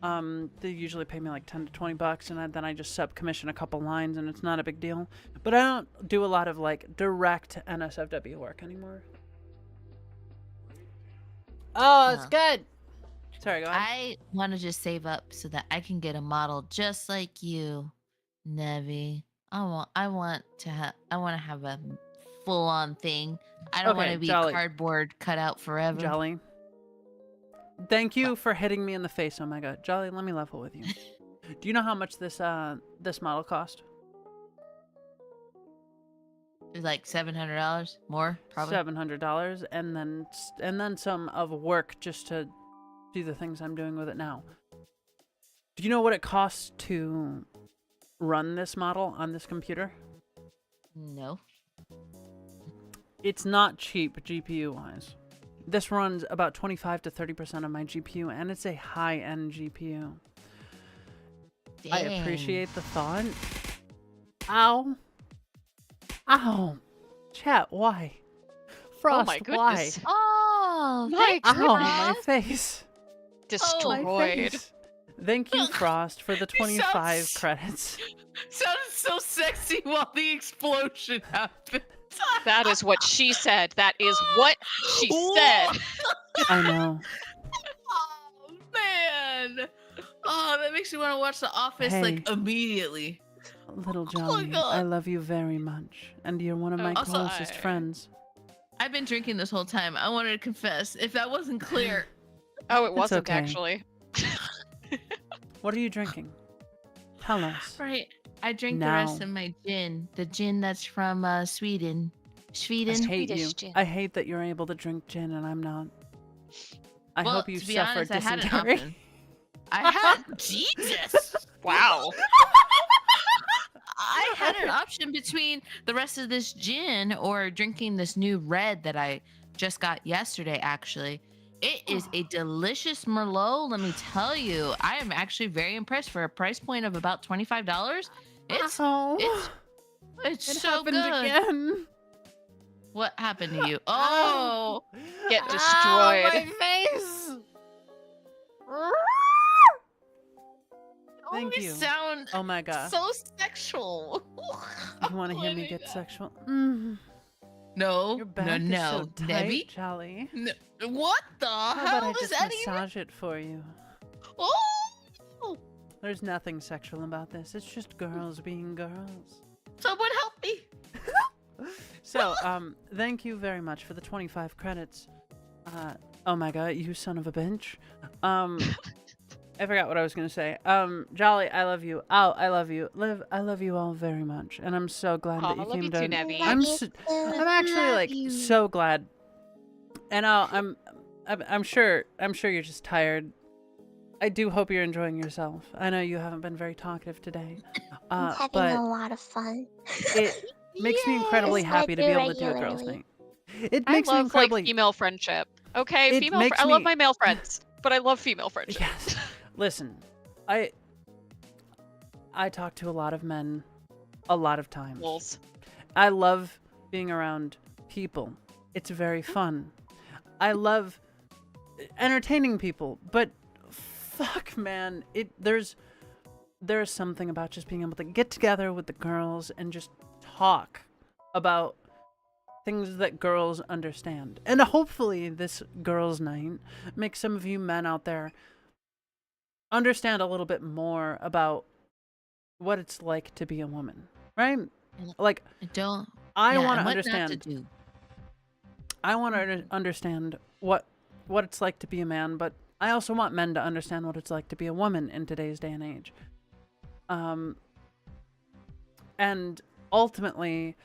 They usually pay me like $10 to $20, and then I just sub-commission a couple lines, and it's not a big deal. But I don't do a lot of like direct NSFW work anymore. Oh, it's good. Sorry, go ahead. I want to just save up so that I can get a model just like you, Nevi. I want to have a full-on thing. I don't want to be Jali. cardboard cut out forever. Jali. Thank you for hitting me in the face. Oh my god. Jali, let me level with you. Do you know how much this model cost? It's like $700 more, probably. $700 and then some of work just to do the things I'm doing with it now. Do you know what it costs to run this model on this computer? No. It's not cheap GPU wise. This runs about 25 to 30% of my GPU, and it's a high-end GPU. Dang. I appreciate the thought. Ow. Ow. Chat, why? Frost, my why? goodness. Oh, My thanks, Ow, Frost. my face. Destroyed. My face. Thank you, Frost, for the 25 sounds- credits. Sounded so sexy while the explosion happened. That is what she said. That is what she said. I know. Oh man! Oh, that makes me want to watch The Office like Hey. immediately. Little my Johnny, God. I love you very much, and you're one of my Also, closest I- friends. I've been drinking this whole time. I wanted to confess. If that wasn't clear, Oh, it wasn't okay. actually. What are you drinking? Tell us. right? I drank the Now. rest of my gin. The gin that's from Sweden. I Sweden. hate you. Swedish gin. I hate that you're able to drink gin and I'm not. I Well, hope you to be suffer honest, I had an dysentery. option. I had Jesus. Wow. I had an option between the rest of this gin or drinking this new red that I just got yesterday, actually. It is a delicious Merlot, let me tell you. I am actually very impressed for a price point of about $25. It's Ow. it's It so happened good. again. What happened to you? Oh, Get Ow, destroyed. my face. Thank you you. sound Oh my god. so sexual. You want to hear me get sexual? sexual? Mm. No, Your back no, is no. so tight, Nevi? Charlie. No, what the How hell about I does just that even? massage it for you? Oh, There's nothing sexual about this. It's just girls being girls. someone help me. So, thank you very much for the 25 credits. Oh my god, you son of a bitch. I forgot what I was gonna say. Jolly, I love you. Al, I love you. Liv, I love you all very much, and I'm so glad Aw, that you I love came you to. too, Nevi. I'm actually like so glad, and I'm sure you're just tired. I do hope you're enjoying yourself. I know you haven't been very talkative today, I'm having but a lot of fun. it makes me incredibly Yes, I happy to do be able to do a girls' regularly. night. It I makes me love like incredibly. female friendship. Okay, It female. makes I love me- my male friends, but I love female friendship. Yes. Listen, I talk to a lot of men a lot of times. Wolves. I love being around people. It's very fun. I love entertaining people, but fuck man, there's something about just being able to get together with the girls and just talk about things that girls understand. And hopefully this girls' night makes some of you men out there understand a little bit more about what it's like to be a woman, right? Like, I want to understand. I want to understand what it's like to be a man, but I also want men to understand what it's like to be a woman in today's day and age. And ultimately,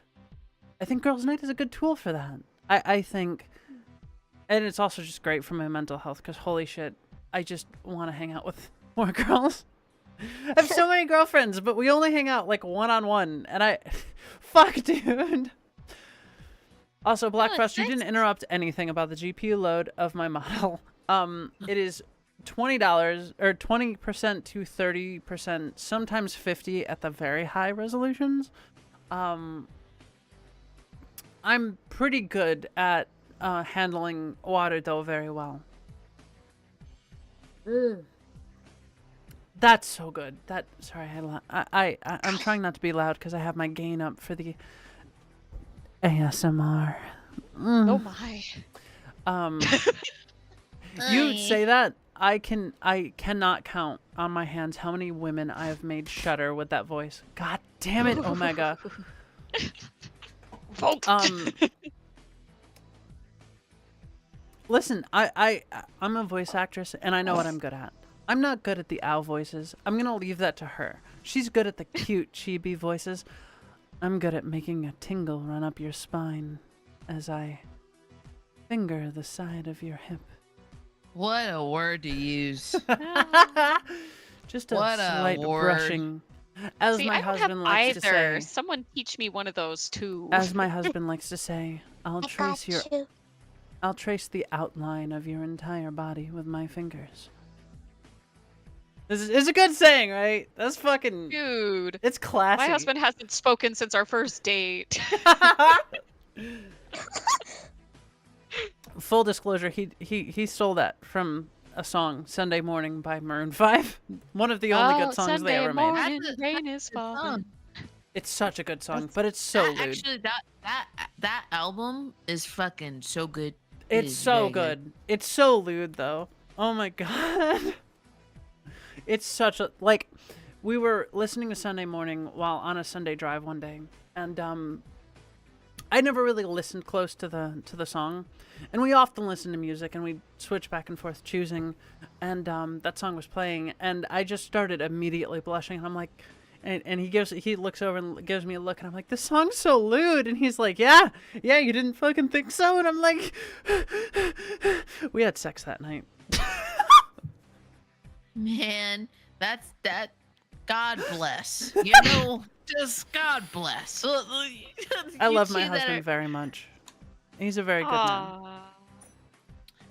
I think Girls' Night is a good tool for that. I think, and it's also just great for my mental health because holy shit, I just want to hang out with more girls. I have so many girlfriends, but we only hang out like one-on-one, and fuck, dude. Also, Black Frost, you didn't interrupt anything about the GPU load of my model. It is $20 or 20% to 30%, sometimes 50 at the very high resolutions. I'm pretty good at handling water though very well. That's so good. Sorry, I'm trying not to be loud because I have my gain up for the ASMR. Oh my. You say that, I cannot count on my hands how many women I have made shudder with that voice. God damn it, Omega. Listen, I'm a voice actress and I know what I'm good at. I'm not good at the owl voices. I'm gonna leave that to her. She's good at the cute chibi voices. I'm good at making a tingle run up your spine as I finger the side of your hip. What a word to use. Just a slight brushing. As my husband likes to say. Someone teach me one of those too. As my husband likes to say, I'll trace the outline of your entire body with my fingers. This is a good saying, right? That's fucking... Dude. It's classy. My husband hasn't spoken since our first date. Full disclosure, he stole that from a song, Sunday Morning by Maroon 5. One of the only good songs Sunday they ever morning, made. Rain is falling. It's such a good song, but it's so lewd. Actually, that album is fucking so good. It's so good. It's so lewd, though. Oh my god. It's such a... Like, we were listening to Sunday Morning while on a Sunday drive one day, and I never really listened close to the song, and we often listen to music, and we switch back and forth choosing, and that song was playing, and I just started immediately blushing, and I'm like... And he looks over and gives me a look, and I'm like, this song's so lewd. And he's like, yeah, you didn't fucking think so? And I'm like, we had sex that night. Man, that. God bless. You know, just God bless. I love my husband very much. He's a very good man.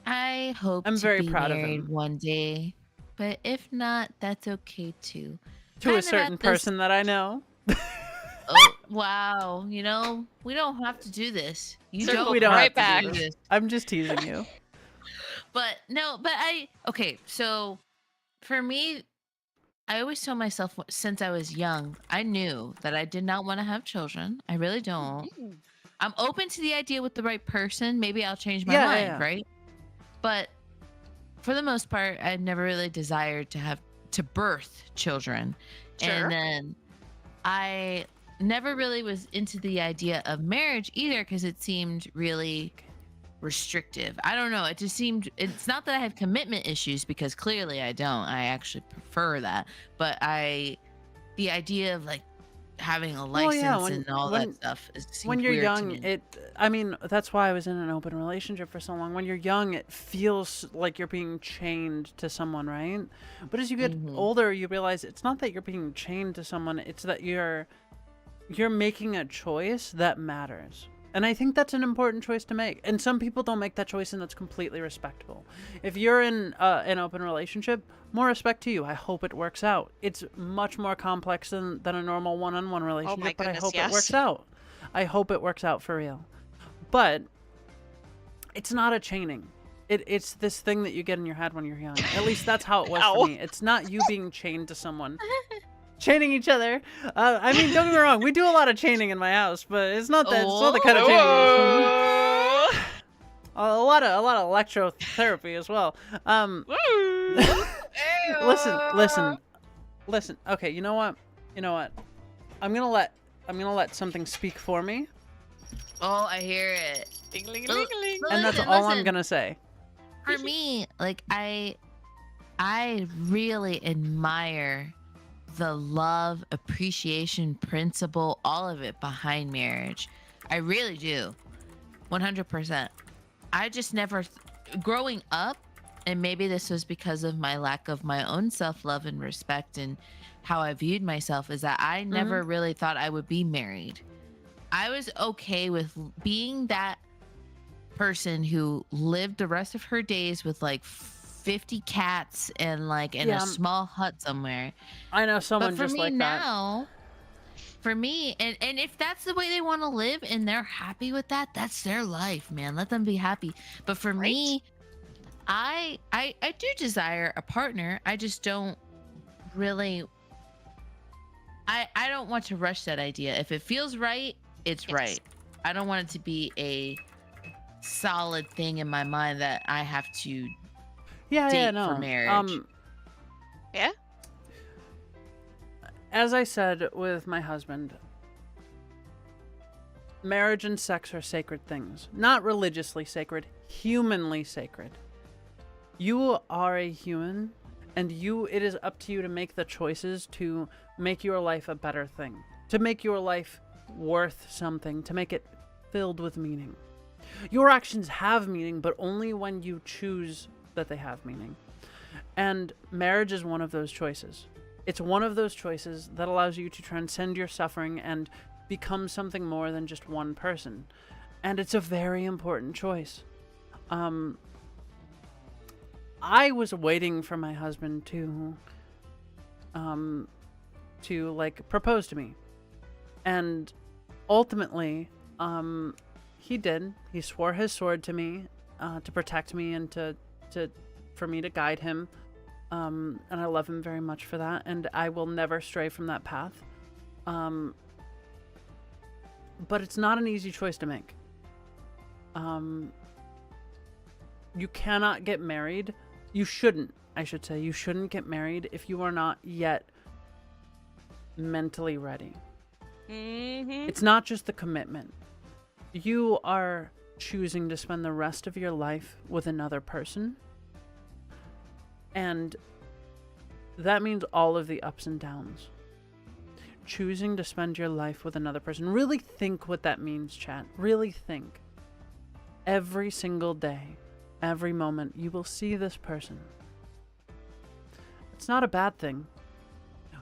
I hope I'm to very be proud of married him one day, but if not, that's okay too. To a certain person that I know. Oh, wow. You know, we don't have to do this. We don't have to do this. I'm just teasing you. Okay, so for me, I always told myself since I was young, I knew that I did not want to have children. I really don't. I'm open to the idea with the right person. Maybe I'll change my mind, right? But for the most part, I never really desired to birth children. Sure. And then I never really was into the idea of marriage either because it seemed really restrictive. I don't know. It just seemed, it's not that I have commitment issues because clearly I don't. I actually prefer that. But the idea of like having a license and all that stuff when you're young, that's why I was in an open relationship for so long. When you're young, it feels like you're being chained to someone, right? But as you get older, you realize it's not that you're being chained to someone, it's that you're making a choice that matters. And I think that's an important choice to make. And some people don't make that choice, and that's completely respectable. If you're in an open relationship, more respect to you. I hope it works out. It's much more complex than a normal one-on-one relationship, but I hope it works out. I hope it works out for real. But it's not a chaining. It's this thing that you get in your head when you're young. At least that's how it was for me. It's not you being chained to someone. chaining each other. I mean, don't get me wrong, we do a lot of chaining in my house, but it's not that. It's not the kind of chaining. A lot of electrotherapy as well. Listen. Okay, you know what? I'm gonna let something speak for me. Oh, I hear it. Ding-a-ling-a-ling-a-ling. And that's all I'm gonna say. For me, like I really admire the love, appreciation, principle, all of it behind marriage. I really do. 100%. I just never, growing up, and maybe this was because of my lack of my own self-love and respect and how I viewed myself, is that I never really thought I would be married. I was okay with being that person who lived the rest of her days with like 50 cats and like in a small hut somewhere. I know someone just like that. Now, for me, and if that's the way they want to live and they're happy with that, that's their life, man. Let them be happy. But for me, I do desire a partner. I just don't really. I don't want to rush that idea. If it feels right, it's right. I don't want it to be a solid thing in my mind that I have to date for marriage. Yeah. As I said with my husband, marriage and sex are sacred things. Not religiously sacred, humanly sacred. You are a human, and it is up to you to make the choices to make your life a better thing, to make your life worth something, to make it filled with meaning. Your actions have meaning, but only when you choose that they have meaning. And marriage is one of those choices. It's one of those choices that allows you to transcend your suffering and become something more than just one person. And it's a very important choice. I was waiting for my husband to like propose to me. And ultimately, he did. He swore his sword to me, to protect me and for me to guide him. And I love him very much for that, and I will never stray from that path. But it's not an easy choice to make. You cannot get married. You shouldn't, I should say. You shouldn't get married if you are not yet mentally ready. Mm-hmm. It's not just the commitment. You are choosing to spend the rest of your life with another person. And that means all of the ups and downs. Choosing to spend your life with another person. Really think what that means, chat. Really think. Every single day, every moment, you will see this person. It's not a bad thing.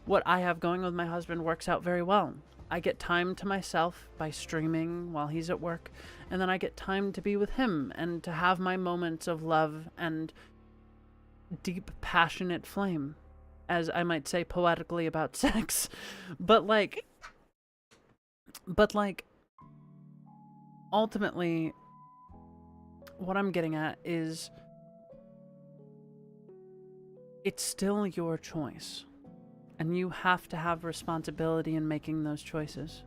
What I have going with my husband works out very well. I get time to myself by streaming while he's at work, and then I get time to be with him and to have my moments of love and deep, passionate flame, as I might say poetically about sex. But ultimately, what I'm getting at is it's still your choice. And you have to have responsibility in making those choices.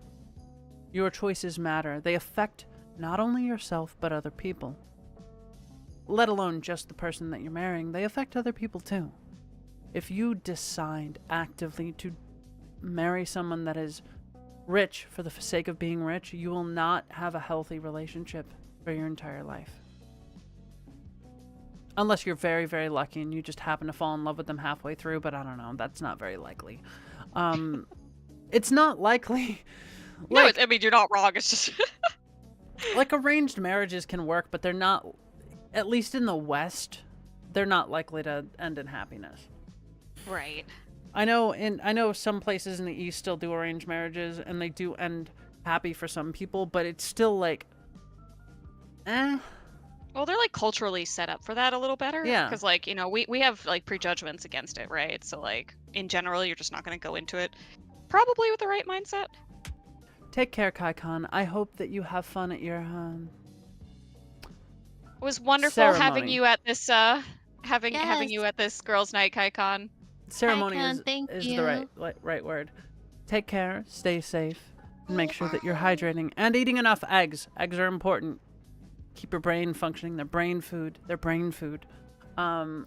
Your choices matter. They affect not only yourself, but other people. Let alone just the person that you're marrying. They affect other people too. If you decide actively to marry someone that is rich for the sake of being rich, you will not have a healthy relationship for your entire life. Unless you're very, very lucky and you just happen to fall in love with them halfway through, but I don't know. That's not very likely. It's not likely. No, I mean, you're not wrong. It's just... like, arranged marriages can work, but they're not, at least in the West, they're not likely to end in happiness. Right. I know some places in the East still do arranged marriages, and they do end happy for some people, but it's still like, Well, they're like culturally set up for that a little better. Yeah. Because like, you know, we have like prejudgments against it, right? So like in general, you're just not going to go into it probably with the right mindset. Take care, KaiCon. I hope that you have fun at your It was wonderful ceremony. having you at this having you at this girls' night, KaiCon. ceremony thank is you. the right word. Take care, stay safe, and make sure that you're hydrating and eating enough eggs. Eggs are important. Keep your brain functioning. They're brain food. And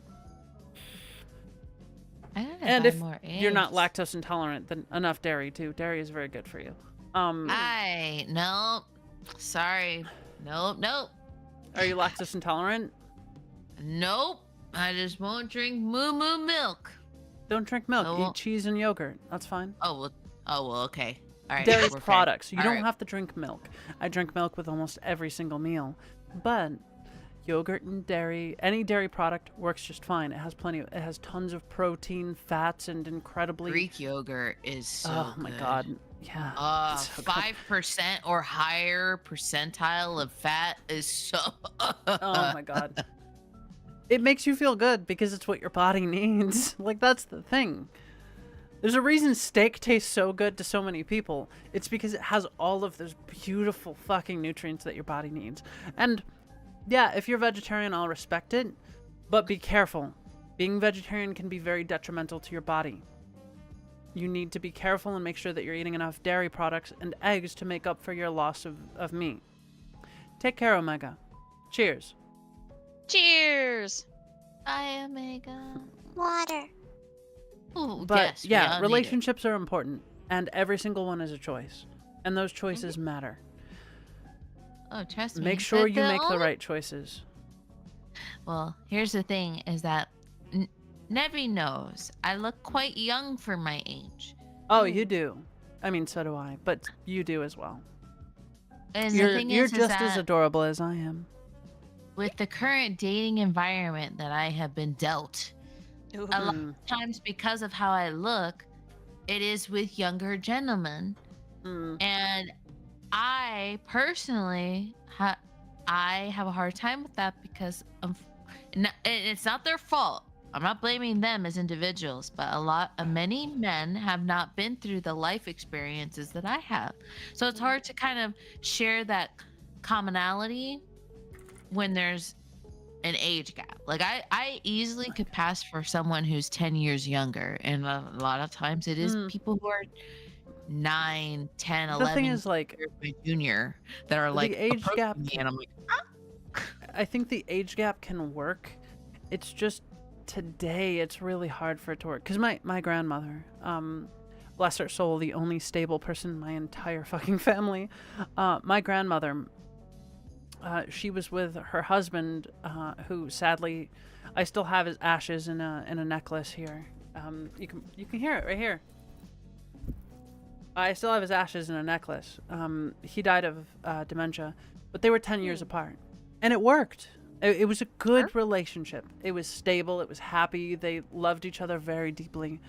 if you're not lactose intolerant, then enough dairy too. Dairy is very good for you. Nope. Sorry. Nope. Are you lactose intolerant? Nope. I just won't drink moo milk. Don't drink milk. Eat cheese and yogurt. That's fine. Oh well, okay. All right. Dairy's products. You All don't right. have to drink milk. I drink milk with almost every single meal, but yogurt and dairy, any dairy product works just fine. It has tons of protein, fats, and incredibly Greek yogurt is so oh my good. god. Yeah. It's so good. 5% or higher percentile of fat is so Oh my god. It makes you feel good because it's what your body needs. Like, that's the thing. There's a reason steak tastes so good to so many people. It's because it has all of those beautiful fucking nutrients that your body needs. And yeah, if you're vegetarian, I'll respect it, but be careful. Being vegetarian can be very detrimental to your body. You need to be careful and make sure that you're eating enough dairy products and eggs to make up for your loss of meat. Take care, Omega. Cheers. Cheers. Bye, Omega. Water. Ooh, But yes, we yeah, all need relationships are important, and every single one is a choice, and those choices matter. it. Oh, trust me. Make sure But you make the only- right choices. Well, here's the thing: is that Nevi knows I look quite young for my age. Oh, you do. I mean, so do I, but you do as well. And You're the thing you're is just that as adorable as I am. with the current dating environment that I have been dealt, a lot Mm. of times because of how I look, it is with younger gentlemen. Mm. And I personally I have a hard time with that because it's not their fault. I'm not blaming them as individuals, but many men have not been through the life experiences that I have. So it's hard to kind of share that commonality when there's an age gap. Like I easily could pass for someone who's 10 years younger, and a lot of times it is people who are 9, 10, 11 The thing is, like, years my junior that are like the age approaching gap. me, and I'm like, I think the age gap can work. It's just today it's really hard for it to work. Because my grandmother, bless her soul, the only stable person in my entire fucking family, my grandmother, she was with her husband, who sadly, I still have his ashes in a necklace here. You can hear it right here. I still have his ashes in a necklace. He died of dementia, but they were 10 years apart, and it worked. It was a good relationship. It was stable. It was happy. They loved each other very deeply,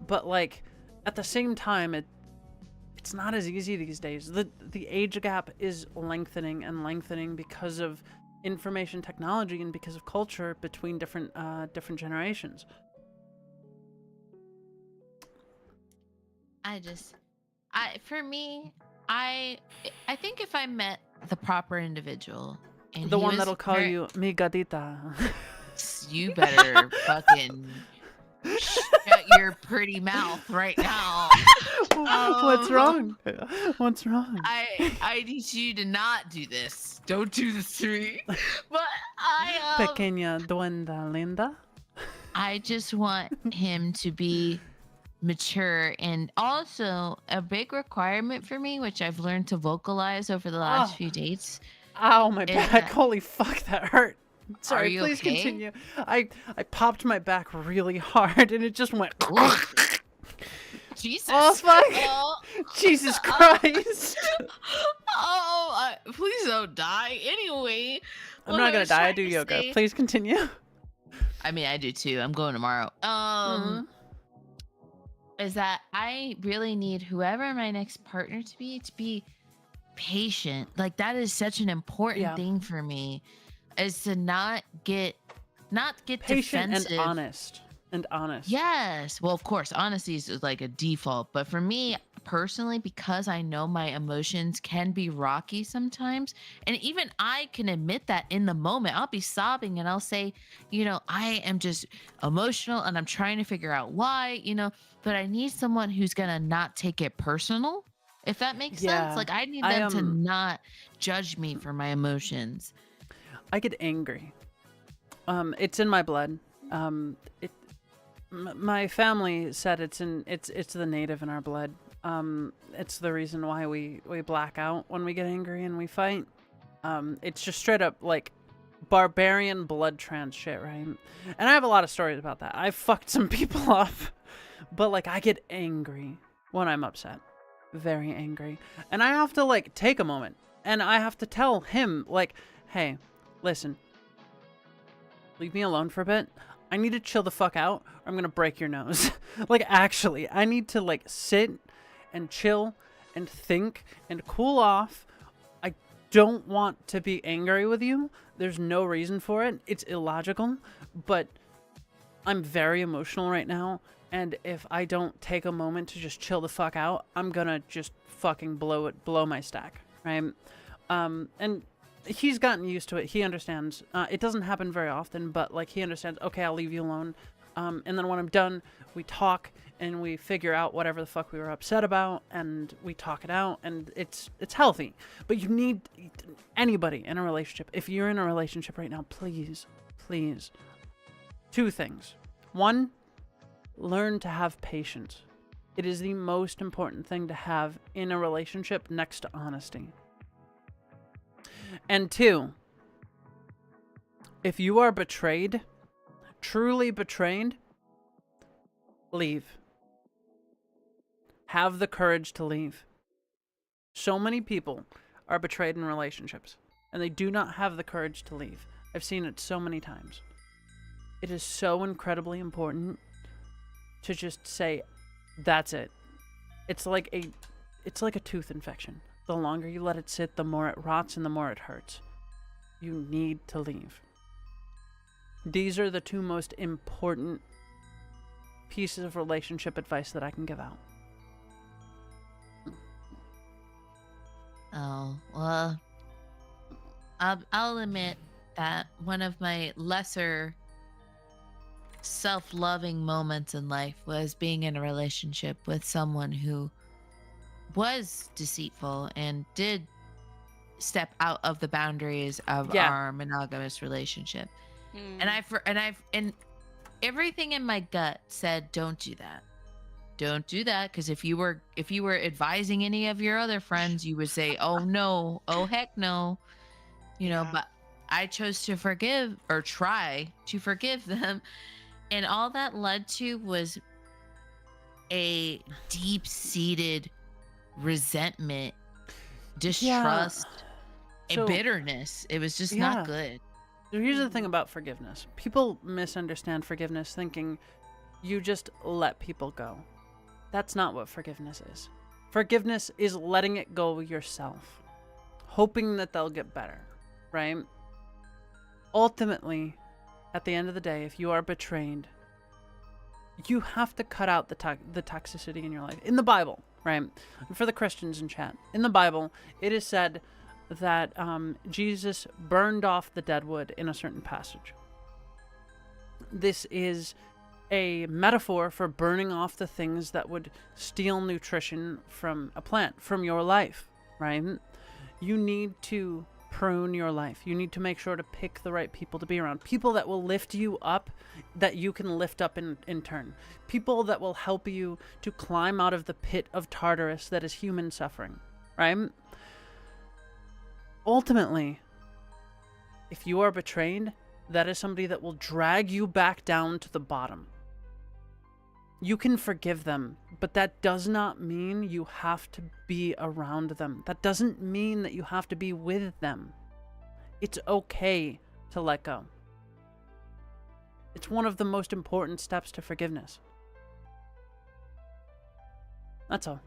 but like at the same time, it's not as easy these days. The age gap is lengthening and lengthening because of information technology and because of culture between different generations. For me, I think if I met the proper individual, and The he one was that'll call very- you mi gatita. you better fucking shut your pretty mouth right now. What's wrong? What's wrong? I need you to not do this. Don't do this to me. But Pequeña duenda linda. I just want him to be mature, and also a big requirement for me, which I've learned to vocalize over the last few dates. Ow, my is back. that- Holy fuck, that hurt. Sorry, you please okay? continue. I popped my back really hard and it just went. Jesus. Oh, fuck. Oh, Jesus Christ. please don't die. Anyway, I'm what not gonna was die. I trying do to yoga. say- Please continue. I mean, I do too. I'm going tomorrow. Is that I really need whoever my next partner to be patient. Like that is such an important thing for me, is to not get Patient defensive. and honest. and honest. Yes. Well, of course, honesty is like a default. But for me personally, because I know my emotions can be rocky sometimes, and even I can admit that in the moment, I'll be sobbing and I'll say, I am just emotional and I'm trying to figure out why, but I need someone who's going to not take it personal. If that makes sense. Yeah, Like, I need I them to not judge me for my emotions. I get angry. It's in my blood. My family said it's the native in our blood. It's the reason why we black out when we get angry and we fight. It's just straight up like barbarian blood trans shit, right? And I have a lot of stories about that. I've fucked some people up, but like I get angry when I'm upset, very angry, and I have to like take a moment and I have to tell him like, hey, listen, leave me alone for a bit. I need to chill the fuck out or I'm gonna break your nose. Like, actually, I need to like sit and chill and think and cool off. I don't want to be angry with you. There's no reason for it. It's illogical, but I'm very emotional right now. And if I don't take a moment to just chill the fuck out, I'm gonna just fucking blow my stack, right? And he's gotten used to it. He understands. It doesn't happen very often, but like he understands. Okay, I'll leave you alone. And then when I'm done, we talk and we figure out whatever the fuck we were upset about, and we talk it out, and it's healthy. But you need anybody in a relationship. If you're in a relationship right now, please, two things. One, learn to have patience. It is the most important thing to have in a relationship next to honesty. And two, if you are betrayed, truly betrayed, leave. Have the courage to leave. So many people are betrayed in relationships, and they do not have the courage to leave. I've seen it so many times. It is so incredibly important to just say, that's it. It's like a tooth infection. The longer you let it sit, the more it rots and the more it hurts. You need to leave. These are the two most important pieces of relationship advice that I can give out. Oh, well, I'll admit that one of my lesser self-loving moments in life was being in a relationship with someone who was deceitful and did step out of the boundaries of our monogamous relationship. And everything in my gut said, don't do that. Don't do that, because if you were advising any of your other friends, you would say, oh no, oh heck no. But I chose to forgive, or try to forgive them. And all that led to was a deep-seated resentment, distrust, and bitterness. It was just not good. So here's the thing about forgiveness. People misunderstand forgiveness thinking you just let people go. That's not what forgiveness is. Forgiveness is letting it go yourself, hoping that they'll get better, right? Ultimately, at the end of the day, if you are betrayed, you have to cut out the toxicity in your life. In the Bible, right? And for the Christians in chat, in the Bible, it is said that Jesus burned off the dead wood in a certain passage. This is a metaphor for burning off the things that would steal nutrition from a plant, from your life, right? You need to prune your life. You need to make sure to pick the right people to be around. People that will lift you up, that you can lift up in turn. People that will help you to climb out of the pit of Tartarus that is human suffering, right? Ultimately, if you are betrayed, that is somebody that will drag you back down to the bottom. You can forgive them, but that does not mean you have to be around them. That doesn't mean that you have to be with them. It's okay to let go. It's one of the most important steps to forgiveness. That's all.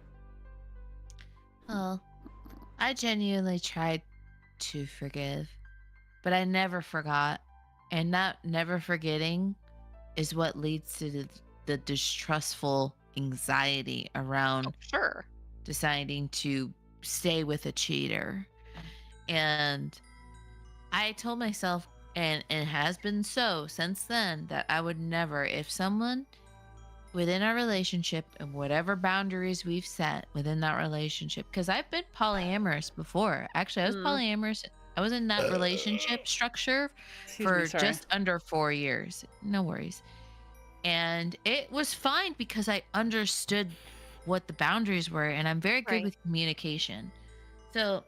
Well, I genuinely tried to forgive, but I never forgot. And that never forgetting is what leads to the distrustful anxiety around Sure. deciding to stay with a cheater. And I told myself, and it has been so since then, that I would never, if someone within our relationship and whatever boundaries we've set within that relationship, because I've been polyamorous before. Actually, I was polyamorous. I was in that relationship structure for just under 4 years. No worries. And it was fine because I understood what the boundaries were, and I'm very good with communication. So,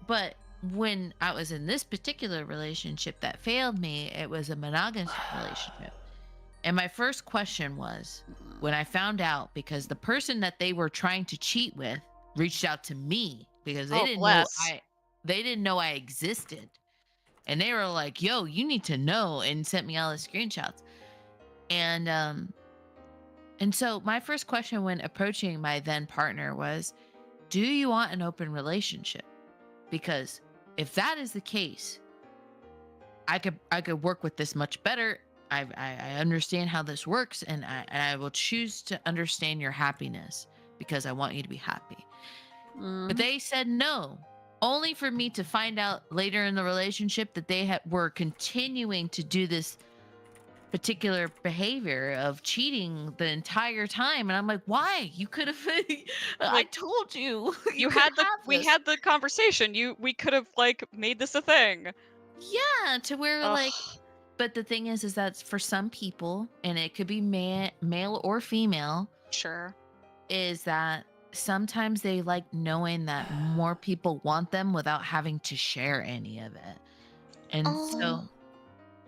but when I was in this particular relationship that failed me, it was a monogamous relationship. And my first question was, when I found out, because the person that they were trying to cheat with reached out to me because they didn't know I existed. And they were like, "Yo, you need to know," and sent me all the screenshots. And so my first question when approaching my then partner was, "Do you want an open relationship?" Because if that is the case, I could work with this much better. I understand how this works, and I will choose to understand your happiness because I want you to be happy. But they said no, only for me to find out later in the relationship that they were continuing to do this particular behavior of cheating the entire time. And I'm like, why? You could have I told you. We had the conversation. We could have like made this a thing. Yeah, to where like, but the thing is that for some people, and it could be male or female, sure, is that sometimes they like knowing that more people want them without having to share any of it. And so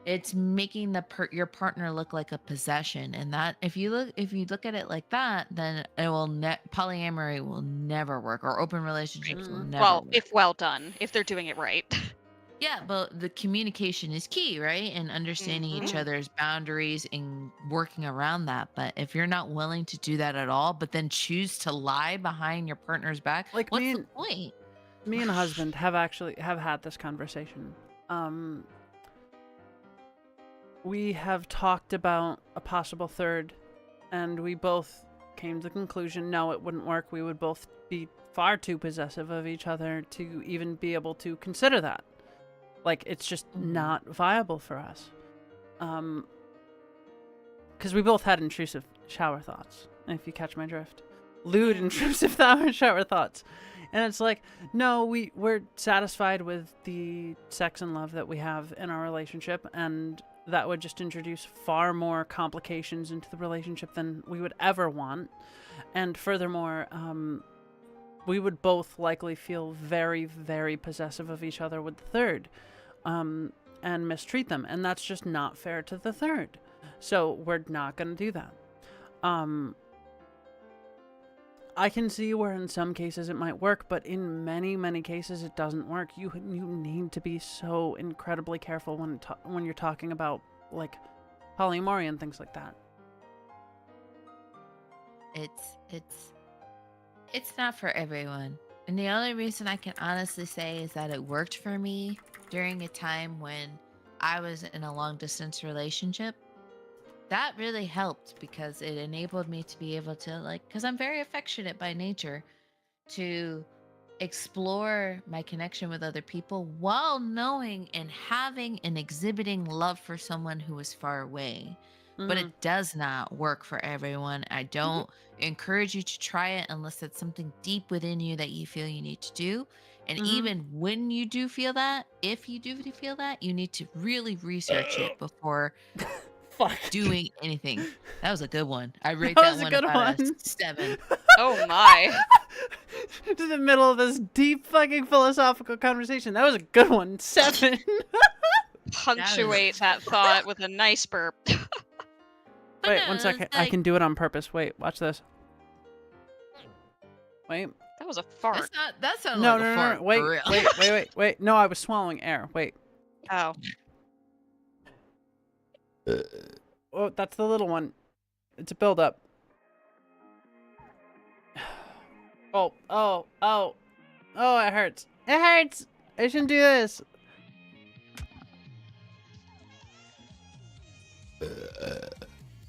it's making your partner look like a possession. And that if you look at it like that, then it will polyamory will never work, or open relationships will never work. If well done, if they're doing it right. Yeah, but the communication is key, right? And understanding each other's boundaries and working around that. But if you're not willing to do that at all, but then choose to lie behind your partner's back, like what's the point? Me and husband have had this conversation. We have talked about a possible third, and we both came to the conclusion, no, it wouldn't work. We would both be far too possessive of each other to even be able to consider that. Like, it's just not viable for us. Because we both had intrusive shower thoughts, if you catch my drift. Lewd, intrusive shower thoughts. And it's like, no, we're satisfied with the sex and love that we have in our relationship, and that would just introduce far more complications into the relationship than we would ever want. And furthermore, we would both likely feel very, very possessive of each other with the third, and mistreat them. And that's just not fair to the third. So we're not going to do that. I can see where in some cases it might work, but in many, many cases it doesn't work. You need to be so incredibly careful when you're talking about like polyamory and things like that. It's not for everyone. And the only reason I can honestly say is that it worked for me during a time when I was in a long distance relationship. That really helped because it enabled me to be able to, like, because I'm very affectionate by nature, to explore my connection with other people while knowing and having and exhibiting love for someone who is far away. But it does not work for everyone. I don't encourage you to try it unless it's something deep within you that you feel you need to do. And even when you do feel that, if you do feel that, you need to really research it before doing anything. That was a good one. I rate that one about a 7. Oh my. To the middle of this deep fucking philosophical conversation. That was a good one. 7. Punctuate that thought with a nice burp. Wait, 1 second. I can do it on purpose. Wait, watch this. Wait. That was a fart. That sounded like a fart. No. Wait. No, I was swallowing air. Wait. Oh. Oh, that's the little one. It's a build-up. Oh, it hurts. It hurts! I shouldn't do this.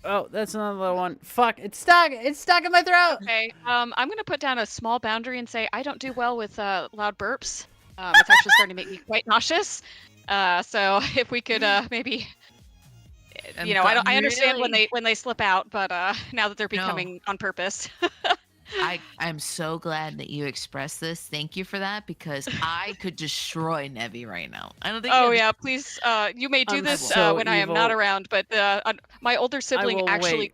Oh, that's another one. Fuck, it's stuck. It's stuck in my throat. Okay, I'm gonna put down a small boundary and say I don't do well with loud burps. It's actually starting to make me quite nauseous. So if we could maybe, I understand when they slip out, but now that they're becoming on purpose. I'm so glad that you expressed this. Thank you for that, because I could destroy Nevi right now. I don't think. Oh yeah, please. You may do I'm this so when I am not evil. around, but my older sibling will actually wait.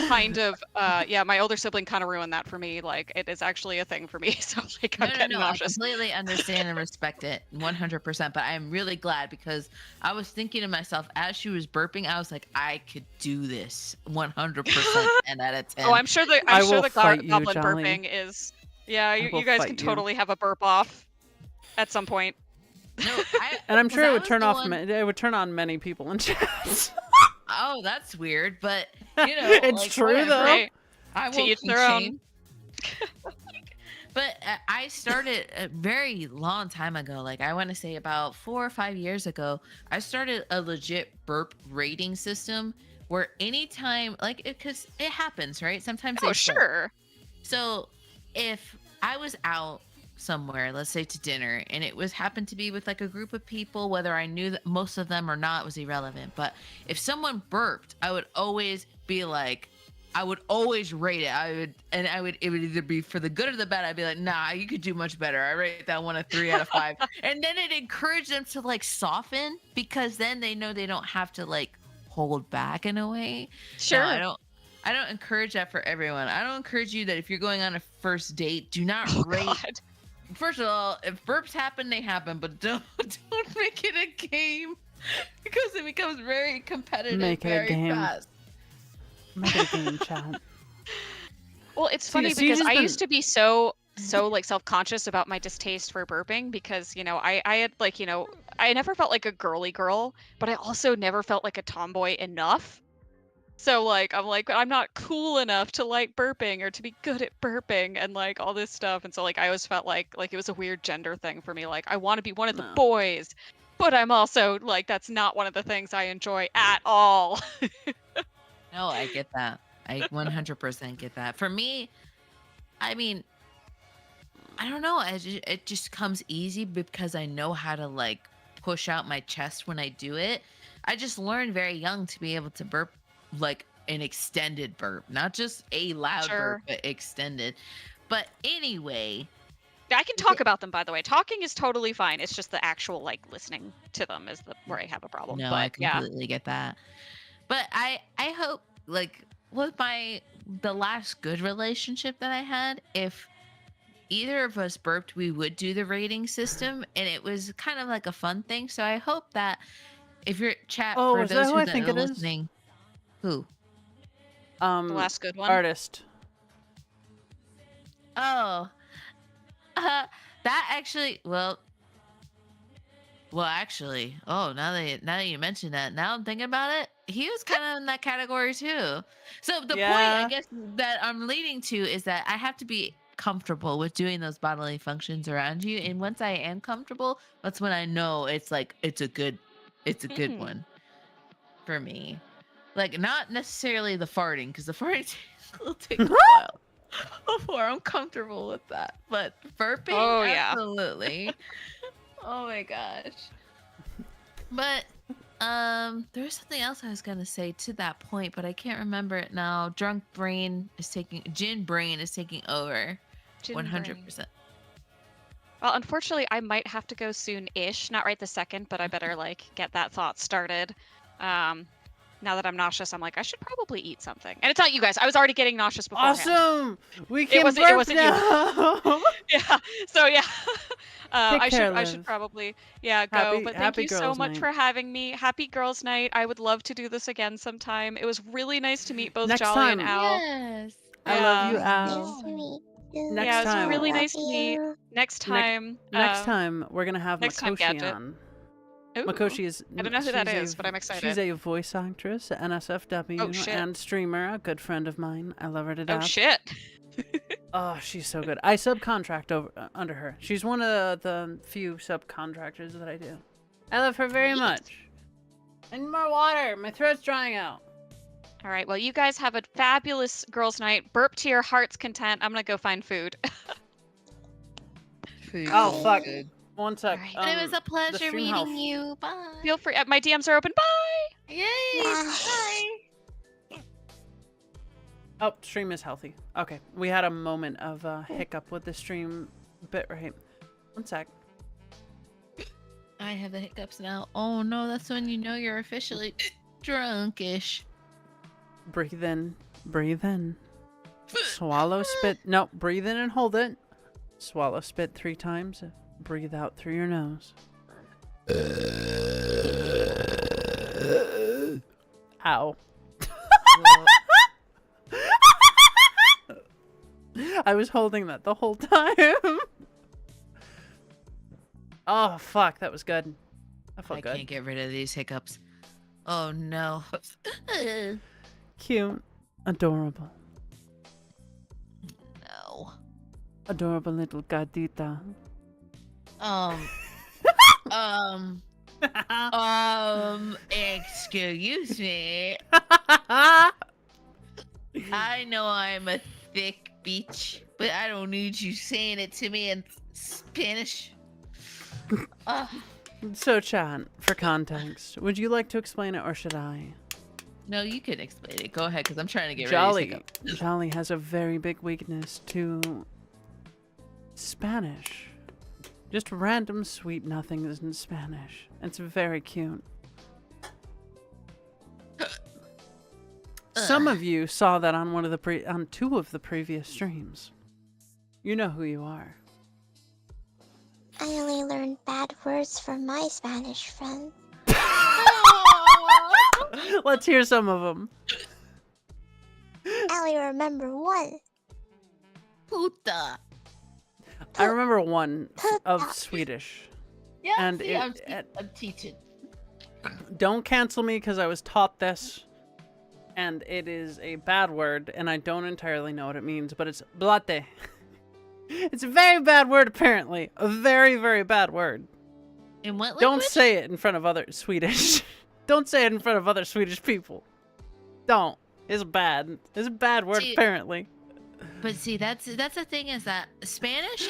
kind of my older sibling kind of ruined that for me. Like it is actually a thing for me. So like I'm getting I nauseous. completely understand and respect it 100%, but I'm really glad, because I was thinking to myself as she was burping, I was like, I could do this 100% 10 out of 10. Oh, I'm sure the goblin Jali. burping is. Yeah, will you guys fight can you. totally have a burp off at some point. No, And I'm sure it would was turn the off. one- It would turn on many people in chat. Oh, that's weird, but you know, It's like, true, whatever. though. Right. I To won't each kink their own. shame. But I started a very long time ago. Like I want to say about 4 or 5 years ago, I started a legit burp rating system where anytime, like, because it happens, right? Sometimes Oh they slip. sure. So if I was out somewhere, let's say to dinner, and it was happened to be with like a group of people, whether I knew that most of them or not was irrelevant. But if someone burped, I would always be like, I would always rate it. It would either be for the good or the bad. I'd be like, nah, you could do much better. I rate that one a 3 out of 5. And then it encouraged them to like soften, because then they know they don't have to like hold back in a way. Sure. No, I don't encourage that for everyone. I don't encourage you that if you're going on a first date, do not rate. God. First of all, if burps happen, they happen, but don't make it a game, because it becomes very competitive Make it a very game. fast. Make it a game, chat. Well, it's funny See, because just I been- used to be so like self-conscious about my distaste for burping because, I had like, I never felt like a girly girl, but I also never felt like a tomboy enough. So like I'm not cool enough to like burping or to be good at burping and like all this stuff. And so like I always felt like it was a weird gender thing for me. Like I want to be one of the No. boys, but I'm also like that's not one of the things I enjoy at all. No, I get that. I 100% get that. For me, I mean, I don't know. It just comes easy because I know how to like push out my chest when I do it. I just learned very young to be able to burp like an extended burp, not just a loud Sure. burp, but extended. But anyway, I can talk about them, by the way. Talking is totally fine. It's just the actual like listening to them is where I have a problem. no, but I completely get that. But I hope like with the last good relationship that I had, if either of us burped, we would do the rating system, and it was kind of like a fun thing. So I hope that if you're chat Oh, for is that those who who I that think are it is? listening, who? the last good one. Artist. Oh, that actually, well, actually, oh, now that you mention that, now I'm thinking about it, he was kind of in that category too. So the point, Yeah. I guess, that I'm leading to is that I have to be comfortable with doing those bodily functions around you, and once I am comfortable, that's when I know it's like it's a good one for me. Like not necessarily the farting, because the farting will take a while before I'm comfortable with that. But burping, Oh, yeah. absolutely. Oh my gosh. But there's something else I was gonna say to that point, but I can't remember it now. Gin brain is taking over. Gin 100%. Well, unfortunately, I might have to go soon-ish. Not right this second, but I better like get that thought started. Now that I'm nauseous, I'm like I should probably eat something. And it's not you guys. I was already getting nauseous beforehand. Awesome! We can wasn't- burp wasn't you. now! Yeah. So yeah. Take care, I should Liv. probably go. Happy- But thank happy you so girls' much night. for having me. Happy Girls Night. I would love to do this again sometime. It was really nice to meet both Next Jolly and time. Al. Yes. I love you, Yeah. Al. Nice to meet you. Next Yeah, it was time. really Love nice to meet. you. Next time. Next time, we're gonna have next time, Makoshi Gadget. on. Ooh, Makoshi is. I don't know who that she's is, but I'm excited. She's a voice actress, NSFW, Oh, shit. and streamer. A good friend of mine. I love her to death. Oh shit. Oh, she's so good. I subcontract under her. She's one of the few subcontractors that I do. I love her very Sweet. much. I need more water. My throat's drying out. All right, well, you guys have a fabulous girls' night. Burp to your heart's content. I'm gonna go find food. Oh, fuck. Good. One sec. Alright. But it was a the pleasure stream meeting health. you. Bye. Feel free. My DMs are open. Bye. Yay. Bye. Bye. Oh, stream is healthy. Okay, we had a moment of hiccup with the stream bitrate. One sec. I have the hiccups now. Oh no, that's when you know you're officially drunkish. Breathe in. Breathe in. Swallow, spit. No, breathe in and hold it. Swallow, spit 3 times. Breathe out through your nose. Ow. I was holding that the whole time. Oh, fuck. That was good. That felt I good. can't get rid of these hiccups. Oh no. Cute. Adorable. No. Adorable little gatita. Excuse me. I know I'm a thick beach, but I don't need you saying it to me in Spanish. So, Chat, for context, would you like to explain it or should I? No, you can explain it. Go ahead, because I'm trying to get rid of these Jali. hiccups. Jali has a very big weakness to Spanish. Just random sweet nothings in Spanish. It's very cute. Some of you saw that on one of the on 2 of the previous streams. You know who you are. I only learned bad words from my Spanish friend. Let's hear some of them. I only remember one. Puta. I remember one of Swedish. Yeah, And see, it- I'm teaching. Don't cancel me because I was taught this. And it is a bad word, and I don't entirely know what it means, but it's blate. It's a very bad word, apparently. A very, very bad word. In what language? Don't say it in front of other Swedish. Don't say it in front of other Swedish people. Don't. It's bad. It's a bad word, See- apparently. But see, that's the thing is that Spanish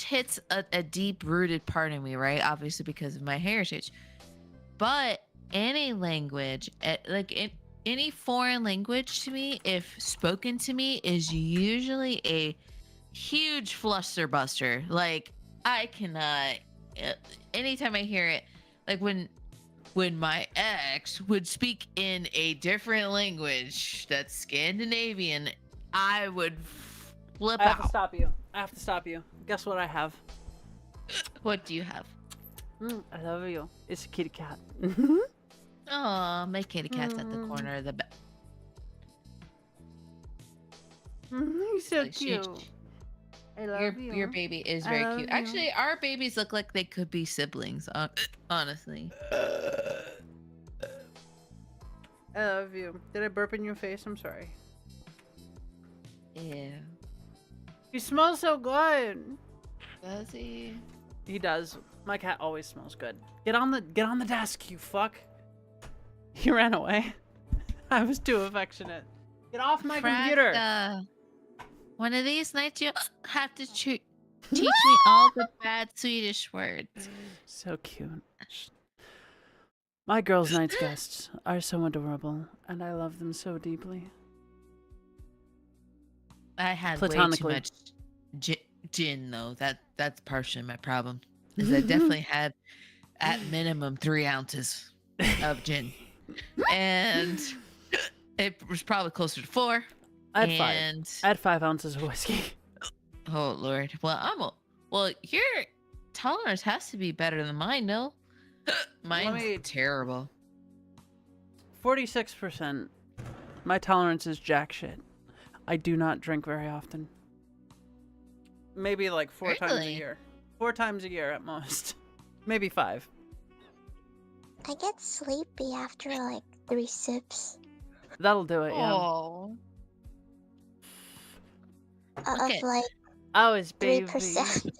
hits a deep rooted part in me, right? Obviously because of my heritage. But any language, any foreign language to me, if spoken to me, is usually a huge fluster buster. Like I cannot. Anytime I hear it, like when my ex would speak in a different language that's Scandinavian, I would flip I have to out. stop you. I have to stop you. Guess what I have? What do you have? I love you. It's a kitty cat. Oh, my kitty cat's at the corner of the bed. He's so Like, she- cute. I love you. Your baby is I very love cute. you. Actually, our babies look like they could be siblings. Honestly. I love you. Did I burp in your face? I'm sorry. Yeah. You smell so good. Does he? He does. My cat always smells good. Get on the desk, you fuck. He ran away. I was too affectionate. Get off my computer. One of these nights you have to teach me all the bad Swedish words. So cute. My girls' night's guests are so adorable, and I love them so deeply. I had way too Platonically. much gin though. That's partially my problem. Is I definitely had at minimum 3 ounces of gin, and it was probably closer to 4. I had 5. and I had 5 ounces of whiskey. oh Lord, well your tolerance has to be better than mine, no? Mine's me- terrible. 46%. My tolerance is jack shit. I do not drink very often. Maybe like 4 times a Really? year. 4 times a year at most. Maybe 5. I get sleepy after like 3 sips That'll do it, yeah. Oh, Okay. of like I was baby. 3%.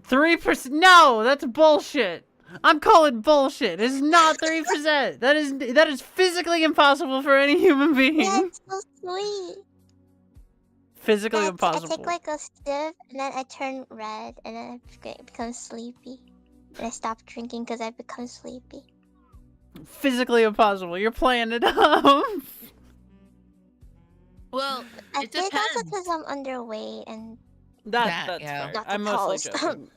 3%? No, that's bullshit. I'm calling bullshit. It's not 3%. That is physically impossible for any human being. That's so sweet. Physically I impossible. take like a sip and then I turn red and then I become sleepy. And I stop drinking because I become sleepy. Physically impossible. You're playing it up. Well, I it think also depends. because I'm underweight and That's yeah. fair. Not the I'm mostly tallest. joking.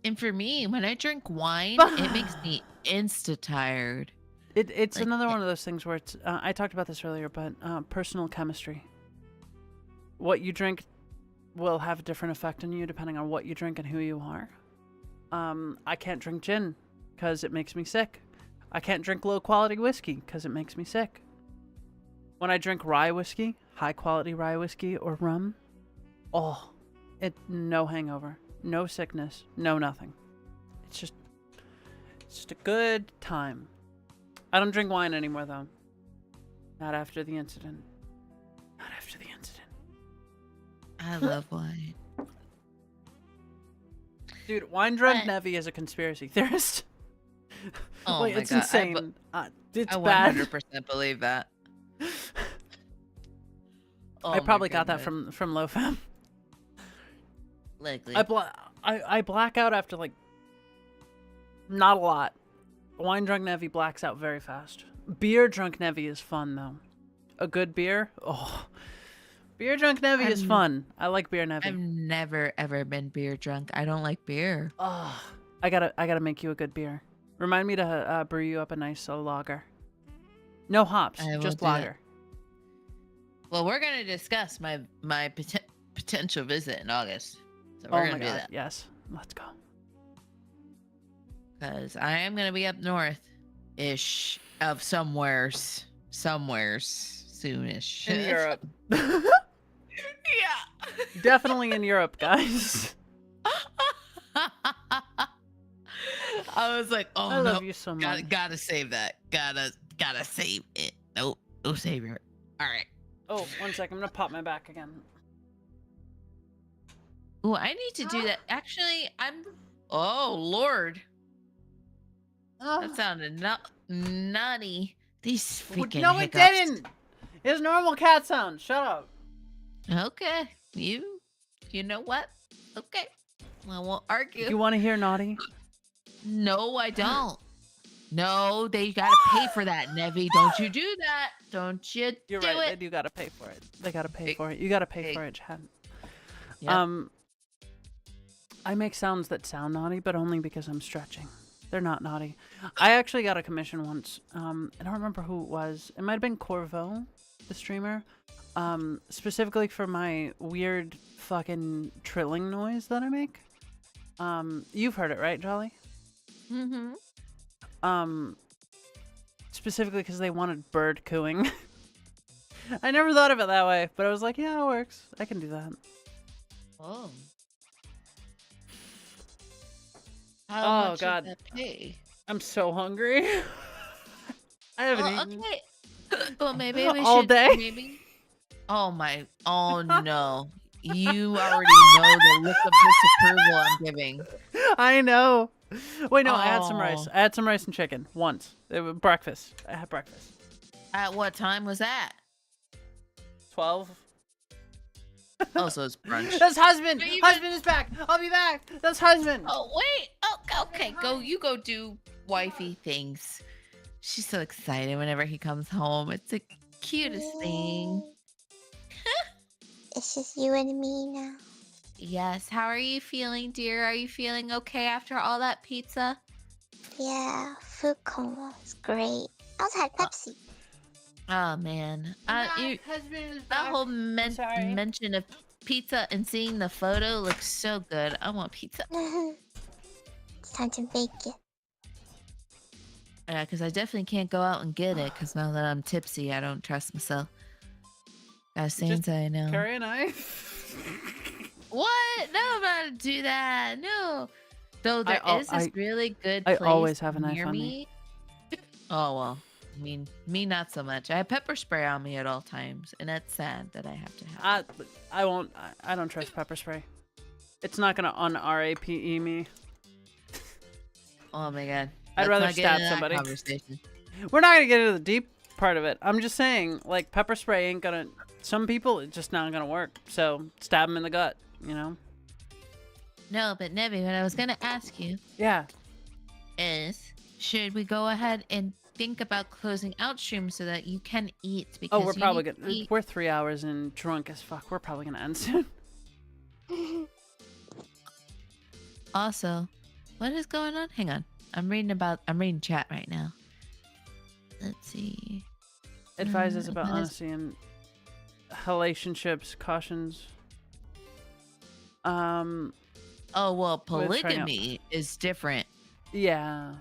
And for me, when I drink wine, it makes me insta tired. It's Like, another one of those things where it's. I talked about this earlier, but personal chemistry. What you drink will have a different effect on you depending on what you drink and who you are. I can't drink gin because it makes me sick. I can't drink low quality whiskey because it makes me sick. When I drink rye whiskey, high quality rye whiskey or rum, no hangover, no sickness, no nothing. It's just a good time. I don't drink wine anymore though. Not after the incident. Not after the incident. I love wine. Dude, wine drunk Nevi is a conspiracy theorist. Oh Like, my it's god, insane. It's I bad. 100% believe that. Oh I my probably got that goodness. from LoFam. Likely. I black out after like not a lot. Wine drunk Nevi blacks out very fast. Beer drunk Nevi is fun though. A good beer, beer drunk Nevi is fun. I like beer Nevi. I've never ever been beer drunk. I don't like beer. I gotta make you a good beer. Remind me to brew you up a nice lager. No hops, I will just do that. lager. Well, we're gonna discuss my potential visit in August, so we're gonna do that. Yes, let's go. Because I am gonna be up north-ish of somewheres soonish. In Europe. Yeah. Definitely in Europe, guys. I was like, oh I no, love you so much. gotta save that. Gotta save it. Nope, no savior. All right. Oh, 1 second. I'm gonna pop my back again. Oh, I need to do that. Actually, oh Lord, that sounded nutty. These freaking No, hiccups. it didn't. It's normal cat sound. Shut up. Okay, you know what? Okay, I won't argue. You want to hear naughty? No, I don't. No, they gotta pay for that, Nevi. Don't you do that. Don't you You're do right. it. They do gotta pay for it. They gotta pay for it. You gotta pay for it, Chad. Yep. I make sounds that sound naughty, but only because I'm stretching. They're not naughty. I actually got a commission once. I don't remember who it was. It might have been Corvo, the streamer. Specifically for my weird fucking trilling noise that I make. You've heard it, right, Jolly? Mm-hmm. Specifically because they wanted bird cooing. I never thought of it that way, but I was like, yeah, it works. I can do that. Oh. How much God. Did that pay? I'm so hungry. I haven't Well, eaten. okay. Well, maybe we All should. day? Maybe. Oh my. Oh no. You already know the look of disapproval I'm giving. I know. Wait, no, I had some rice. Oh. I had some rice and chicken once. It was breakfast. I had breakfast. At what time was that? 12. Oh, so it's brunch. That's husband. But even- Husband is back. I'll be back. That's husband. Oh wait. Oh, okay. You go do wifey things. She's so excited whenever he comes home. It's the cutest thing. It's just you and me now. Yes. How are you feeling, dear? Are you feeling okay after all that pizza? Yeah, food coma is great. I also had Pepsi. Oh man. Husband is That back. whole sorry. mention of pizza and seeing the photo looks so good. I want pizza. It's time to bake it. Yeah, because I definitely can't go out and get it. Because now that I'm tipsy, I don't trust myself. As saints, I know. Carry a knife. What? No, I'm not gonna do that. No. Though there is this really good I place always have a knife near on me. me. Oh well. I mean, me not so much. I have pepper spray on me at all times, and that's sad that I have to have. I won't. I don't trust pepper spray. It's not gonna un-RAPE me. Oh my god. I'd Let's rather not get stab into that somebody. conversation. We're not gonna get into the deep part of it. I'm just saying, like, pepper spray ain't gonna. Some people, it's just not gonna work. So stab them in the gut. You know. No, but Nevi, what I was gonna ask you Yeah. is, should we go ahead and think about closing out stream so that you can eat? Because Oh, we're you probably need to gonna. eat. We're 3 hours in, drunk as fuck. We're probably gonna end soon. Also, what is going on? Hang on. I'm reading chat right now. Let's see. Advises about advise- honesty and relationships, cautions. Oh well, We're trying out- polygamy is different. Yeah.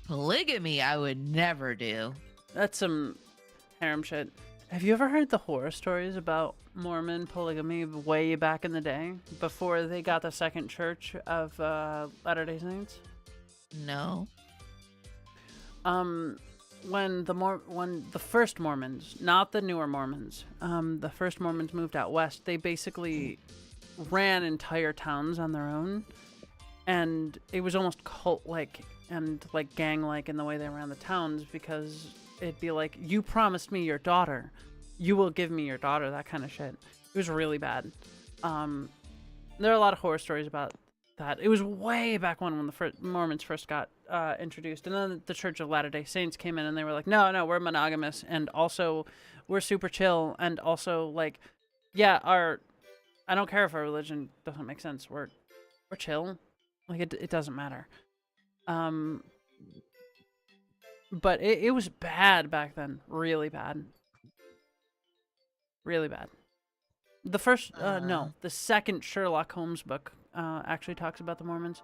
Polygamy I would never do. That's some harem shit. Have you ever heard the horror stories about Mormon polygamy way back in the day, before they got the second church of Latter-day Saints? No. When the first Mormons, not the newer Mormons, the first Mormons moved out west, they basically ran entire towns on their own, and it was almost cult-like and like gang-like in the way they ran the towns, because it'd be like, you promised me your daughter, you will give me your daughter, that kind of shit. It was really bad. There are a lot of horror stories about that. It was way back when the Mormons first got introduced, and then the Church of Latter-day Saints came in and they were like, no, we're monogamous, and also we're super chill, and also like, yeah, I don't care if our religion doesn't make sense, we're chill, like it doesn't matter. But it was bad back then, really bad. The first, no, the second Sherlock Holmes book actually talks about the Mormons.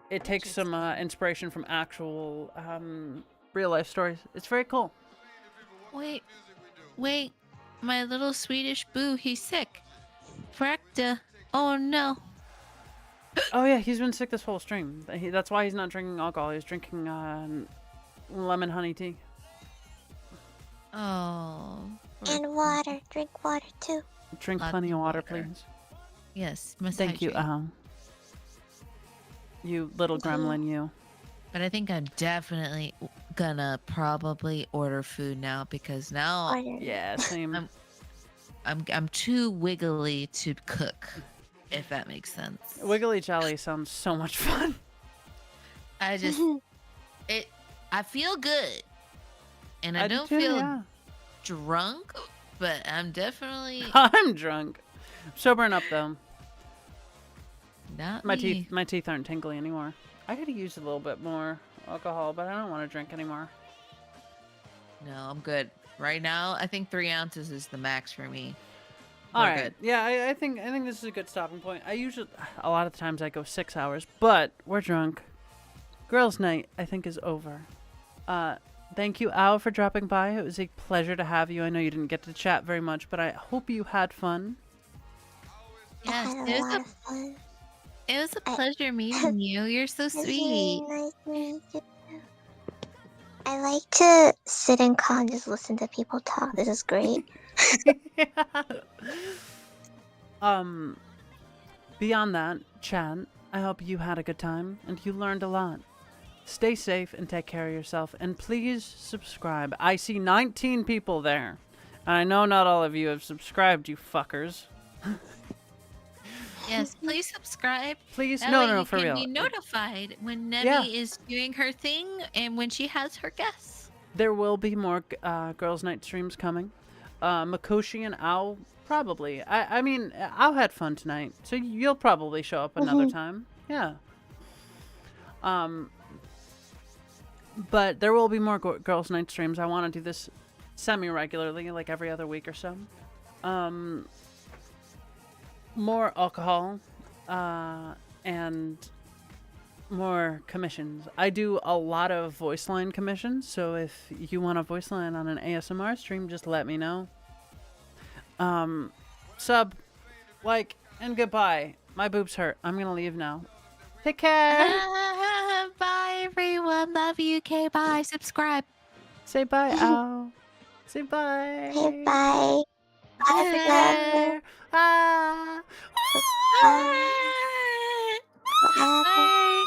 It takes some inspiration from actual real life stories. It's very cool. Wait, my little Swedish boo, he's sick. Frekta. Oh no. Oh yeah, he's been sick this whole stream. That's why he's not drinking alcohol. He's drinking lemon honey tea. Oh. And water. Drink water too. Drink Lots plenty of of water, water. please. Yes, must Thank you, hydrate. you little gremlin, you. But I think I'm definitely gonna probably order food now, because now Order. Yeah, same. I'm too wiggly to cook, if that makes sense. Wiggly Jelly sounds so much fun. I just I feel good, and I do don't too, feel yeah. drunk, but I'm definitely I'm drunk. Sobering up though. not My me. teeth aren't tingly anymore. I could use a little bit more alcohol, but I don't want to drink anymore. No, I'm good right now. I think 3 ounces is the max for me. All We're right. good. Yeah, I think this is a good stopping point. A lot of the times I go 6 hours, but we're drunk. Girls' night, I think, is over. Thank you, Ao, for dropping by. It was a pleasure to have you. I know you didn't get to chat very much, but I hope you had fun. Yes, I had a lot of fun. it was a pleasure meeting you. You're so It was sweet. really nice meeting you. I like to sit and calm and just listen to people talk. This is great. Beyond that, chat, I hope you had a good time and you learned a lot. Stay safe and take care of yourself, and please subscribe. I see 19 people there. And I know not all of you have subscribed, you fuckers. Yes, please subscribe. Please, That no, way no, you for can real. be notified when Nevi Yeah. is doing her thing and when she has her guests. There will be more Girls' Night streams coming. Makoshi and Ao, probably. I mean, Ao had fun tonight, so you'll probably show up another time. Yeah. But there will be more Girls' Night streams. I want to do this semi-regularly, like every other week or so. More alcohol, and more commissions. I do a lot of voice line commissions, so if you want a voice line on an ASMR stream, just let me know. Sub, like, and goodbye. My boobs hurt. I'm gonna leave now. Take care. Bye, everyone. Love you. Okay, bye. Subscribe. Say bye, Al. Say bye. Okay, bye. Bye, everyone. Ah. Bye. Bye. Bye.